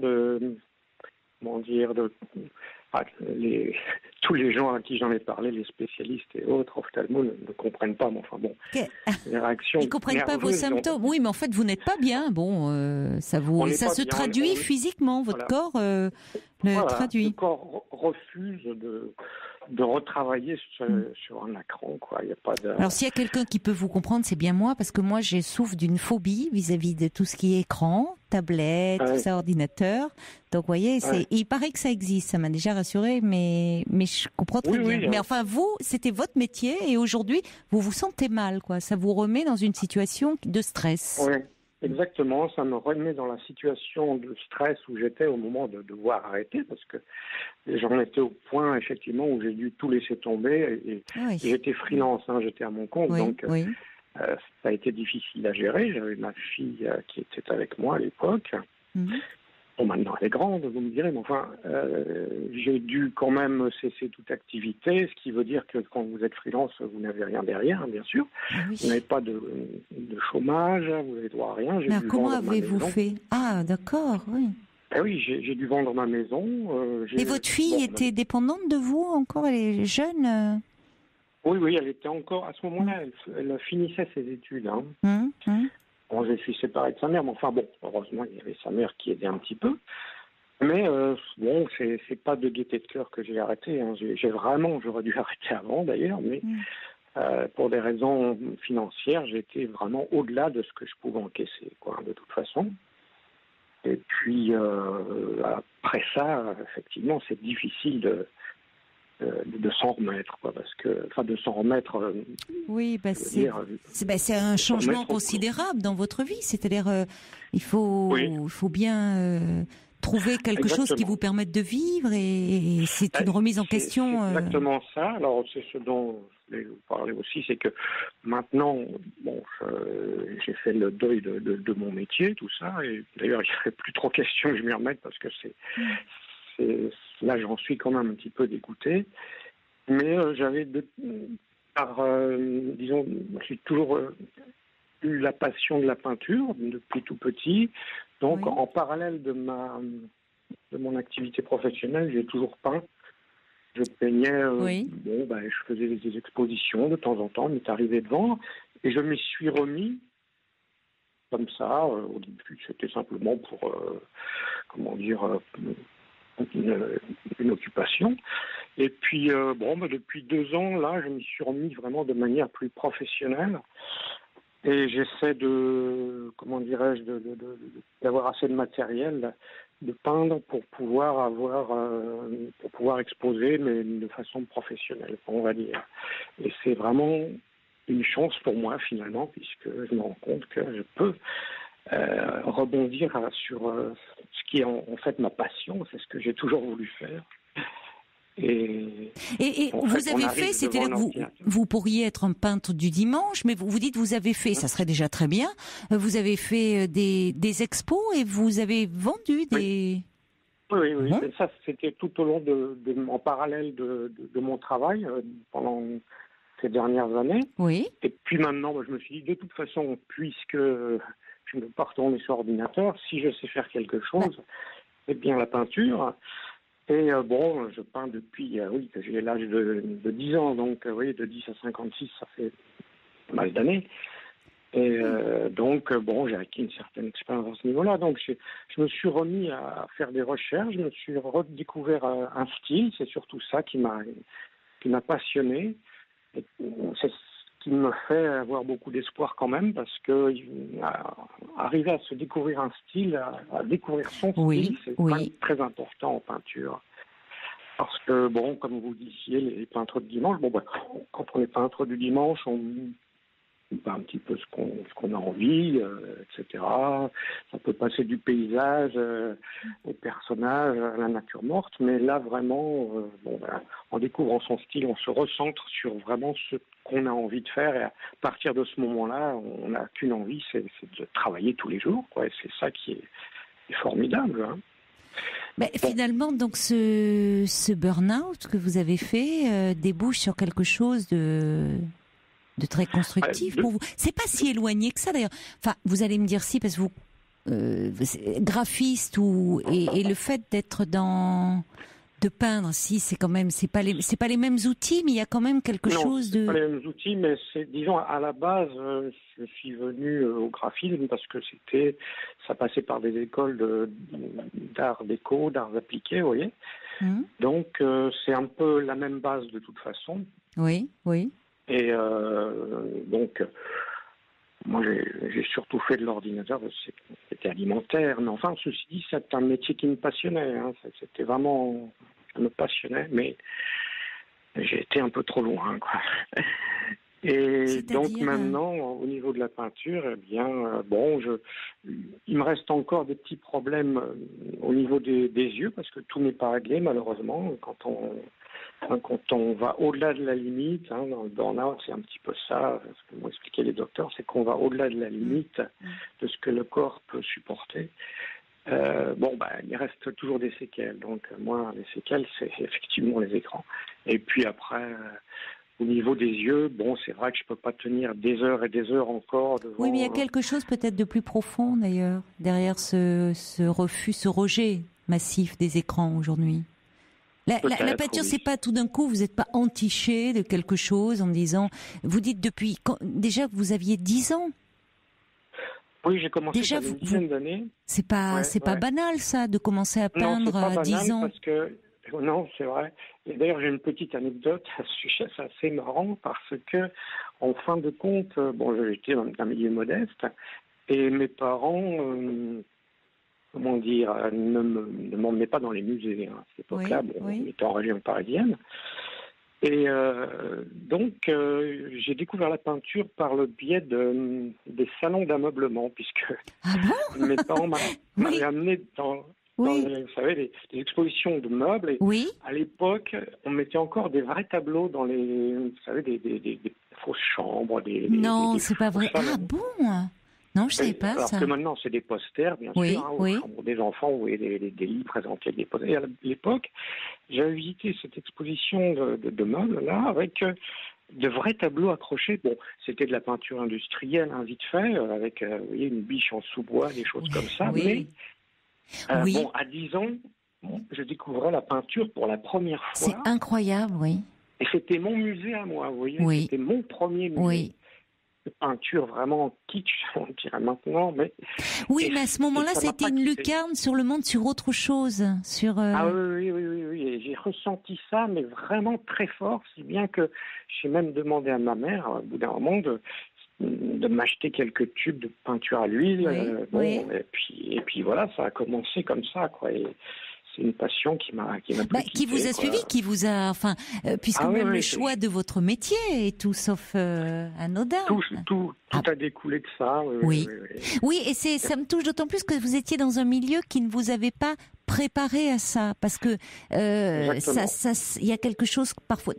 tous les gens à qui j'en ai parlé, les spécialistes et autres, ophtalmos, ne comprennent pas. Mais enfin bon, les réactions. Ils ne comprennent pas vos symptômes. Oui, mais en fait, vous n'êtes pas bien. Bon, ça se traduit physiquement. Votre corps le traduit. Le corps refuse de retravailler sur un écran, quoi. Il y a pas de... Alors, s'il y a quelqu'un qui peut vous comprendre, c'est bien moi, parce que moi, je souffre d'une phobie vis-à-vis de tout ce qui est écran, tablette, tout ça, ordinateur. Donc, vous voyez, il paraît que ça existe. Ça m'a déjà rassurée, mais je comprends très bien. Mais enfin, vous, c'était votre métier, et aujourd'hui, vous vous sentez mal, quoi. Ça vous remet dans une situation de stress. Oui. Exactement, ça me remet dans la situation de stress où j'étais au moment de devoir arrêter, parce que j'en étais au point, effectivement, où j'ai dû tout laisser tomber, et j'étais freelance, j'étais à mon compte, donc ça a été difficile à gérer. J'avais ma fille qui était avec moi à l'époque. Bon, maintenant elle est grande, vous me direz, mais enfin, j'ai dû quand même cesser toute activité, ce qui veut dire que quand vous êtes freelance, vous n'avez rien derrière, bien sûr. Vous n'avez pas de chômage, vous n'avez droit à rien. Mais comment avez-vous fait ? Ah, d'accord, oui. Ben oui, j'ai dû vendre ma maison. Et votre fille était dépendante de vous encore ? Elle est jeune Oui, elle était encore, à ce moment-là, elle finissait ses études. Bon, je suis séparé de sa mère, mais enfin bon, heureusement, il y avait sa mère qui aidait un petit peu. Mais bon, c'est pas de gaieté de cœur que j'ai arrêté. J'aurais dû arrêter avant d'ailleurs, mais pour des raisons financières, j'étais vraiment au-delà de ce que je pouvais encaisser, quoi, de toute façon. Et puis après ça, effectivement, c'est difficile de s'en remettre, quoi, parce que, de s'en remettre. Oui, c'est un changement considérable dans votre vie. C'est-à-dire, il faut bien trouver quelque chose qui vous permette de vivre, et c'est une remise en question. C'est exactement ça. Alors, c'est ce dont je voulais vous parler aussi, c'est que maintenant, bon, j'ai fait le deuil de mon métier, tout ça, et d'ailleurs, il n'y avait plus trop question que je m'y remette, parce que là, j'en suis quand même un petit peu dégoûté. Mais j'avais, disons, j'ai toujours eu la passion de la peinture depuis tout petit. Donc, en parallèle de mon activité professionnelle, j'ai toujours peint. Je peignais, je faisais des expositions de temps en temps, il m'est arrivé de vendre. Et je m'y suis remis comme ça. Au début, c'était simplement pour, une occupation. Et puis, depuis 2 ans, là, je m'y suis remis vraiment de manière plus professionnelle. Et j'essaie d'avoir assez de matériel de peindre pour pouvoir exposer, mais de façon professionnelle, on va dire. Et c'est vraiment une chance pour moi, finalement, puisque je me rends compte que je peux rebondir sur ce qui est en fait ma passion. C'est ce que j'ai toujours voulu faire. Et vous avez fait, c'est-à-dire que vous pourriez être un peintre du dimanche, mais vous dites vous avez fait, ça serait déjà très bien, vous avez fait des expos et vous avez vendu des... Oui. Et ça, c'était tout au long en parallèle de mon travail pendant ces dernières années. Oui. Et puis maintenant, je me suis dit, de toute façon, puisque je ne peux pas retourner sur ordinateur, si je sais faire quelque chose, c'est bien la peinture. Et je peins depuis que j'ai l'âge de 10 ans, donc de 10 à 56, ça fait pas mal d'années. Et j'ai acquis une certaine expérience à ce niveau-là. Donc je me suis remis à faire des recherches, je me suis redécouvert un style, c'est surtout ça qui m'a passionné. Et c'est ce qui me fait avoir beaucoup d'espoir quand même, parce que arriver à se découvrir un style, à découvrir son style, c'est quand même très important en peinture. Parce que, comme vous disiez, les peintres de dimanche, quand on est peintre du dimanche, un petit peu ce qu'on a envie, etc. Ça peut passer du paysage au personnage, à la nature morte, mais là vraiment, en découvrant son style, on se recentre sur vraiment ce qu'on a envie de faire, et à partir de ce moment-là, on n'a qu'une envie, c'est de travailler tous les jours, quoi. Et c'est ça qui est formidable, hein. Mais finalement, donc ce burn-out que vous avez fait débouche sur quelque chose de très constructif pour vous. C'est pas si éloigné que ça d'ailleurs. Enfin, vous allez me dire si, parce que vous graphiste et le fait d'être de peindre, si c'est quand même c'est pas les mêmes outils, mais il y a quand même quelque chose de. Non, c'est pas les mêmes outils, mais c'est, disons, à la base, je suis venu au graphisme parce que ça passait par des écoles d'art déco, d'arts appliqués, vous voyez. Donc c'est un peu la même base de toute façon. Oui. Et donc, moi j'ai surtout fait de l'ordinateur, c'était alimentaire, mais enfin, ceci dit, c'est un métier qui me passionnait, hein. C'était vraiment, ça me passionnait, mais j'ai été un peu trop loin, quoi. Et donc maintenant, au niveau de la peinture, eh bien, il me reste encore des petits problèmes au niveau des yeux, parce que tout n'est pas réglé, malheureusement, quand on va au-delà de la limite, hein, dans le burn-out, c'est un petit peu ça, ce que m'ont expliqué les docteurs, c'est qu'on va au-delà de la limite de ce que le corps peut supporter. Il reste toujours des séquelles. Donc, moi, les séquelles, c'est effectivement les écrans. Et puis après, au niveau des yeux, c'est vrai que je peux pas tenir des heures et des heures encore devant... Oui, mais il y a quelque chose peut-être de plus profond, d'ailleurs, derrière ce refus, ce rejet massif des écrans aujourd'hui. La peinture, c'est pas tout d'un coup, vous n'êtes pas entiché de quelque chose en me disant, vous dites depuis, déjà vous aviez 10 ans. Oui, j'ai commencé il y a une dizaine d'années. C'est pas banal ça, de commencer à peindre à 10 ans. Non, c'est vrai. Et d'ailleurs, j'ai une petite anecdote à ce sujet, c'est assez marrant parce que, en fin de compte, j'étais dans un milieu modeste et mes parents... ne m'emmenait pas dans les musées, hein. À cette époque-là, on était en région parisienne. Et donc, j'ai découvert la peinture par le biais des salons d'ameublement, puisque mes parents m'avaient amené dans vous savez, des expositions de meubles. Et à l'époque, on mettait encore des vrais tableaux dans vous savez, des fausses chambres. Non, c'est pas vrai. Ah bon? Non, je ne savais pas alors ça. Alors que maintenant, c'est des posters, bien sûr, aux chambres des enfants, où il y a des lits présentés avec des posters. Et à l'époque, j'avais visité cette exposition de meubles, là, avec de vrais tableaux accrochés. Bon, c'était de la peinture industrielle, hein, vite fait, avec vous voyez, une biche en sous-bois, des choses comme ça. Mais, à 10 ans, je découvrais la peinture pour la première fois. C'est incroyable, oui. Et c'était mon musée à moi, vous voyez. C'était mon premier musée. Oui. Peinture vraiment kitsch, on dirait maintenant, mais... Oui, mais à ce moment-là, c'était une lucarne sur le monde, sur autre chose. Ah oui, et j'ai ressenti ça, mais vraiment très fort, si bien que j'ai même demandé à ma mère, au bout d'un moment, de m'acheter quelques tubes de peinture à l'huile. Et puis voilà, ça a commencé comme ça, quoi. Et c'est une passion qui m'a qui vous a suivi, qui vous a, puisque même le choix de votre métier est tout sauf anodin. Tout a découlé de ça. Oui, et ça me touche d'autant plus que vous étiez dans un milieu qui ne vous avait pas préparé à ça, parce que il y a quelque chose parfois,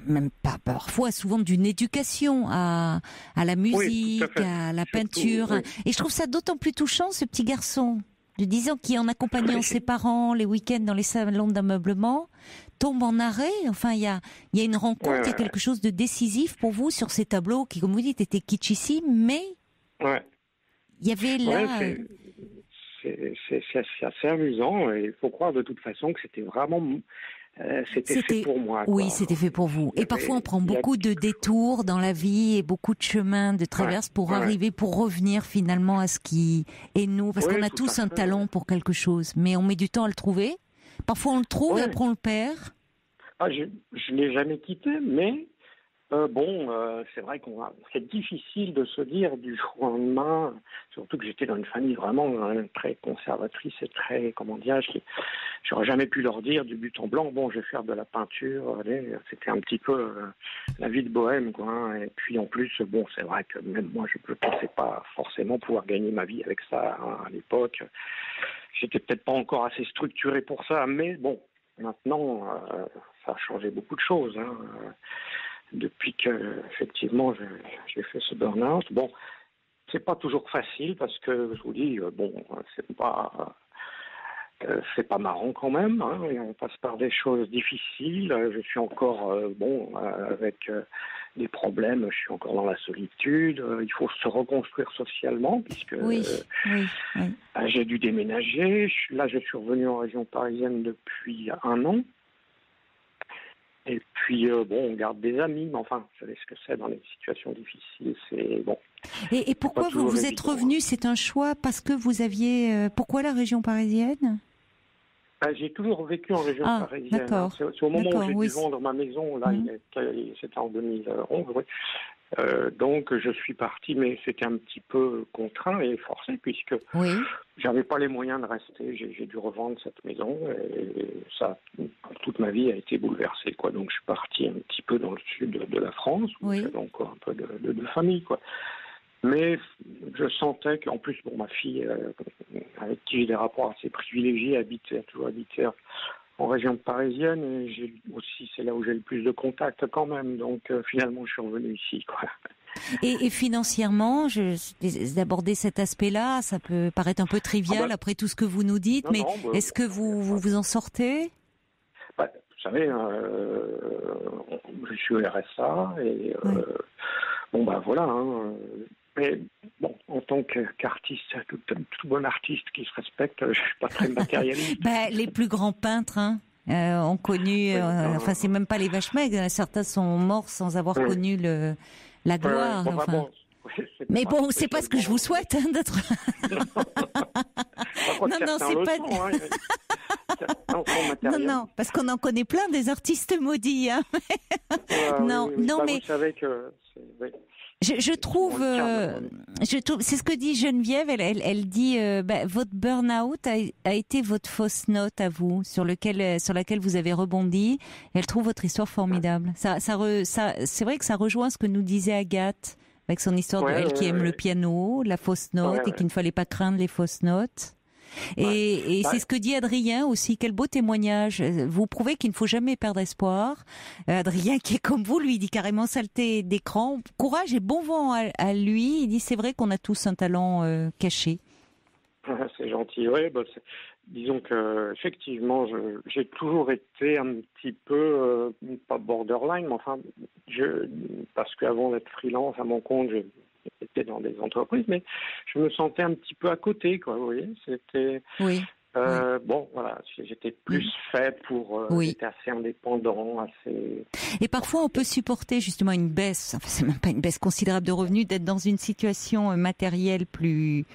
même pas parfois, souvent d'une éducation à la musique, à la peinture, et je trouve ça d'autant plus touchant, ce petit garçon de 10 ans qui, en accompagnant ses parents les week-ends dans les salons d'ameublement, tombe en arrêt. Enfin, il y a une rencontre, il y a quelque chose de décisif pour vous sur ces tableaux qui, comme vous dites, étaient kitschissimes, mais il y avait là... C'est assez amusant. Il faut croire de toute façon que c'était vraiment... C'était fait pour moi. Oui, c'était fait pour vous. Et parfois, on prend beaucoup de détours dans la vie et beaucoup de chemins de traverse pour arriver, pour revenir finalement à ce qui est nous. Parce qu'on a tous un talent pour quelque chose, mais on met du temps à le trouver. Parfois, on le trouve et après, on le perd. Je ne l'ai jamais quitté, mais C'est vrai c'est difficile de se dire du jour au lendemain, surtout que j'étais dans une famille vraiment très conservatrice et très, j'aurais jamais pu leur dire du but en blanc, je vais faire de la peinture, allez, c'était un petit peu la vie de bohème, quoi, hein. Et puis en plus, c'est vrai que même moi, je ne pensais pas forcément pouvoir gagner ma vie avec ça, hein, à l'époque. J'étais peut-être pas encore assez structuré pour ça, mais maintenant, ça a changé beaucoup de choses, hein. Depuis que, effectivement, j'ai fait ce burn-out. C'est pas toujours facile parce que, je vous dis, c'est pas marrant quand même, hein. On passe par des choses difficiles. Je suis encore, avec des problèmes. Je suis encore dans la solitude. Il faut se reconstruire socialement puisque j'ai dû déménager. Je suis revenu en région parisienne depuis 1 an. Et puis, on garde des amis, mais enfin, vous savez ce que c'est dans les situations difficiles, c'est bon. Et pourquoi vous êtes revenu? C'est un choix parce que vous aviez... pourquoi la région parisienne? J'ai toujours vécu en région parisienne. D'accord. C'est au moment où j'ai dû vendre ma maison, là, c'était en 2011, oui. Donc je suis parti, mais c'était un petit peu contraint et forcé puisque j'avais pas les moyens de rester. J'ai dû revendre cette maison et ça, toute ma vie a été bouleversée, quoi. Donc je suis parti un petit peu dans le sud de la France, où j'avais encore un peu de famille, quoi. Mais je sentais qu'en plus, ma fille, avec qui j'ai des rapports assez privilégiés, a toujours habité en région parisienne, et c'est là où j'ai le plus de contacts quand même. Donc finalement, je suis revenu ici, quoi. Et financièrement, d'aborder cet aspect-là, ça peut paraître un peu trivial après tout ce que vous nous dites, mais est-ce que vous en sortez? Vous savez, je suis au RSA et voilà. Hein, mais en tant qu'artiste, tout bon artiste qui se respecte, je suis pas très matérialiste. Les plus grands peintres ont connu, c'est même pas les vaches maigres, certains sont morts sans avoir connu la gloire. Mais c'est pas ce que je vous souhaite, hein, d'être... non, c'est pas... Non, parce qu'on en connaît plein des artistes maudits. Hein. Mais vous savez que je trouve, c'est ce que dit Geneviève. Elle dit, votre burn-out a été votre fausse note à vous, sur laquelle vous avez rebondi. Elle trouve votre histoire formidable. Ça, c'est vrai que ça rejoint ce que nous disait Agathe avec son histoire de elle qui aime le piano, la fausse note, et qu'il ne fallait pas craindre les fausses notes. Et c'est ce que dit Adrien aussi. Quel beau témoignage. Vous prouvez qu'il ne faut jamais perdre espoir. Adrien, qui est comme vous, lui, dit carrément saleté d'écran. Courage et bon vent à lui. Il dit c'est vrai qu'on a tous un talent caché. C'est gentil, oui. Disons que effectivement, j'ai toujours été un petit peu, pas borderline, mais enfin, parce qu'avant d'être freelance à mon compte, j'étais dans des entreprises, mais je me sentais un petit peu à côté, quoi. Vous voyez, c'était. Voilà, j'étais plus fait pour. J'étais assez indépendant, assez. Et parfois, on peut supporter justement une baisse. Enfin, c'est même pas une baisse considérable de revenus, d'être dans une situation matérielle plus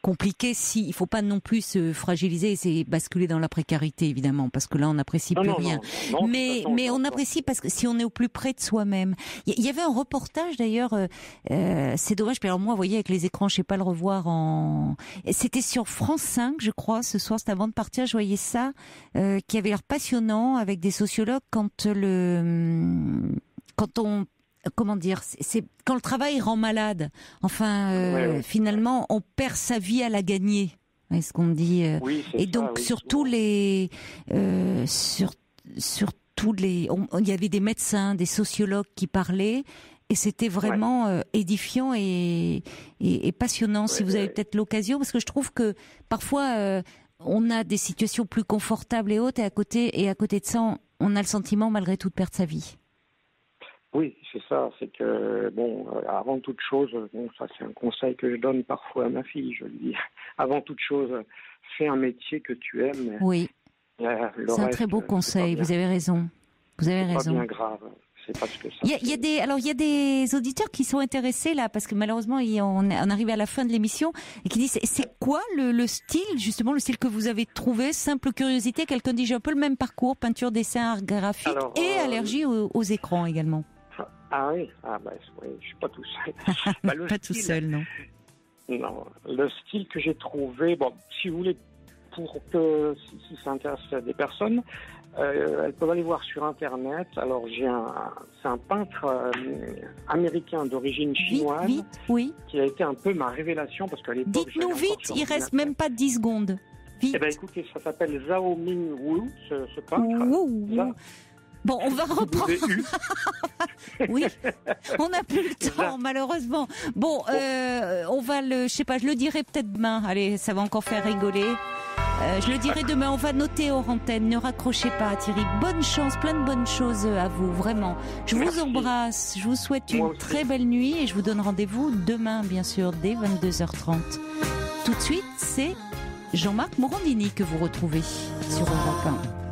compliqué. Il faut pas non plus se fragiliser et basculer dans la précarité, évidemment, parce que là on n'apprécie plus rien. Mais on apprécie parce que si on est au plus près de soi-même. Il y avait un reportage d'ailleurs, c'est dommage, mais alors moi, vous voyez, avec les écrans, je sais pas le revoir c'était sur France 5, je crois, ce soir, c'était avant de partir, je voyais ça, qui avait l'air passionnant avec des sociologues c'est quand le travail rend malade. Enfin, finalement, on perd sa vie à la gagner. C'est ce qu'on dit. Et donc, sur tous les, il y avait des médecins, des sociologues qui parlaient, et c'était vraiment édifiant et passionnant. Si vous avez peut-être l'occasion, parce que je trouve que parfois on a des situations plus confortables et autres, et à côté de ça, on a le sentiment malgré tout de perdre sa vie. Oui, c'est ça. C'est que, avant toute chose, ça c'est un conseil que je donne parfois à ma fille, je lui dis, avant toute chose, fais un métier que tu aimes. Oui, c'est un très beau conseil, vous avez raison. C'est pas bien grave. C'est pas ce que ça. Il y a des auditeurs qui sont intéressés là, parce que malheureusement, on arrive à la fin de l'émission, et qui disent, c'est quoi le style, justement, le style que vous avez trouvé? Simple curiosité, quelqu'un dit, j'ai un peu le même parcours, peinture, dessin, art graphique, et allergie aux écrans également. Ah oui, oui, je suis pas tout seul. Pas tout seul, non. Non, le style que j'ai trouvé, bon, si vous voulez, pour que si ça intéresse des personnes, elles peuvent aller voir sur Internet. Alors c'est un peintre américain d'origine chinoise, oui. Qui a été un peu ma révélation parce qu'à l'époque. Dites-nous vite, il reste même pas 10 secondes. Vite. Eh bien, écoutez, ça s'appelle Zhao Ming Wu, ce peintre. Bon, on va reprendre. Oui, on n'a plus le temps, malheureusement. Bon, on va je le dirai peut-être demain. Allez, ça va encore faire rigoler. Je le dirai demain, on va noter hors antenne. Ne raccrochez pas, Thierry. Bonne chance, plein de bonnes choses à vous, vraiment. Je vous embrasse, je vous souhaite une très belle nuit et je vous donne rendez-vous demain, bien sûr, dès 22h30. Tout de suite, c'est Jean-Marc Morandini que vous retrouvez sur Europe 1.